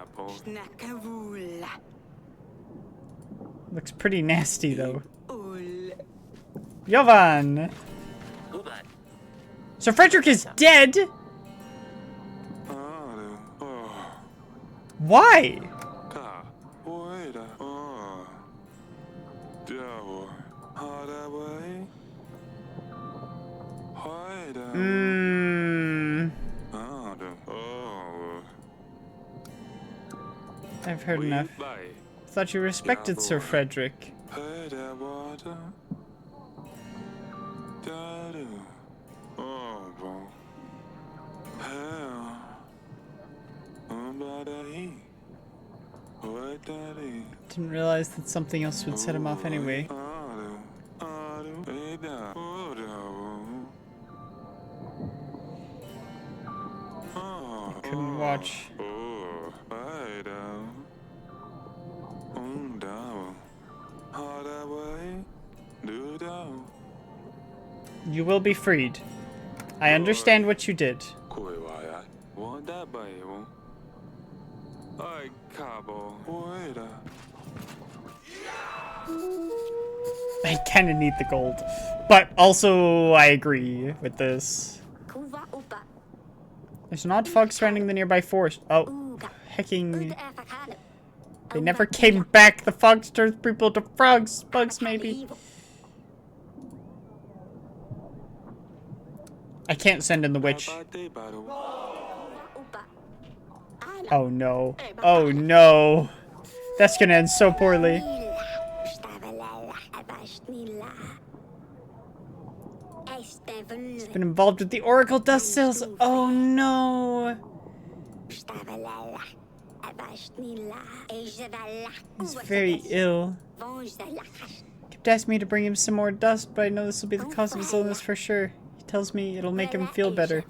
S1: Looks pretty nasty, though. Jovan! So Frederick is dead? Why? I've heard enough. Thought you respected Sir Frederick. Didn't realize that something else would set him off anyway. Couldn't watch. You will be freed. I understand what you did. I kinda need the gold. But also, I agree with this. There's an odd fog surrounding the nearby forest. Oh, hecking. They never came back. The fogs turned people to frogs. Bugs, maybe. I can't send in the witch. Oh no. Oh no. That's gonna end so poorly. He's been involved with the Oracle Dust Cells. Oh no. He's very ill. Kept asking me to bring him some more dust, but I know this will be the cause of his illness for sure. He tells me it'll make him feel better.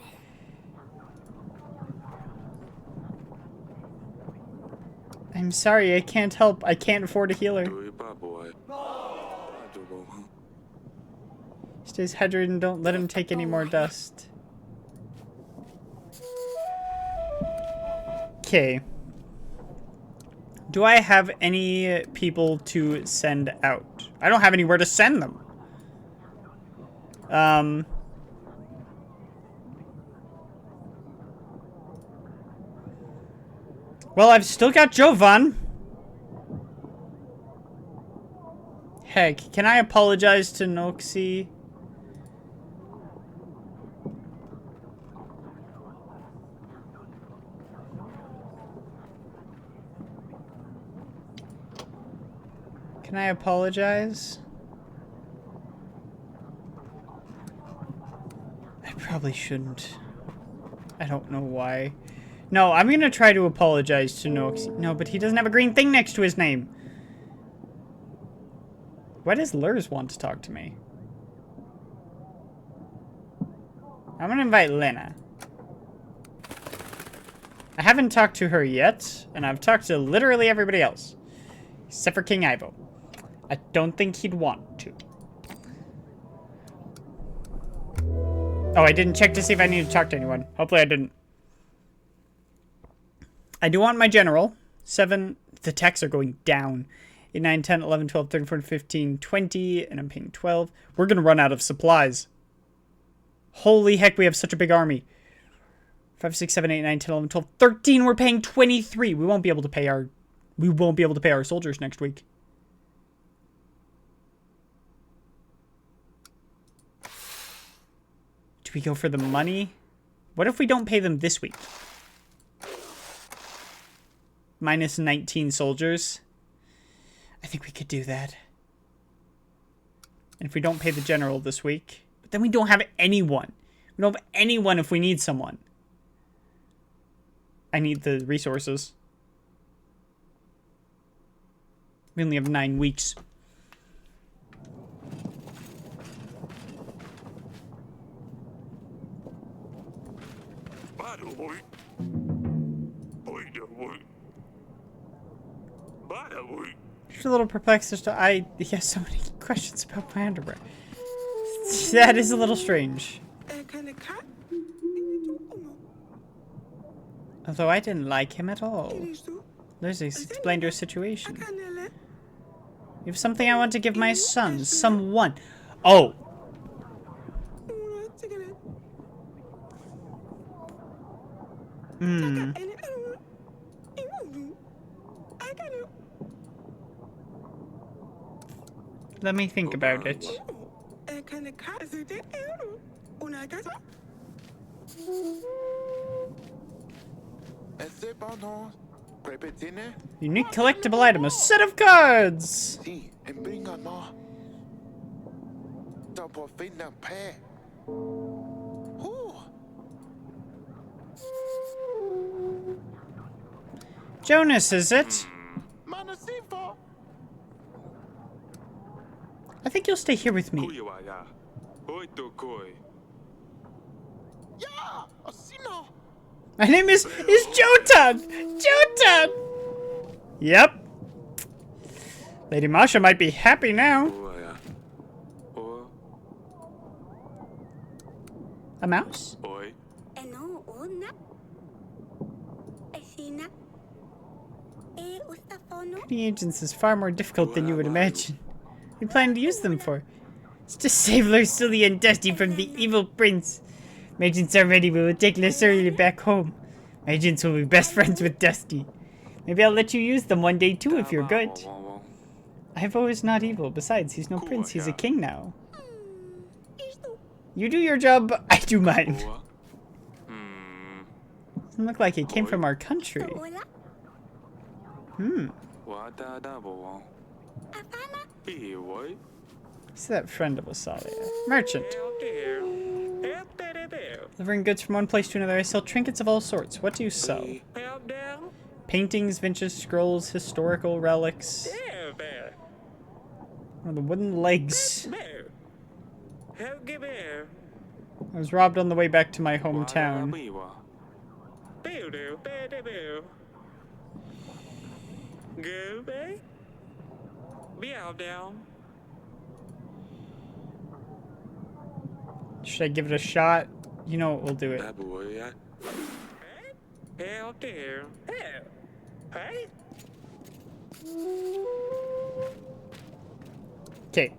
S1: I'm sorry, I can't help. I can't afford a healer. Stays hydrated and don't let him take any more dust. Okay. Do I have any people to send out? I don't have anywhere to send them. Well, I've still got Jovan. Heck, can I apologize to Noxie? Can I apologize? I probably shouldn't. I don't know why. No, I'm gonna try to apologize to Noxie. No, but he doesn't have a green thing next to his name. Why does Lurs want to talk to me? I'm gonna invite Lena. I haven't talked to her yet, and I've talked to literally everybody else. Except for King Ivo. I don't think he'd want to. Oh, I didn't check to see if I need to talk to anyone. Hopefully I didn't. I do want my general. 7. The techs are going down. 8, 9, 10, 11, 12, 13, 14, 15, 20. And I'm paying 12. We're going to run out of supplies. Holy heck, we have such a big army. 5, 6, 7, 8, 9, 10, 11, 12, 13. We're paying 23. We won't be able to pay our... We won't be able to pay our soldiers next week. Do we go for the money? What if we don't pay them this week? Minus 19 soldiers. I think we could do that. And if we don't pay the general this week, but then we don't have anyone. We don't have anyone if we need someone. I need the resources. We only have 9 weeks. Just a little perplexed as to he has so many questions about my underwear. That is a little strange. Although I didn't like him at all. Lurs explained her situation. You have something I want to give my son. Someone. Oh. Let me think about it. Unique collectible item, a set of cards! Jonas, is it? I think you'll stay here with me. My name is Jotun! Jotun! Yep. Lady Masha might be happy now. A mouse? Getting agents is far more difficult than you would imagine. What are you planning to use them for? It's to save Lursuli and Dusty from the evil prince. My agents are ready. We will take Lursuli back home. My agents will be best friends with Dusty. Maybe I'll let you use them one day too if you're good. Ivo is not evil. Besides, he's no prince. He's a king now. You do your job, I do mine. Doesn't look like it came from our country. Who's that friend of Asalia? Merchant. Delivering goods from one place to another. I sell trinkets of all sorts. What do you sell? Paintings, vintage scrolls, historical relics.
S3: There, bear.
S1: Oh, the wooden legs.
S3: Bear. Helge bear.
S1: I was robbed on the way back to my hometown.
S3: Bear, bear, bear. Go, bear. Be out down.
S1: Should I give it a shot? You know what, we'll do it.
S3: Hey, out there. Hey. Hey.
S1: Okay.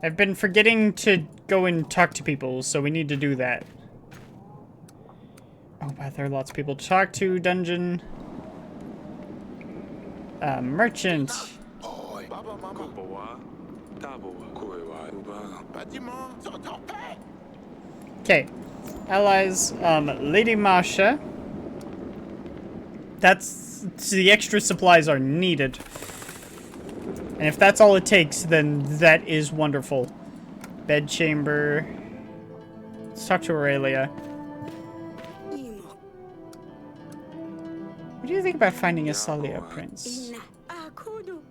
S1: I've been forgetting to go and talk to people, so we need to do that. Oh, wow, there are lots of people to talk to. Dungeon. Merchant. Okay. Allies, Lady Masha. That's... the extra supplies are needed. And if that's all it takes, then that is wonderful. Bedchamber. Let's talk to Aurelia.
S4: Imo.
S1: What do you think about finding a Salia prince?
S4: Ina. Akudu.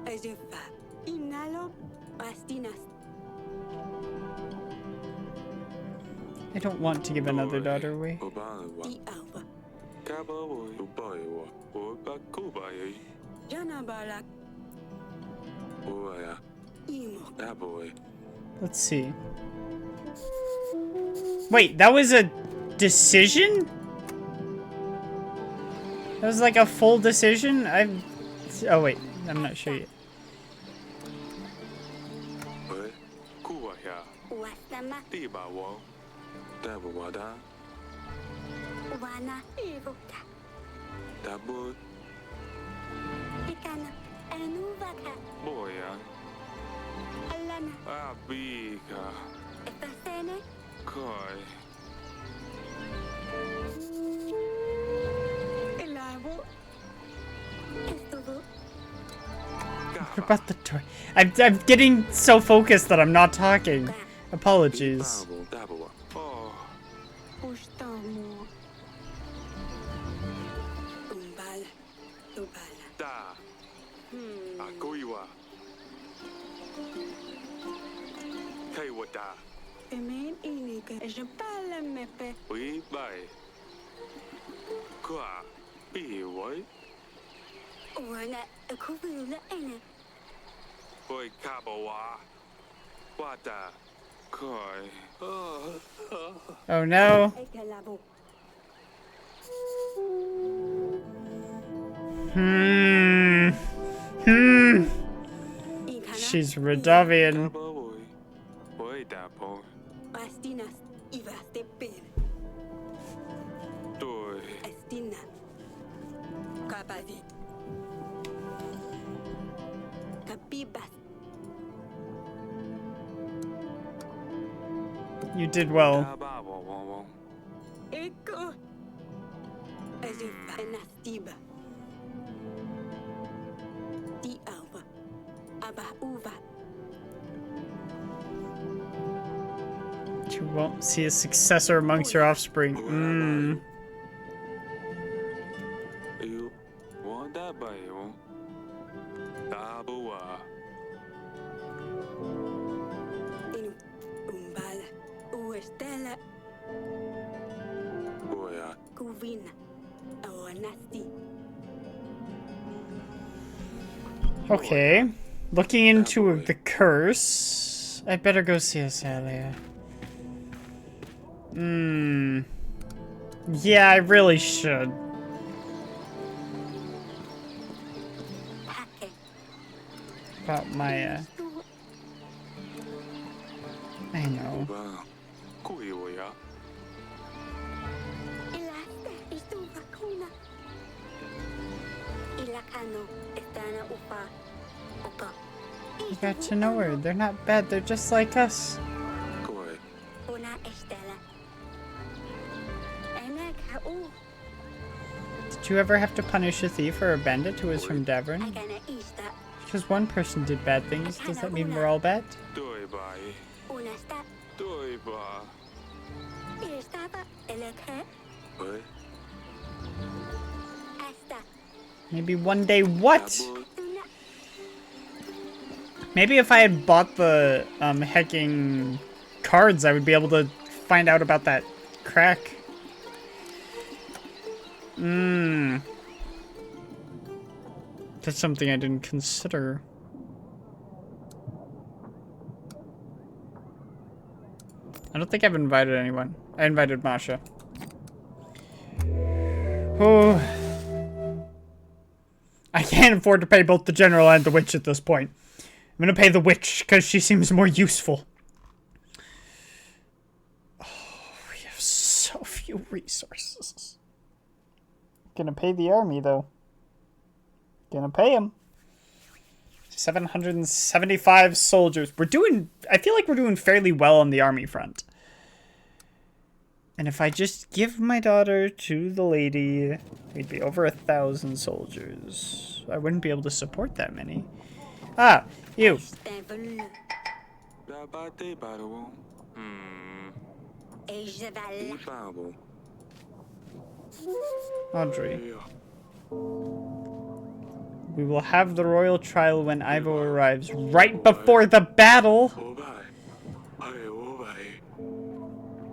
S4: Azufa. Inalo. Bastinas.
S1: I don't want to give another daughter away.
S4: Di alba. Janabalak. Imo.
S1: Let's see. Wait, that was a decision? That was like a full decision? Oh wait, I'm not sure yet.
S4: Wasama. Wana. Ivuka. Ikana. Anuvaka. Alana. Efasene. Elavo. Estuvo.
S1: What about the toy? I'm getting so focused that I'm not talking. Apologies.
S4: Ustamo. Umbala. Ubala. Emen inika. Jepala mepe. Wana. Akuvula ene.
S1: Oh no.
S4: Ekalavo. Ikana.
S1: She's Redavian.
S4: Bastinas. Ivaste pen. Estina. Kapadi. Kapibas.
S1: You did well.
S4: Eko. Azufa. Nastiba. Di alba. Aba uva.
S1: You won't see a successor amongst your offspring.
S4: Inu. Umbala. Uestela. Kuvina. Awanasti.
S1: Okay. Looking into the curse. I better go see Azalia. Yeah, I really should.
S4: Hake.
S1: About my, I know.
S4: Ilasta. Estuva kuna. Ilakano. Estana upa. Upa.
S1: You got to know her. They're not bad. They're just like us.
S4: Una estela. Enek u.
S1: Did you ever have to punish a thief or a bandit who was from Davern?
S4: Agana ista.
S1: Because one person did bad things, does that mean we're all bad?
S4: Una sta. Estaba elegé
S3: 왜?
S4: hasta
S1: Maybe one day what?
S3: 나무
S4: una
S1: Maybe if I had bought the hacking cards, I would be able to find out about that crack. That's something I didn't consider. I don't think I've invited anyone. I invited Masha. Oh. I can't afford to pay both the general and the witch at this point. I'm gonna pay the witch because she seems more useful. Oh, we have so few resources. Gonna pay the army though. Gonna pay him. 775 soldiers. We're doing, I feel like we're doing fairly well on the army front. And if I just give my daughter to the lady, we'd be over 1,000 soldiers. I wouldn't be able to support that many. Ah, you.
S4: Stable
S3: 나바테 바로
S4: et Cheval.
S3: 이바보
S1: Audrey.
S3: 에어
S1: We will have the royal trial when Ivo arrives, right before the battle.
S3: 오바이 아이 오바이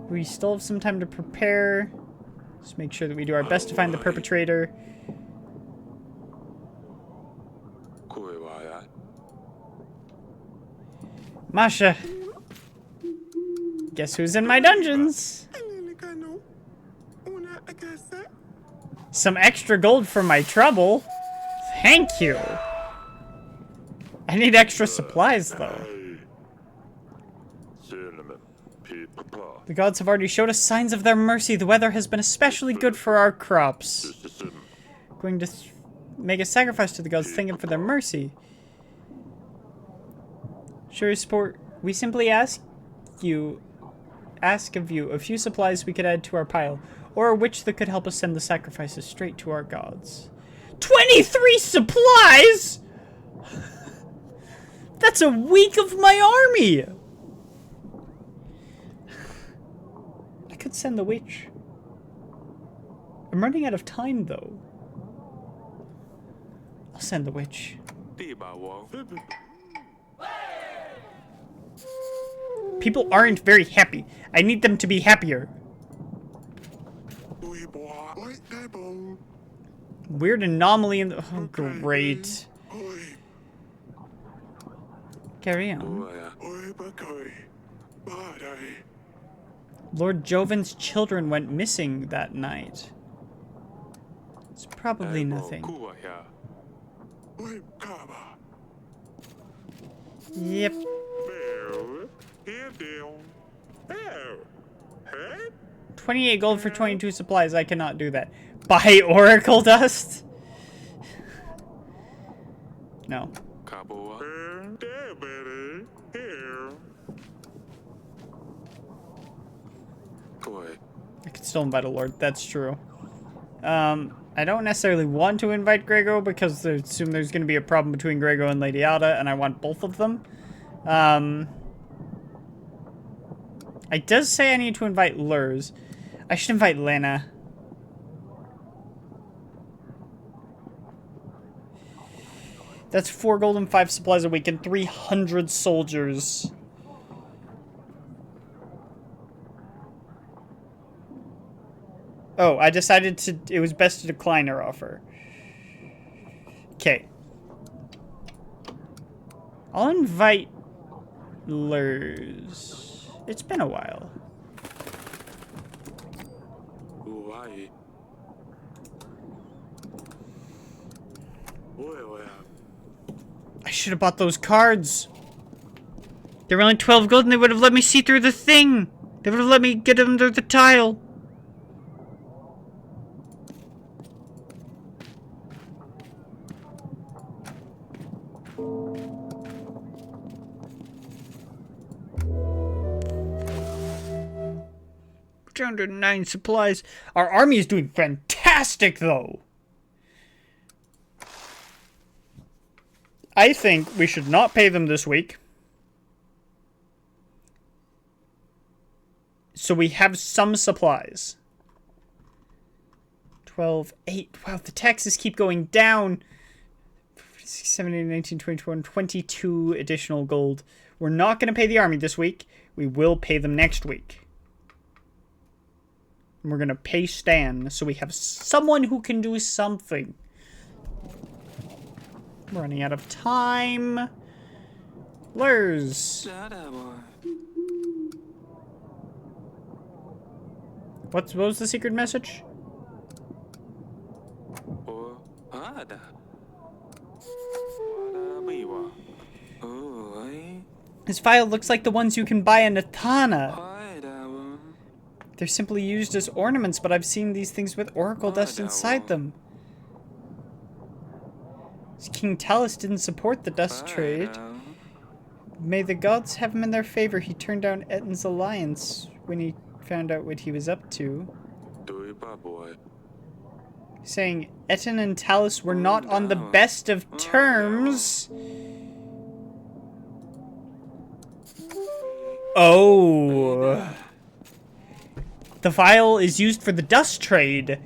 S1: We still have some time to prepare. Just make sure that we do our best to find the perpetrator.
S3: 구해와야
S1: Masha. Guess who's in my dungeons?
S3: 아니니까노 una casa
S1: Some extra gold for my trouble. Thank you. I need extra supplies, though.
S2: cinnamon, pepper,
S1: The gods have already showed us signs of their mercy. The weather has been especially good for our crops. Going to make a sacrifice to the gods, thanking for their mercy. Sure, sport. We simply ask of you a few supplies we could add to our pile, or a witch that could help us send the sacrifices straight to our gods. 23 supplies! That's a week of my army! I could send the witch. I'm running out of time, though. I'll send the witch.
S3: 띠바워
S1: People aren't very happy. I need them to be happier.
S3: 우이보아 와이테보
S1: Weird anomaly in the... Oh, great.
S3: 오이
S1: Carry on.
S3: 오아야 오이바코이 바라이
S1: Lord Joven's children went missing that night. It's probably nothing.
S3: 구와야 오이카바
S1: Yep.
S3: 베우 히데오 베우 헤
S1: 28 gold for 22 supplies. I cannot do that. Buy oracle dust? No.
S3: 가보아 데베리 히어 구해
S1: I could still invite a lord. That's true. I don't necessarily want to invite Grego because I assume there's going to be a problem between Grego and Lady Ada, and I want both of them. It does say I need to invite Lurs. I should invite Lena. That's 4 gold and 5 supplies a week and 300 soldiers. Oh, I decided it was best to decline her offer. Okay. I'll invite Lurs. It's been a while.
S3: 우와이 오야오야
S1: I should have bought those cards. They were only 12 gold and they would have let me see through the thing. They would have let me get under the tile. Down to 9 supplies. Our army is doing fantastic, though. I think we should not pay them this week. So we have some supplies. 12, 8. Wow, the taxes keep going down. 17, 19, 20, 21, 22 additional gold. We're not going to pay the army this week. We will pay them next week. And we're going to pay Stan so we have someone who can do something. We're running out of time. Lurs. What was the secret message? His file looks like the ones you can buy in Nathana. They're simply used as ornaments, but I've seen these things with oracle dust inside them. King Talus didn't support the dust trade. May the gods have him in their favor. He turned down Eten's alliance when he found out what he was up to. Saying Eten and Talus were not on the best of terms. Oh. The vial is used for the dust trade.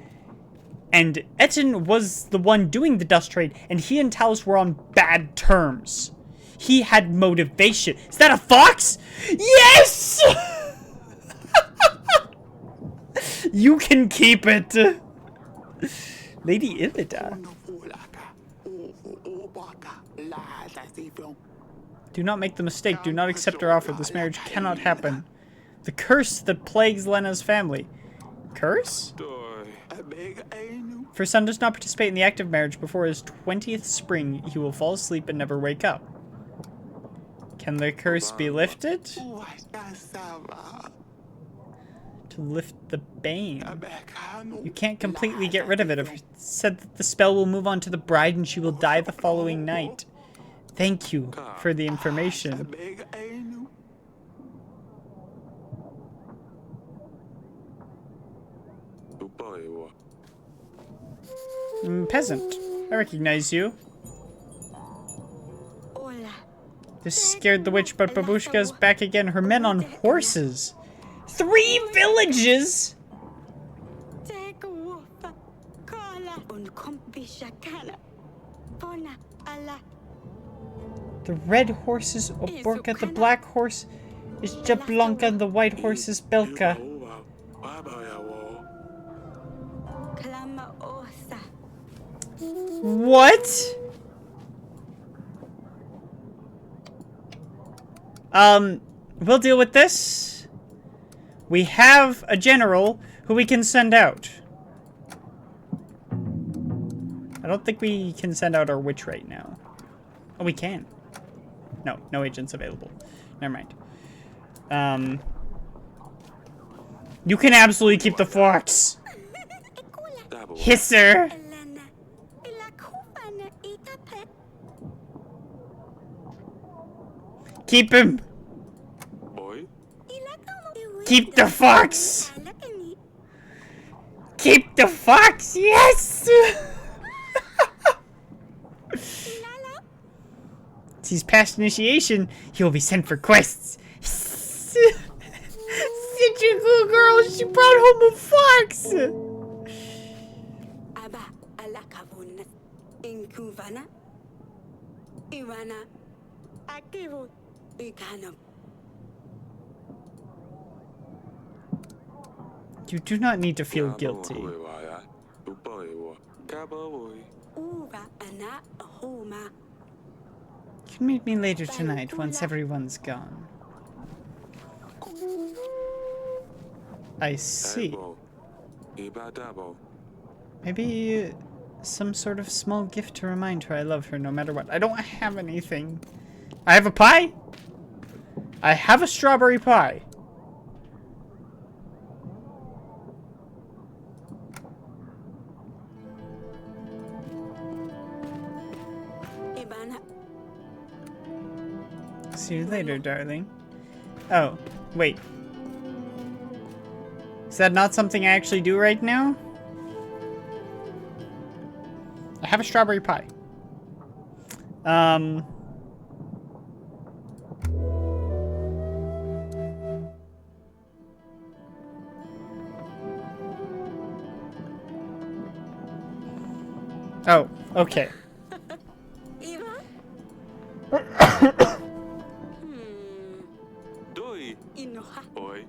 S1: And Eten was the one doing the dust trade, and he and Talus were on bad terms. He had motivation. Is that a fox? Yes! You can keep it. Lady Illida. Do not make the mistake. Do not accept our offer. This marriage cannot happen. The curse that plagues Lena's family. Curse? If her son does not participate in the act of marriage before his 20th spring, he will fall asleep and never wake up. Can the curse be lifted? To lift the bane. You can't completely get rid of it. It said that the spell will move on to the bride and she will die the following night. Thank you for the information. Peasant, I recognize you. This scared the witch, but Babushka's back again. Her men on horses. 3 villages? The red horse is Oborka, the black horse is Jablanka, and the white horse is Belka. What? We'll deal with this. We have a general who we can send out. I don't think we can send out our witch right now. Oh, we can. No, no agents available. Never mind. You can absolutely keep the fox. Hisser. Keep him. Keep the fox. Keep the fox. Yes. Since he's past initiation, he will be sent for quests. Such a cool girl. She brought home a fox. You do not need to feel guilty. You can meet me later tonight once everyone's gone. I see. Maybe some sort of small gift to remind her I love her no matter what. I don't have anything. I have a pie? I have a strawberry pie. See you later, darling. Oh, wait. Is that not something I actually do right now? I have a strawberry pie. Oh, okay.
S4: Eva?
S3: Doi.
S4: Inoha.
S3: Oi.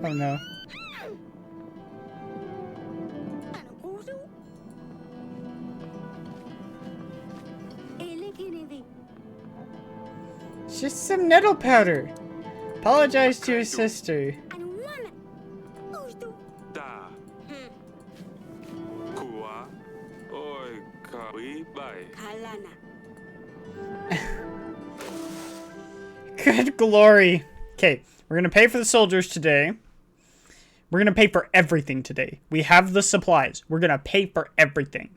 S1: Oh no.
S4: Ano puso? Ele Kennedy.
S1: It's just some nettle powder. Apologize to your sister.
S4: Ano man? Gusto.
S3: Da. Kua. Oi. Kawi. Bye.
S4: Kalana.
S1: Good glory. Okay, we're gonna pay for the soldiers today. We're gonna pay for everything today. We have the supplies. We're gonna pay for everything.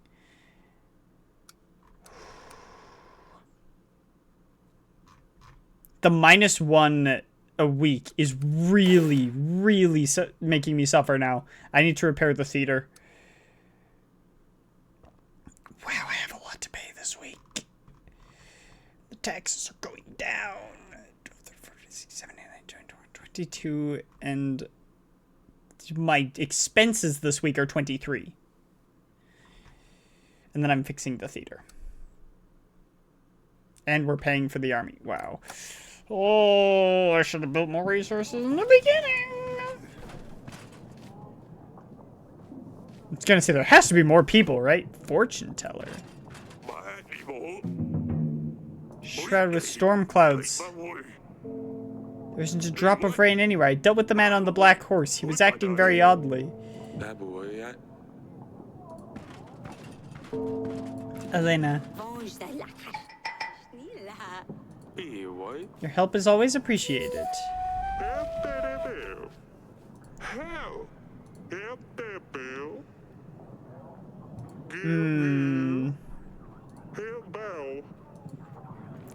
S1: The -1 a week is really, really making me suffer now. I need to repair the theater. Wow, I have a lot to pay this week. The taxes are going down. 22, and my expenses this week are 23. And then I'm fixing the theater. And we're paying for the army. Wow. Oh, I should have built more resources in the beginning. It's gonna say there has to be more people, right? Fortune teller. Shrouded with storm clouds. There isn't a drop of rain anywhere. I dealt with the man on the black horse. He was acting very oddly. Elena,
S4: Vamos da lakas. Nila.
S3: Oi.
S1: your help is always appreciated.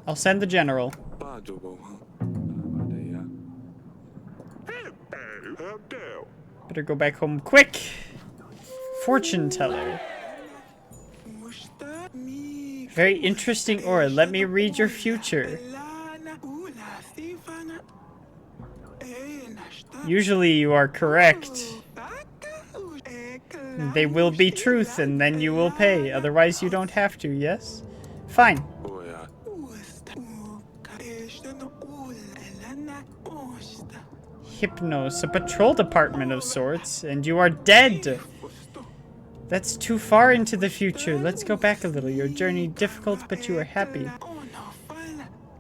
S1: I'll send the general. Better go back home quick. Fortune teller. Very interesting aura. Let me read your future. Usually you are correct. They will be truth and then you will pay. Otherwise you don't have to, yes? Fine. Hypnos, a patrol department of sorts, and you are dead. That's too far into the future. Let's go back a little. Your journey difficult, but you are happy.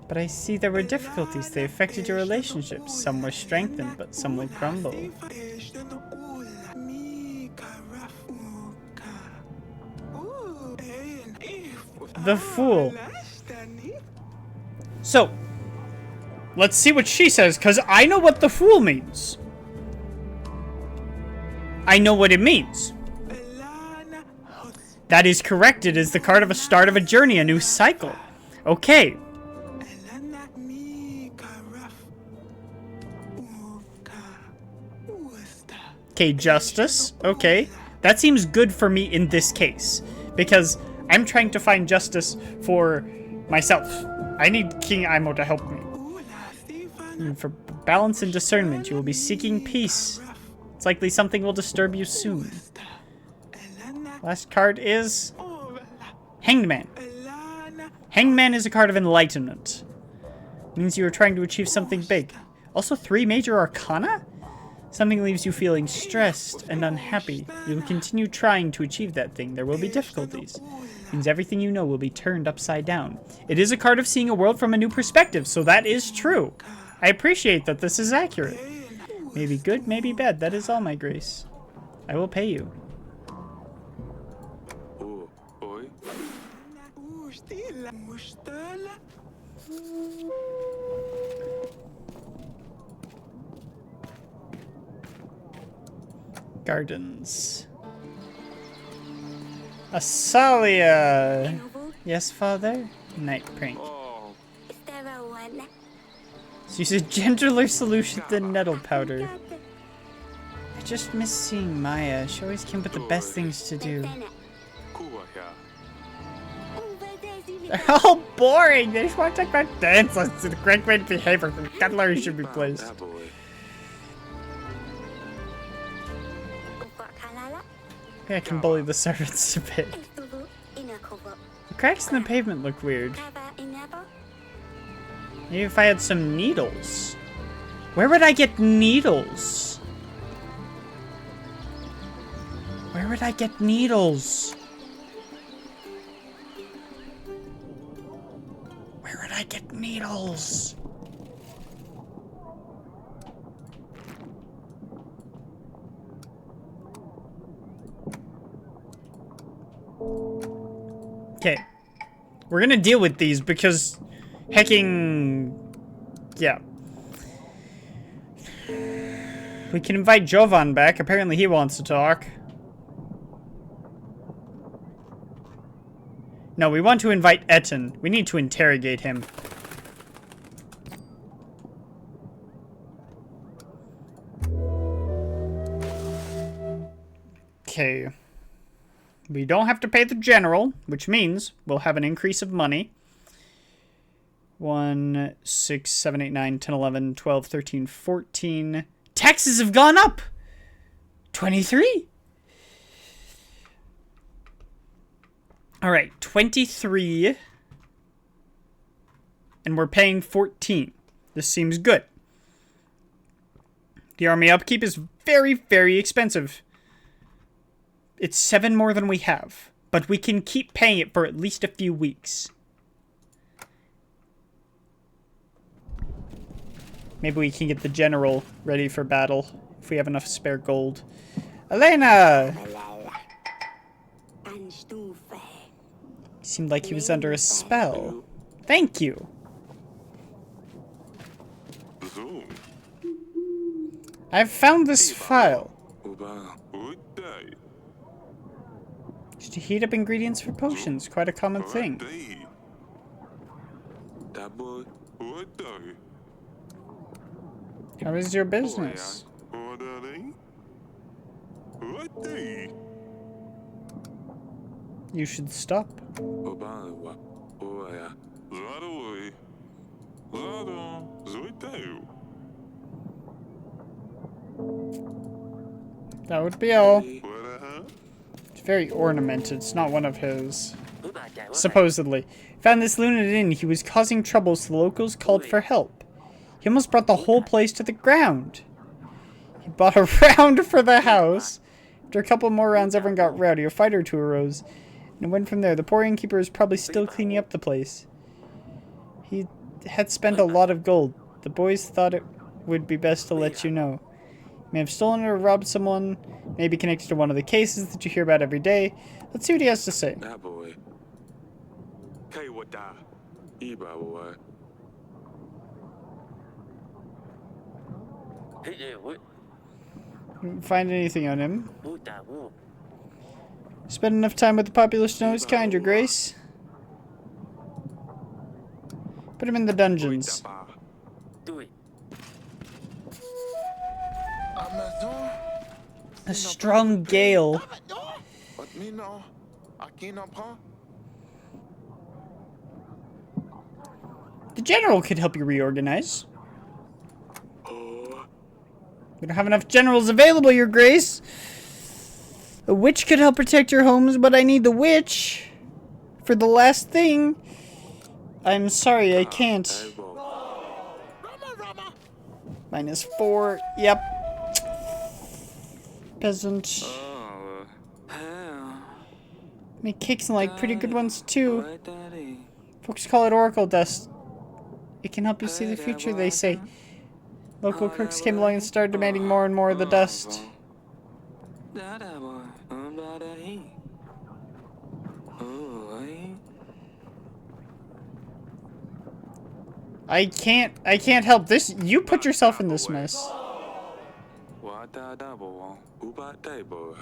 S1: But I see there were difficulties. They affected your relationships. Some were strengthened, but some will crumble. The fool. So, let's see what she says, because I know what the fool means. I know what it means. That is correct. It is the card of a start of a journey, a new cycle. Okay. Okay, justice. Okay. That seems good for me in this case, because I'm trying to find justice for myself. I need King Aimo to help me. And for balance and discernment, you will be seeking peace. It's likely something will disturb you soon. Last card is Hanged Man. Hanged Man is a card of enlightenment. It means you are trying to achieve something big. Also 3 major arcana? Something leaves you feeling stressed and unhappy. You will continue trying to achieve that thing. There will be difficulties. It means everything you know will be turned upside down. It is a card of seeing a world from a new perspective, so that is true. I appreciate that this is accurate. Maybe good, maybe bad. That is all, my grace. I will pay you.
S3: Oi.
S1: Gardens. Asalia! Yes, father? Night prank.
S3: Oh.
S4: Estaba buena.
S1: So use a gentler solution than nettle powder. I just miss seeing Maya. She always came with the best things to do.
S3: Kua here.
S1: They're all boring. They just want to talk about dance lessons and the correct way to behave or cutlery should be placed.
S3: Da boy.
S1: Maybe I can bully the servants a bit.
S4: Estuvu inakovo.
S1: The cracks in the pavement look weird.
S4: Ava inabo.
S1: Maybe if I had some needles. Where would I get needles? Where would I get needles? Where would I get needles? Okay. We're gonna deal with these because hecking... Yeah. We can invite Jovan back. Apparently he wants to talk. No, we want to invite Etten. We need to interrogate him. Okay. We don't have to pay the general, which means we'll have an increase of money. 1, 6, 7, 8, 9, 10, 11, 12, 13, 14. Taxes have gone up! 23? Alright, 23. And we're paying 14. This seems good. The army upkeep is very, very expensive. It's 7 more than we have. But we can keep paying it for at least a few weeks. Maybe we can get the general ready for battle if we have enough spare gold. Elena!
S4: Anstufe.
S1: Seemed like he was under a spell. Thank you.
S2: Zoom.
S1: I've found this file.
S3: Uba.
S2: Uday.
S1: Used to heat up ingredients for potions. Quite a common thing.
S2: Uday.
S3: Dabo.
S2: Uday.
S1: How is your business?
S2: Uday. Uday.
S1: You should stop.
S3: Uba. Uya.
S2: Zadaway. Zado. Zuiteu.
S1: That would be all.
S2: Wadaha.
S1: It's very ornamented. It's not one of his. Supposedly. Found this lunatic in. He was causing trouble, so the locals called for help. He almost brought the whole place to the ground. He bought a round for the house. After a couple more rounds, everyone got rowdy. A fight or two arose. And it went from there. The poor innkeeper is probably still cleaning up the place. He had spent a lot of gold. The boys thought it would be best to let you know. He may have stolen or robbed someone, maybe connected to one of the cases that you hear about every day. Let's see what he has to say.
S3: Dabo. Kai wada. Iba wa.
S1: Find anything on him? Spend enough time with the populace to know his kind, Your Grace. Put him in the dungeons. A strong gale. The general could help you reorganize.
S3: Oh.
S1: We don't have enough generals available, Your Grace. A witch could help protect your homes, but I need the witch for the last thing. I'm sorry, I can't. -4. Yep. Peasant. Make cakes and like pretty good ones too. Folks call it oracle dust. It can help you see the future, they say. Local crooks came along and started demanding more and more of the dust. I can't help this. You put yourself in this mess.
S3: Uba dabo.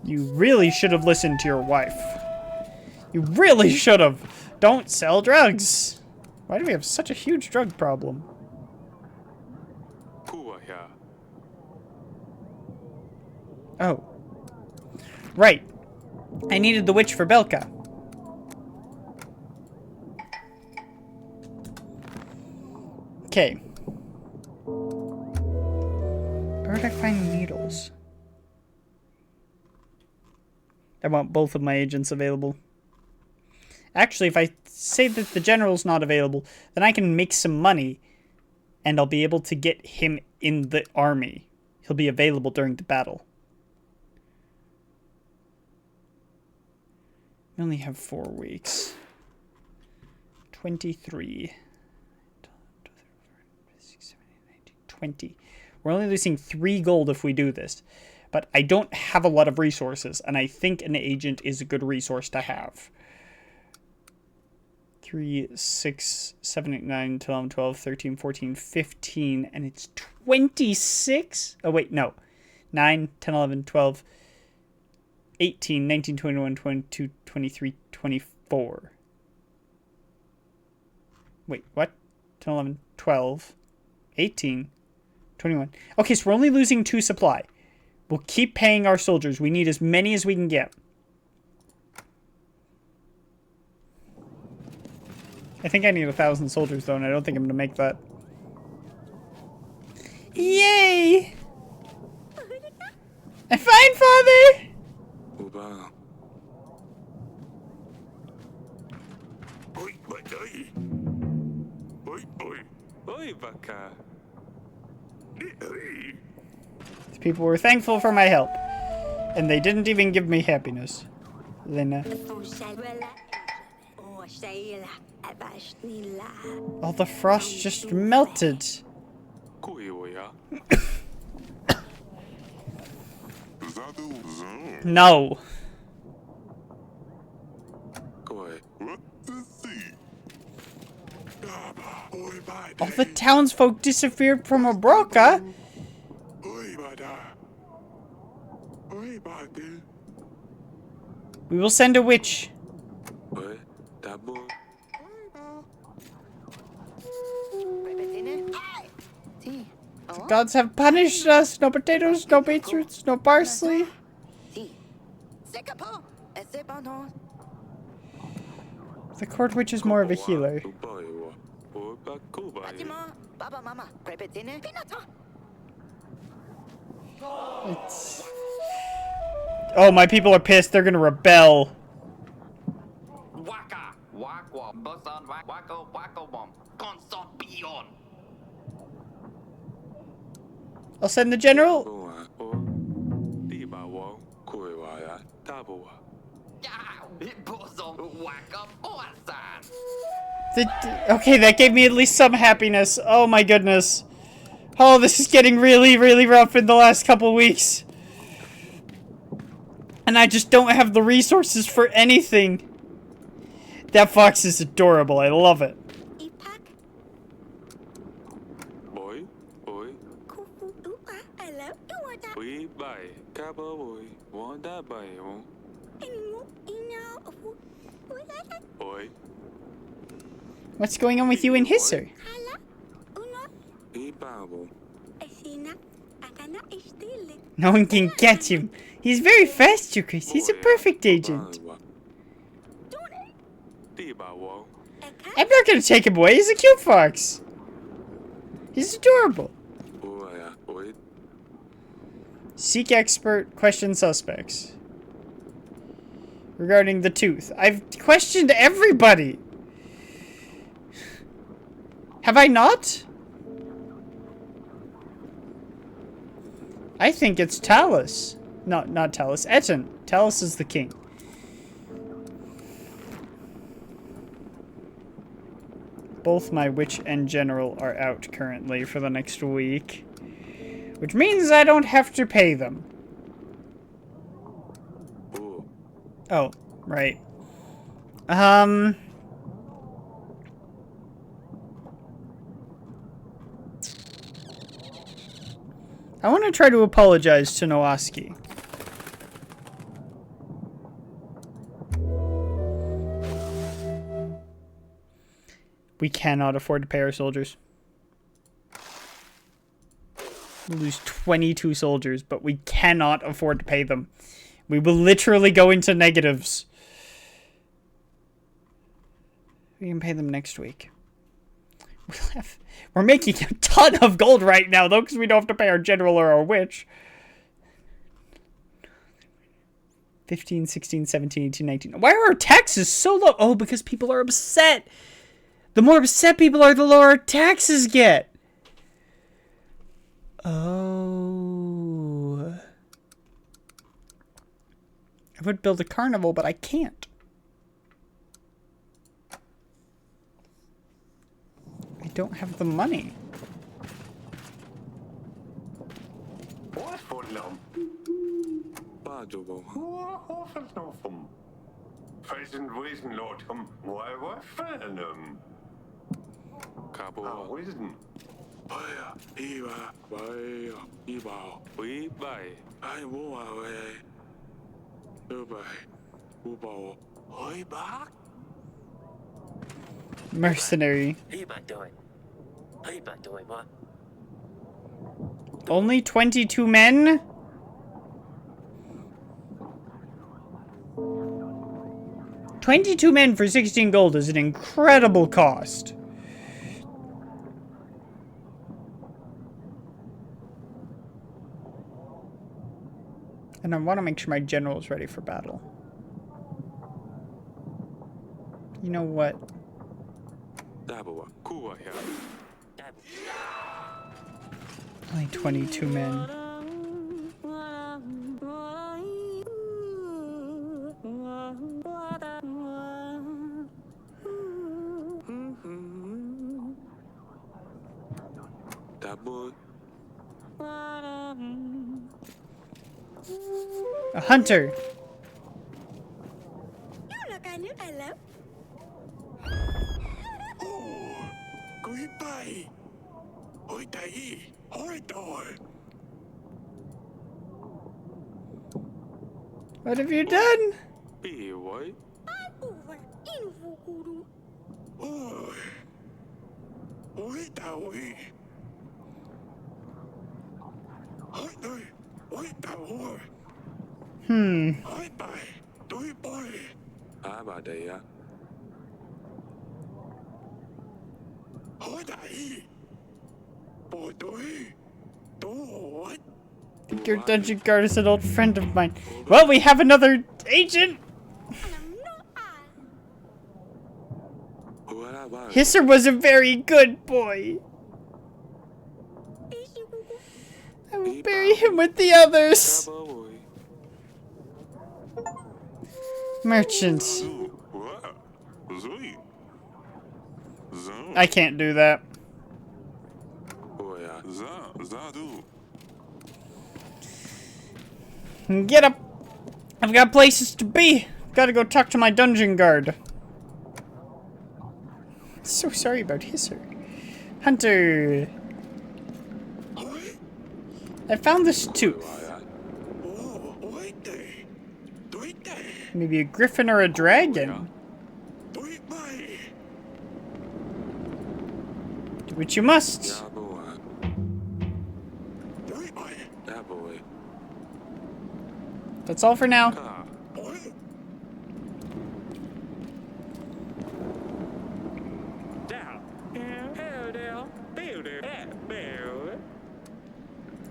S1: You really should have listened to your wife. You really should have. Don't sell drugs. Why do we have such a huge drug problem? Oh. Right. I needed the witch for Belka. Okay. Where would I find needles? I want both of my agents available. Actually, if I say that the general's not available, then I can make some money, and I'll be able to get him in the army. He'll be available during the battle. We only have 4 weeks. 23. 20. We're only losing 3 gold if we do this. But I don't have a lot of resources, and I think an agent is a good resource to have. 3, 6, 7, 8, 9, 10, 11, 12, 13, 14, 15, and it's 26? Oh, wait, no. 9, 10, 11, 12, 18, 19, 21, 22, 23, 24. Wait, what? 10, 11, 12, 18, 21. Okay, so we're only losing 2 supply. We'll keep paying our soldiers. We need as many as we can get. I think I need 1,000 soldiers, though, and I don't think I'm going to make that. Yay! I'm fine, Father!
S3: 오바. 어이, 맞아이. 어이, 어이. 어이, 바카. 어이.
S1: These people were thankful for my help, and they didn't even give me happiness. Then, all the frost just melted.
S3: 고이오야.
S1: No.
S3: 고이.
S2: What to see?
S3: 야바. 어이, 바이.
S1: All the townsfolk disappeared from Obroka.
S3: 어이, 바다. 어이, 바드.
S1: We will send a witch.
S3: 어이, 다보.
S1: The gods have punished us. No potatoes, no beetroots, no parsley. The court witch is more of a healer.
S3: 오바이와. 오바, 고바이.
S1: It's... Oh, my people are pissed. They're gonna rebel.
S6: Waka, waka, boson, waka, waka, bomb, consort beyond.
S1: I'll send the general.
S3: 고와. 오. 디바와. 고이와야. 다보와.
S6: Yeah, boson, waka, boasan.
S1: Okay, that gave me at least some happiness. Oh my goodness. Oh, this is getting really, really rough in the last couple weeks. And I just don't have the resources for anything. That fox is adorable. I love it.
S3: Boy, boy. We buy. Kaba boy. Wanda buy. Boy.
S1: What's going on with you and Hisser?
S3: Ibabo.
S1: No one can catch him. He's very fast, you Chris. He's a perfect agent.
S3: Dibawo.
S1: I'm not gonna take him away. He's a cute fox. He's adorable.
S3: Boya. Boy.
S1: Seek expert, question suspects. Regarding the tooth. I've questioned everybody. Have I not? I think it's Talus. No, not Talus. Etten. Talus is the king. Both my witch and general are out currently for the next week. Which means I don't have to pay them.
S3: Oh.
S1: Oh, right. I want to try to apologize to Nowaski. We cannot afford to pay our soldiers. We lose 22 soldiers, but we cannot afford to pay them. We will literally go into negatives. We can pay them next week. We're making a ton of gold right now, though, because we don't have to pay our general or our witch. 15, 16, 17, 18, 19. Why are our taxes so low? Oh, because people are upset. The more upset people are, the lower our taxes get. Oh. I would build a carnival, but I can't. I don't have the money.
S5: What for them?
S3: 빠져보.
S5: What for them? Fashion reason, Lordum. Why what them?
S3: 가보.
S5: Wisdom.
S3: 봐야 이봐 봐야 이봐 이봐이 아이 뭐야 왜 이봐이 우바오 어이바
S1: Mercenary.
S7: Hey, bạn tôi. Hey, bạn tôi mà.
S1: Only 22 men? $22 men for 16 gold is an incredible cost. And I want to make sure my general is ready for battle. You know what?
S3: 따보와 구워야
S1: Only 22 men.
S3: 따보
S1: A hunter.
S4: Đó là cái nước Ả Rập.
S3: quý bay ôi tay ôi tôi
S1: What have you done?
S3: bị với
S4: Ủa, in vô cụ đủ.
S3: ôi ôi tao ôi tao ôi ôi bay tôi bay à bà đây á ôi tay bố tôi
S1: Your dungeon guard is an old friend of mine. Well, we have another agent. Hisser was a very good boy. I will bury him with the others. Merchant. I can't do that. Get up! I've got places to be. Gotta go talk to my dungeon guard. So sorry about Hisser. Hunter. I found this tooth. Maybe a griffin or a dragon. Do what you must. That's all for now.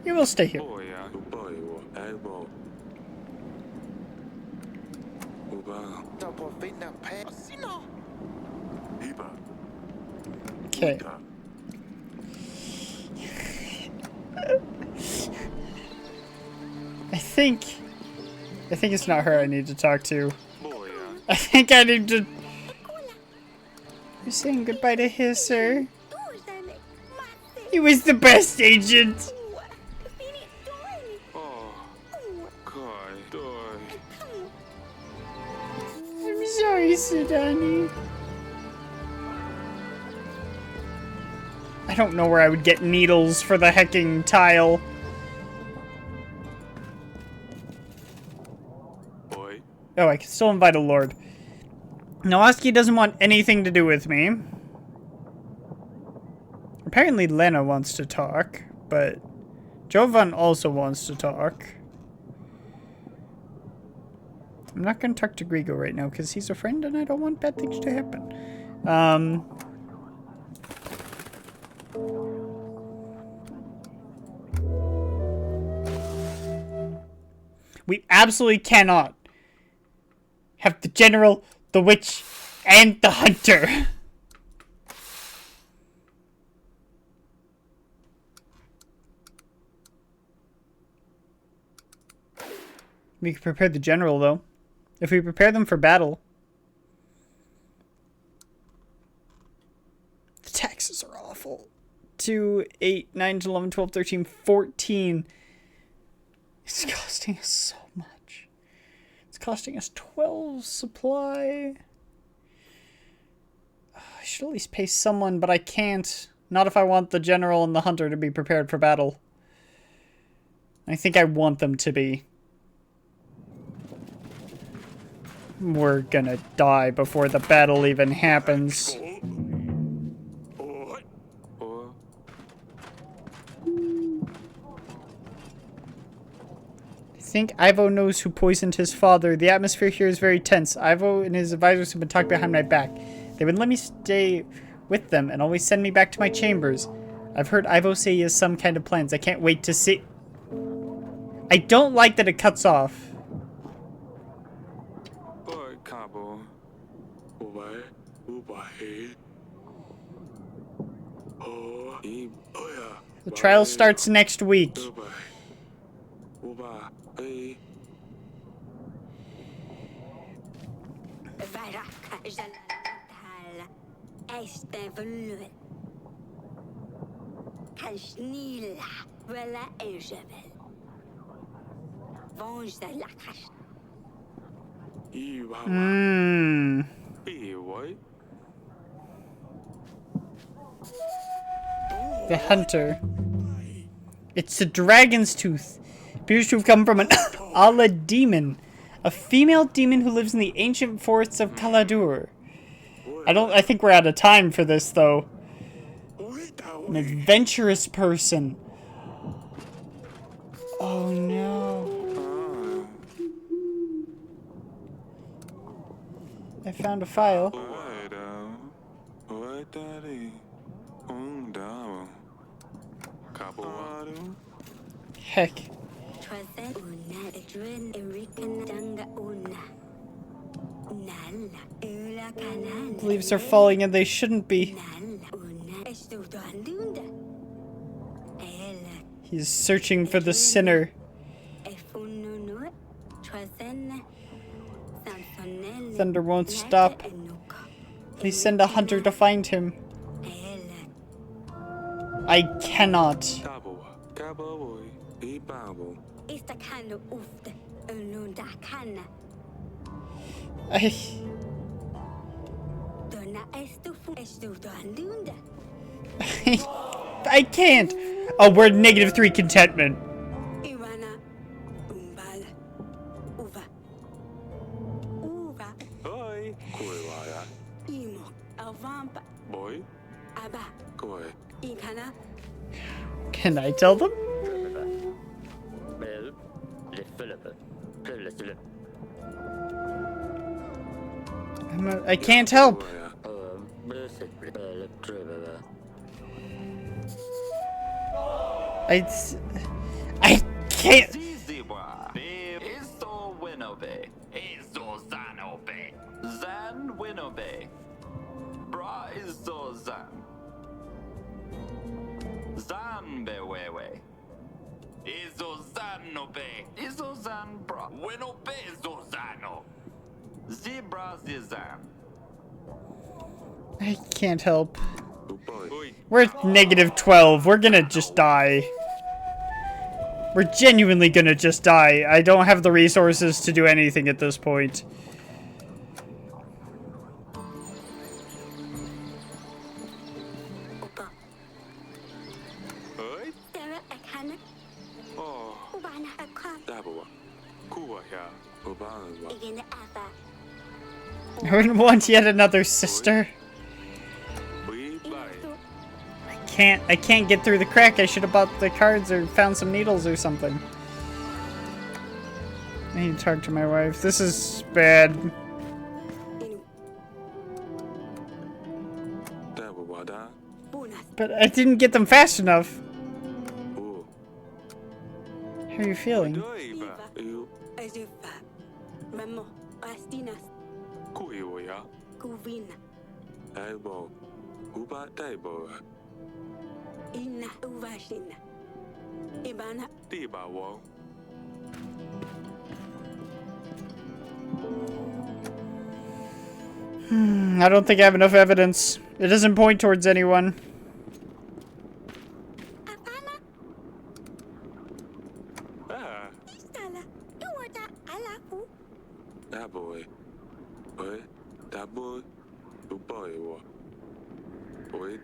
S1: You will stay here. Okay. I think it's not her I need to talk to. I think I need to... You're saying goodbye to Hisser. He was the best agent. I'm sorry, Sudani. I don't know where I would get needles for the hecking tile. Oh, I can still invite a lord. Nowaski doesn't want anything to do with me. Apparently Lena wants to talk, but Jovan also wants to talk. I'm not going to talk to Grigo right now because he's a friend and I don't want bad things to happen. We absolutely cannot have the general, the witch, and the hunter. We can prepare the general, though. If we prepare them for battle. The taxes are awful. 2, 8, 9, 11, 12, 13, 14. It's costing us so much. It's costing us 12 supply. I should at least pay someone, but I can't. Not if I want the general and the hunter to be prepared for battle. I think I want them to be. We're gonna die before the battle even happens. I think Ivo knows who poisoned his father. The atmosphere here is very tense. Ivo and his advisors have been talking behind my back. They would let me stay with them and always send me back to my chambers. I've heard Ivo say he has some kind of plans. I can't wait to see. I don't like that it cuts off. The trial starts next week. The hunter. It's the dragon's tooth. Appears to have come from an Ala demon. A female demon who lives in the ancient forests of Kaladur. I think we're out of time for this, though. An adventurous person. Oh no. I found a file. Heck. Leaves are falling and they shouldn't be. He's searching for the sinner. Thunder won't stop. Please send a hunter to find him. I cannot. I can't. Oh, we're -3 contentment. Can I tell them? I can't help. I can't. I can't help. We're at -12. We're gonna just die. We're genuinely gonna just die. I don't have the resources to do anything at this point. I wouldn't want yet another sister. I can't get through the crack. I should have bought the cards or found some needles or something. I need to talk to my wife. This is bad. But I didn't get them fast enough. How are you feeling?
S4: Ajufa. Memo. Astinas.
S3: Kui wo ya.
S4: Kuvin.
S3: Ai bo. Uba dai bo.
S4: Ina uvashin. Ibana.
S3: Di ba wo.
S1: I don't think I have enough evidence. It doesn't point towards anyone.
S4: Apala.
S3: Ah.
S4: Istala. Iwata alaku.
S3: Da boy. Oi. Da boy. Uba wo. Oi.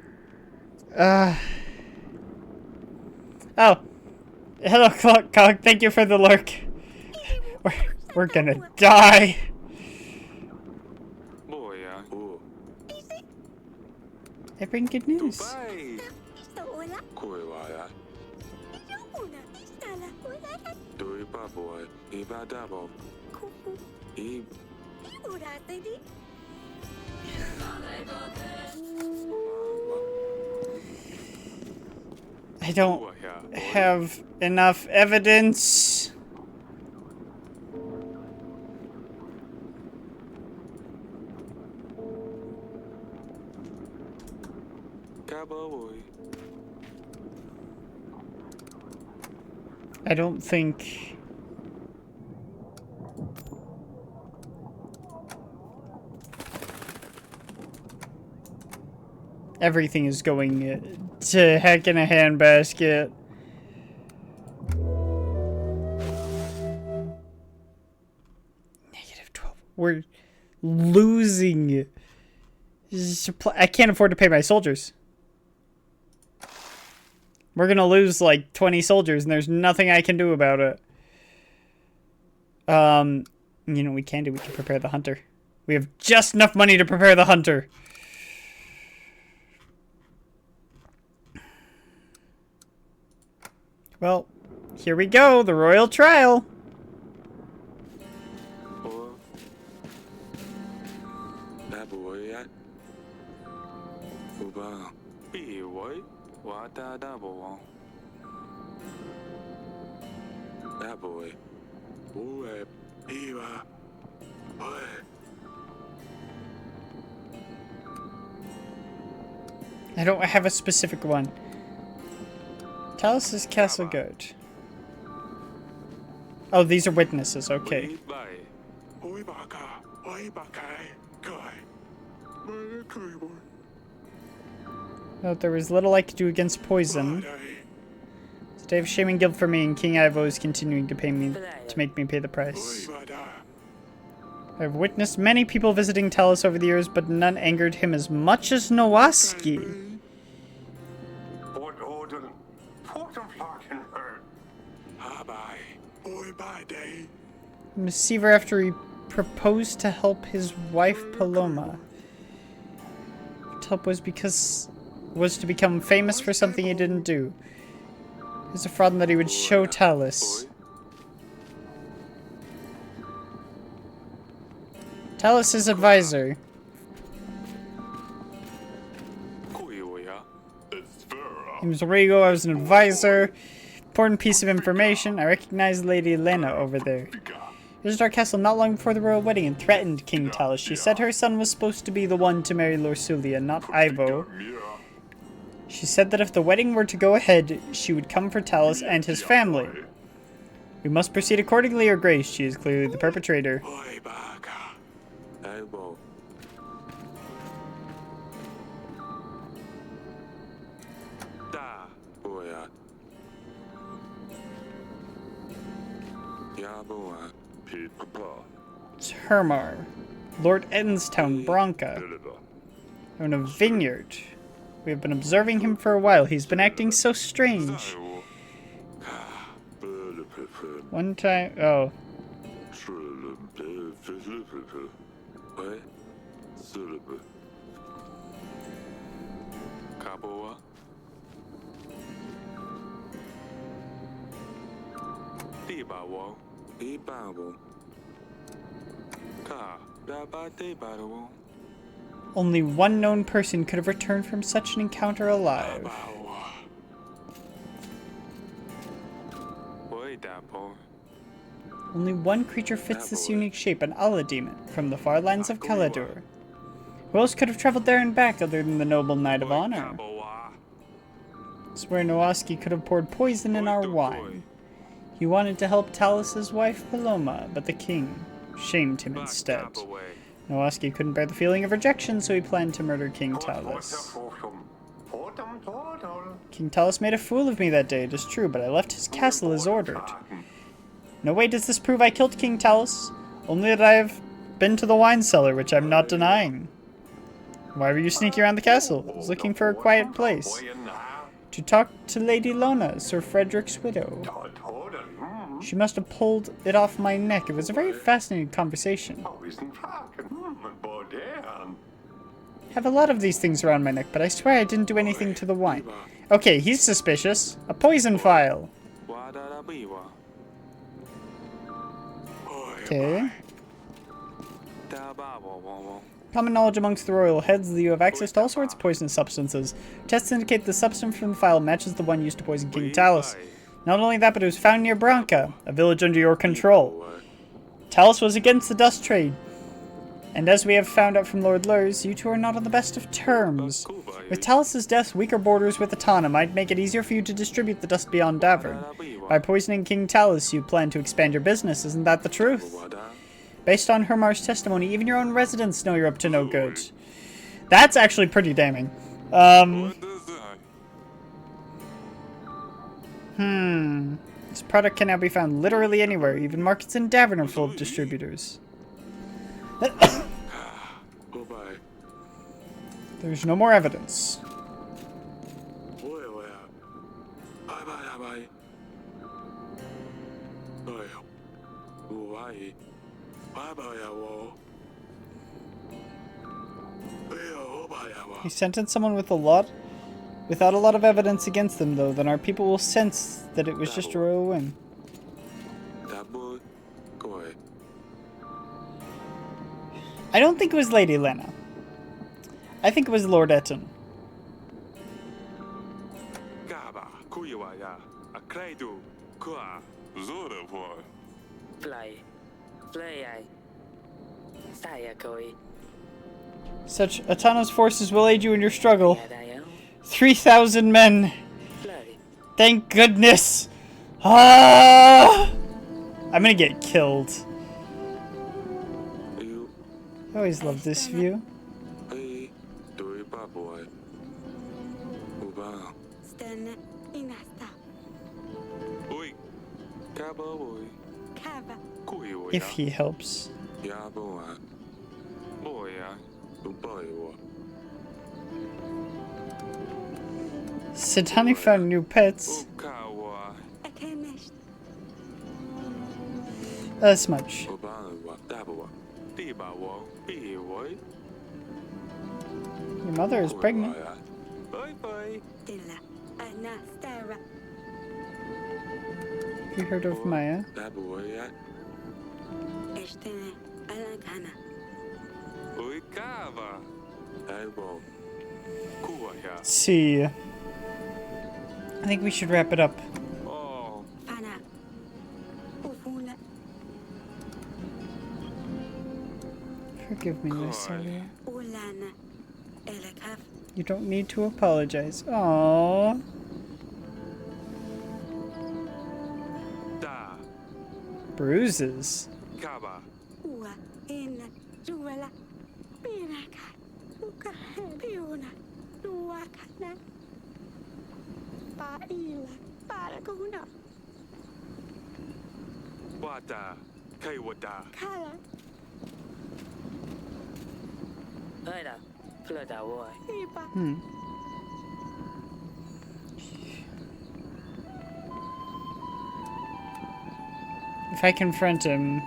S1: Oh. Hello, Cog. Thank you for the lurk. We're gonna die.
S3: Boy ya. Oh.
S1: I bring good news.
S3: Dubai.
S4: Istola.
S3: Kui wa ya.
S4: Yuna. Istala. Ulala.
S3: Doi ba boy. Iba da bo.
S4: Kuku.
S3: I.
S4: Urasidi.
S1: I don't
S3: Wo ya.
S1: have enough evidence.
S3: Ka bo boy.
S1: I don't think... Everything is going to heck in a handbasket. -12. We're losing. I can't afford to pay my soldiers. We're gonna lose like 20 soldiers, and there's nothing I can do about it. You know what we can do? We can prepare the hunter. We have just enough money to prepare the hunter. Well, here we go, the royal trial.
S3: Oh. Da boy ya. Uba. Bi wo. Wa da da bo. Da boy. Ue. Iba. Oi.
S1: I don't have a specific one. Talos' castle guard. Oh, these are witnesses, okay.
S3: Oi baka. Oi bakai. Kai. Mai kai boy.
S1: No, there was little I could do against poison. They have shaming guilt for me, and King Ivo is continuing to pay me to make me pay the price. I've witnessed many people visiting Talos over the years, but none angered him as much as Nowaski.
S5: What order? What of fucking her?
S3: Bye. Oi bye day.
S1: Receiver after he proposed to help his wife Paloma. To help was to become famous for something he didn't do. It was a fraud in that he would show Talos. Talos' advisor. He was Rigo, I was an advisor. Important piece of information. I recognized Lady Elena over there. Visited our castle not long before the royal wedding and threatened King Talos. She said her son was supposed to be the one to marry Lorsulia, not Ivo. She said that if the wedding were to go ahead, she would come for Talos and his family. We must proceed accordingly, Your Grace. She is clearly the perpetrator.
S3: Oi baka. Elbow. Da. Boya. Yaboa.
S2: Pete Papa.
S1: Termar. Lord Edenstown Bronca. In a vineyard. We have been observing him for a while. He's been acting so strange. One time... Oh.
S3: What? Kaboa. Dibawo. Ibabo. Ka. Daba Debaro.
S1: Only one known person could have returned from such an encounter alive.
S3: Oi Dapo.
S1: Only one creature fits this unique shape, an Allah demon, from the far lands of Kaladur. Who else could have traveled there and back other than the noble Knight of Honor? Swear Nowaski could have poured poison in our wine. He wanted to help Talus's wife Paloma, but the king shamed him instead. Nowaski couldn't bear the feeling of rejection, so he planned to murder King Talus. King Talus made a fool of me that day, it is true, but I left his castle as ordered. No way does this prove I killed King Talus, only that I have been to the wine cellar, which I'm not denying. Why were you sneaking around the castle? I was looking for a quiet place. To talk to Lady Lona, Sir Frederick's widow. She must have pulled it off my neck. It was a very fascinating conversation. I have a lot of these things around my neck, but I swear I didn't do anything to the wine. Okay, he's suspicious. A poison phial. Okay. Common knowledge amongst the royal heads that you have access to all sorts of poisonous substances. Tests indicate the substance from the phial matches the one used to poison King Talus. Not only that, but it was found near Branca, a village under your control. Talus was against the dust trade. And as we have found out from Lord Lurs, you two are not on the best of terms. With Talus's death, weaker borders with Atana might make it easier for you to distribute the dust beyond Davern. By poisoning King Talus, you plan to expand your business, isn't that the truth? Based on Hermar's testimony, even your own residents know you're up to no good. That's actually pretty damning. This product can now be found literally anywhere. Even markets in Davern are full of distributors. There's no more evidence. He sentenced someone without a lot of evidence against them, though, then our people will sense that it was just a royal whim. I don't think it was Lady Lena. I think it was Lord Etten. Such Atana's forces will aid you in your struggle. 3,000 men. Thank goodness. Ah! I'm gonna get killed. I always loved this view. If he helps. Sidani found new pets. That's much. Your mother is pregnant. Have you heard of Maya? Let's see. I think we should wrap it up. Forgive me, Miss Sylvia. You don't need to apologize. Aww. Bruises. If I confront him...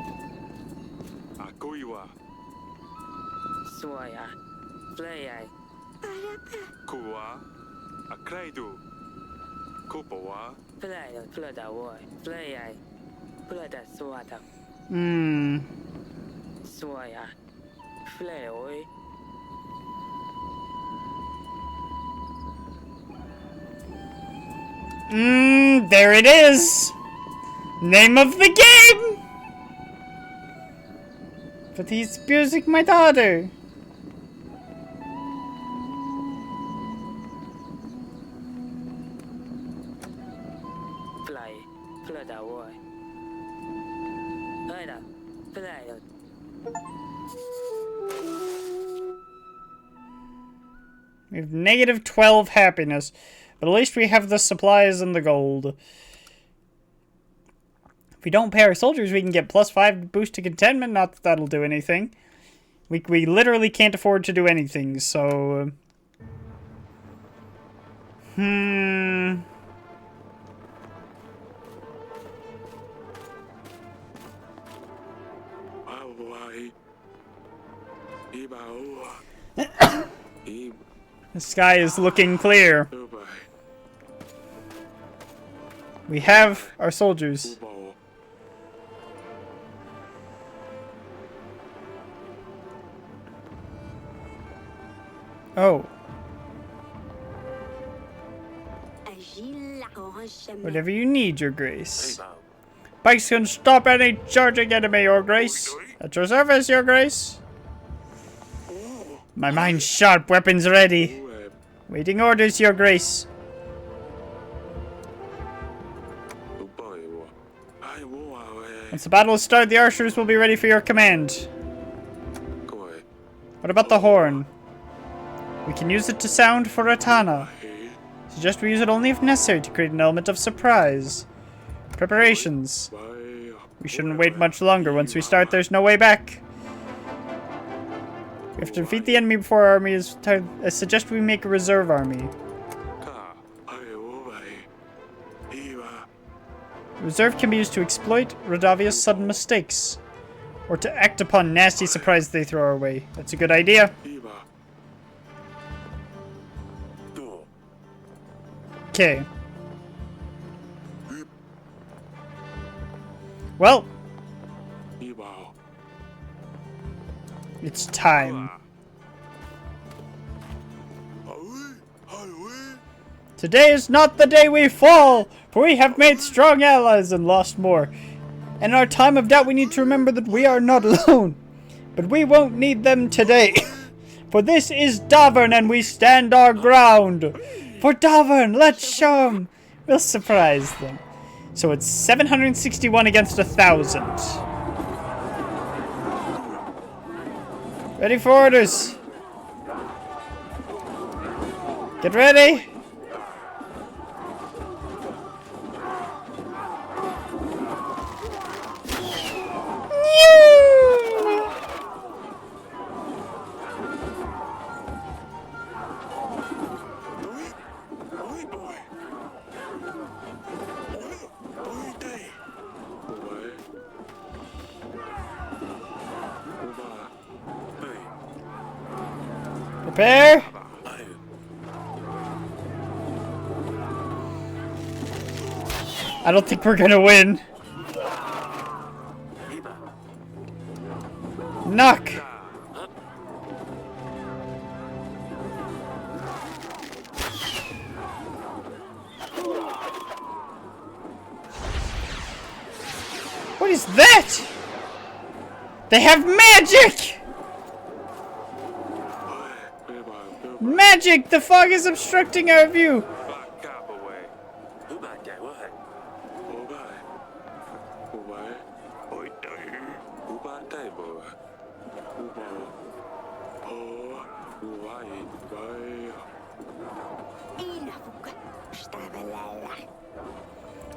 S1: there it is! Name of the game! But he's abusing my daughter.
S7: Fly, fly đầu rồi. Ơi nào, fly rồi.
S1: We have negative 12 happiness. But at least we have the supplies and the gold. If we don't pay our soldiers, we can get +5 boost to contentment. Not that that'll do anything. We literally can't afford to do anything, so... The sky is looking clear. We have our soldiers. Oh. Whatever you need, Your Grace. Bikes can stop any charging enemy, Your Grace. At your service, Your Grace. My mind's sharp, weapons ready. Waiting orders, Your Grace. Once the battle is started, the archers will be ready for your command. What about the horn? We can use it to sound for Ratana. Suggest we use it only if necessary to create an element of surprise. Preparations. We shouldn't wait much longer. Once we start, there's no way back. We have to defeat the enemy before our army is tired. I suggest we make a reserve army. Reserve can be used to exploit Radavia's sudden mistakes, or to act upon nasty surprises they throw our way. That's a good idea. Okay. Well, it's time. Today is not the day we fall, for we have made strong allies and lost more. In our time of doubt, we need to remember that we are not alone. But we won't need them today. For this is Davern, and we stand our ground. For Davern, let's show them. We'll surprise them. So it's 761 against 1,000. Ready for orders. Get ready. Prepare. I don't think we're gonna win. Knock. What is that? They have magic! Magic! The fog is obstructing our view!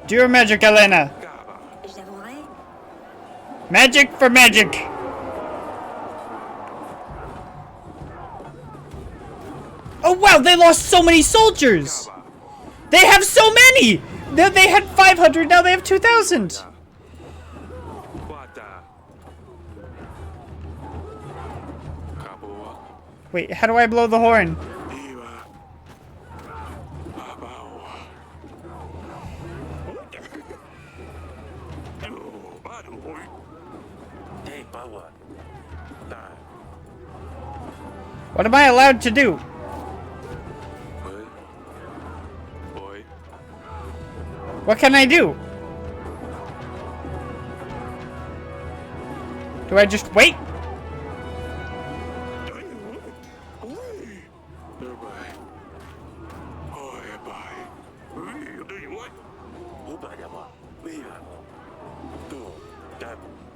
S1: Do your magic, Elena! Magic for magic! Oh wow, they lost so many soldiers! They have so many! They had 500, now they have 2,000! Wait, how do I blow the horn? What am I allowed to do? What can I do? Do I just wait?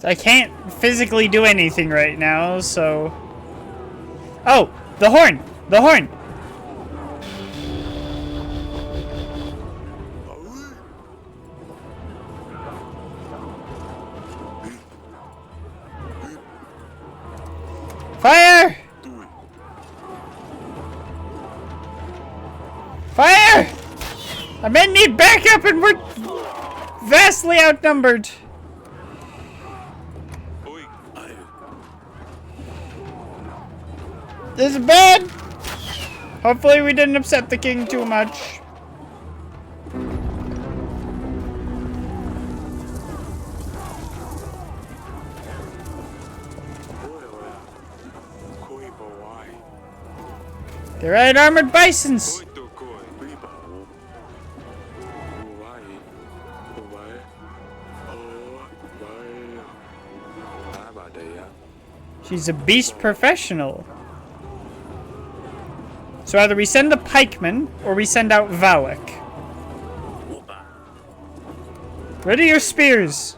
S1: I can't physically do anything right now, so... Oh! The horn! The horn! Fire! Fire! I may need backup and we're vastly outnumbered. This is bad! Hopefully we didn't upset the king too much. They're right, armored bisons! She's a beast professional. So either we send the pikemen, or we send out Valak. Ready your spears!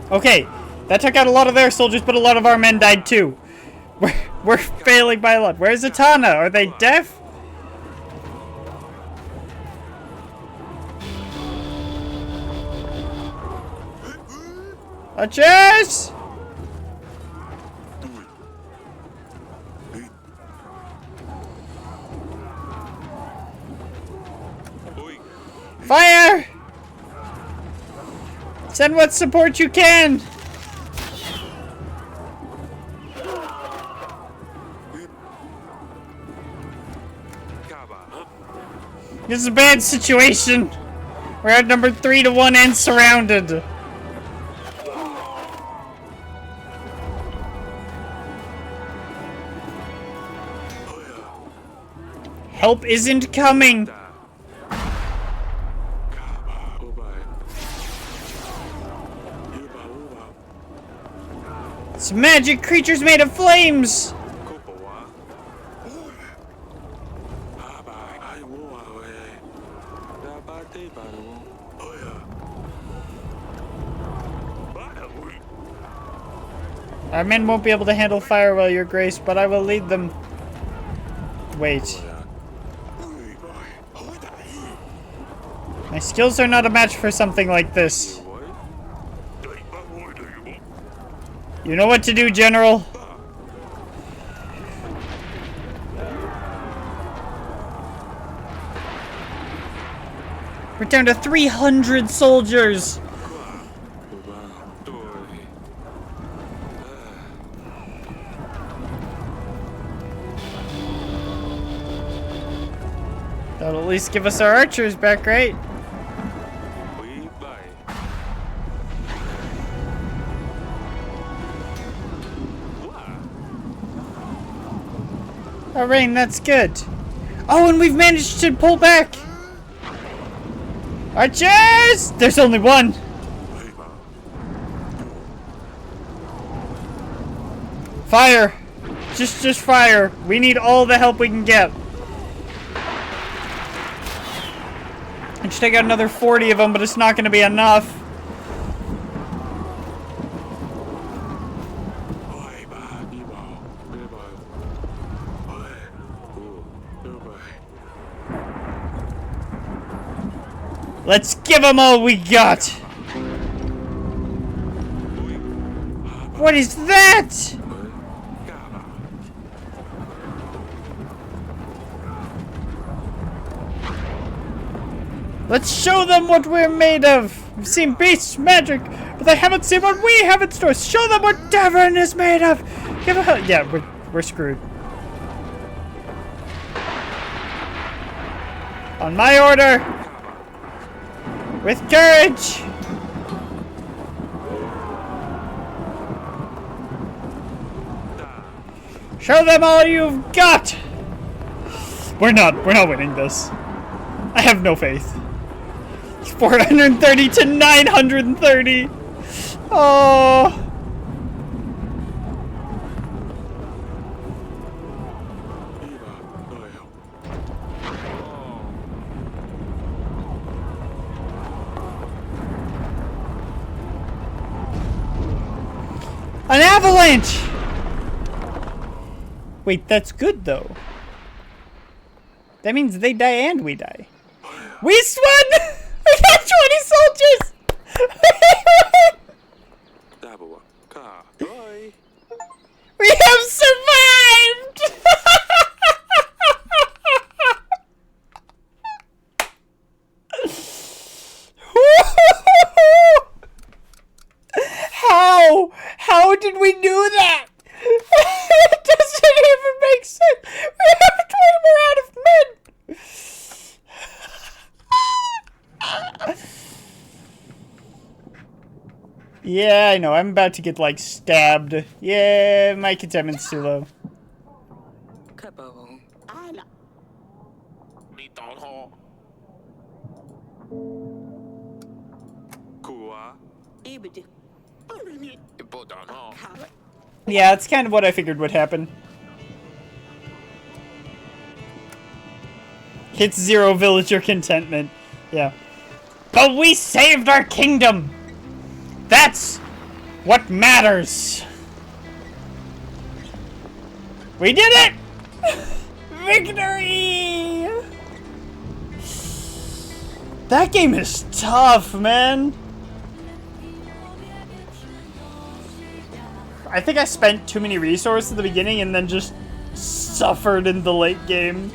S1: Okay, that took out a lot of their soldiers, but a lot of our men died too. We're failing by a lot. Where's Zatanna? Are they deaf? Archers! Fire! Send what support you can! This is a bad situation. We're outnumbered 3-1 and surrounded. Help isn't coming. It's magic creatures made of flames. Our men won't be able to handle fire well, Your Grace, but I will lead them. Wait. My skills are not a match for something like this. You know what to do, General. We're down to 300 soldiers. That'll at least give us our archers back, right? Oh, Rain, that's good. Oh, and we've managed to pull back. Archers! There's only one. Fire. Just fire. We need all the help we can get. I should take out another 40 of them, but it's not going to be enough. Let's give them all we got. What is that? Let's show them what we're made of. We've seen beasts, magic, but they haven't seen what we have in store. Show them what Davern is made of. Give a yeah, we're screwed. On my order. With courage. Show them all you've got. We're not winning this. I have no faith. 430 to 930. Oh. An avalanche! Wait, that's good though. That means they die and we die. We won! We got 20 soldiers! We have survived! How did we do that? It doesn't even make sense. We have 20 more out of men. Yeah, I know. I'm about to get, like, stabbed. Yeah, my containment's too low.
S7: Kaboom.
S4: Ala.
S2: 你當我
S3: Kua.
S4: Ibidi. Pumini.
S2: 你不當我
S4: Kawa.
S1: Yeah, that's kind of what I figured would happen. Hits 0 villager contentment. Yeah. But we saved our kingdom! That's what matters! We did it! Victory! That game is tough, man. I think I spent too many resources at the beginning and then just suffered in the late game.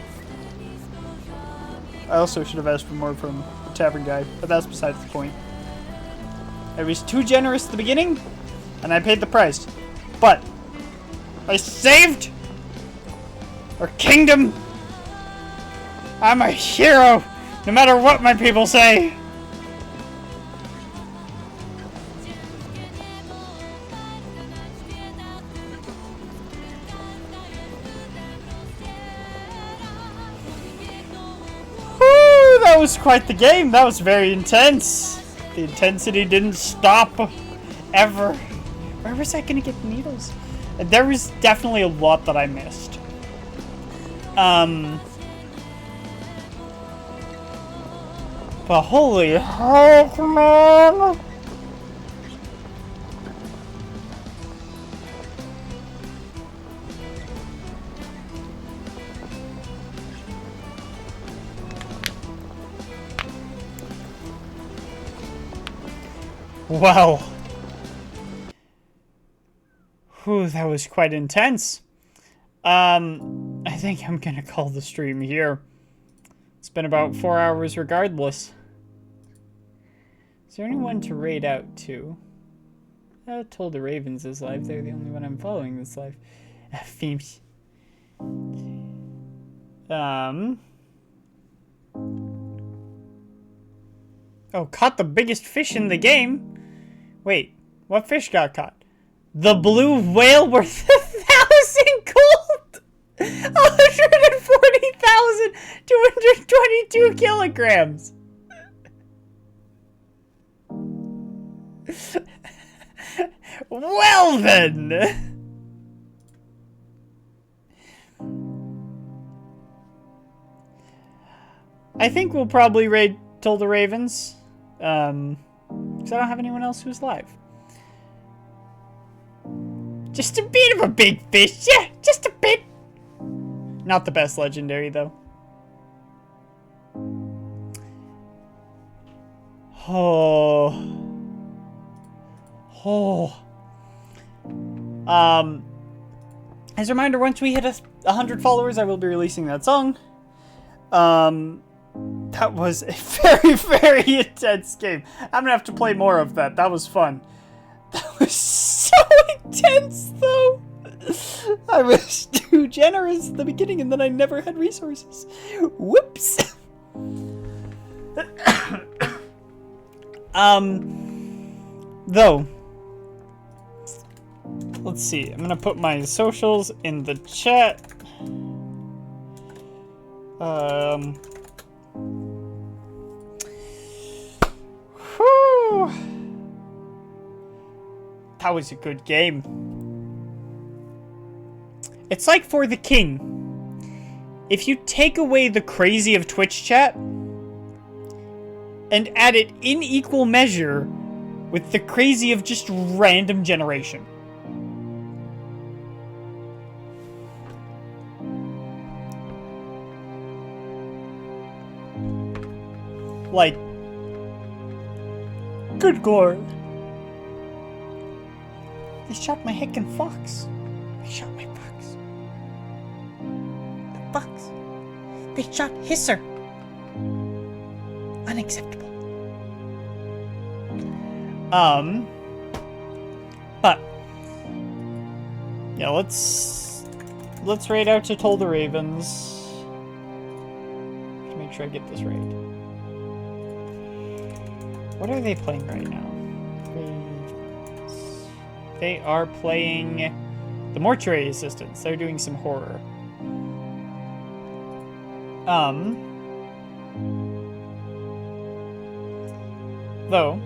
S1: I also should have asked for more from the tavern guy, but that's besides the point. I was too generous at the beginning, and I paid the price. But I saved our kingdom. I'm a hero, no matter what my people say. Whew, that was quite the game. That was very intense. The intensity didn't stop ever. Where was I gonna get the needles? There was definitely a lot that I missed. But holy heck, man! Wow. Whew, that was quite intense. I think I'm gonna call the stream here. It's been about 4 hours regardless. Is there anyone to raid out to? Told the Ravens is live. They're the only one I'm following this live. Themes. Oh, caught the biggest fish in the game. Wait, what fish got caught? The blue whale worth 1,000 gold! 140,222 kilograms! Well then! I think we'll probably raid Tilda Ravens. Because I don't have anyone else who's live. Just a bit of a big fish, yeah, just a bit. Not the best legendary, though. Oh. As a reminder, once we hit 100 followers, I will be releasing that song. That was a very, very intense game. I'm gonna have to play more of that. That was fun. That was so intense, though. I was too generous at the beginning, and then I never had resources. Whoops. Though, let's see. I'm gonna put my socials in the chat. Whew. That was a good game. It's like For the King. If you take away the crazy of Twitch chat and add it in equal measure with the crazy of just random generation. Like, good lord. They shot my heckin' fox. They shot my fox. The fox. They shot Hisser. Unacceptable. But yeah, let's raid out to Toll the Ravens. To make sure I get this right. What are they playing right now? Ravens. They are playing the Mortuary Assistants. They're doing some horror. Though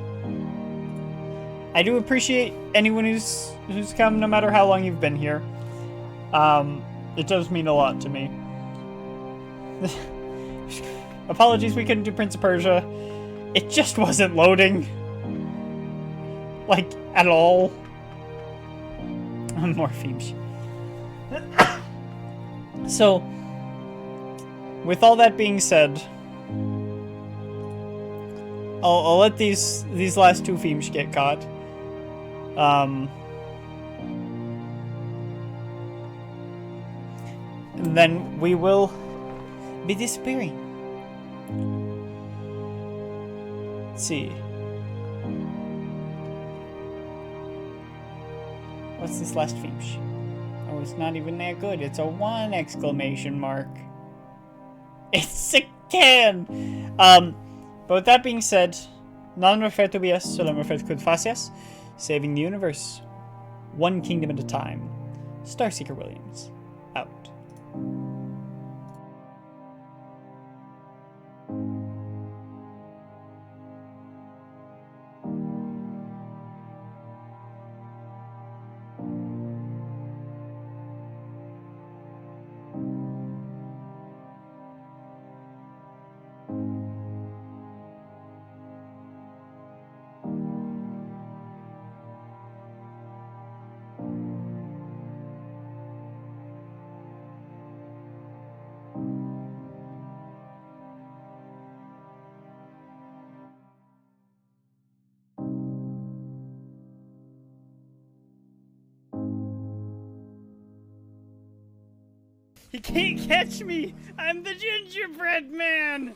S1: I do appreciate anyone who's come, no matter how long you've been here. It does mean a lot to me. Apologies we couldn't do Prince of Persia. It just wasn't loading. Like, at all. More themes. So, with all that being said, I'll let these last two themes get caught. And then we will be disappearing. Let's see. What's this last theme? Oh, it's not even that good. It's a 1 exclamation mark. It's a 10! But with that being said, non refer to BS, solo refer to facias, saving the universe, one kingdom at a time. Starseeker Williams, out. You can't catch me! I'm the gingerbread man!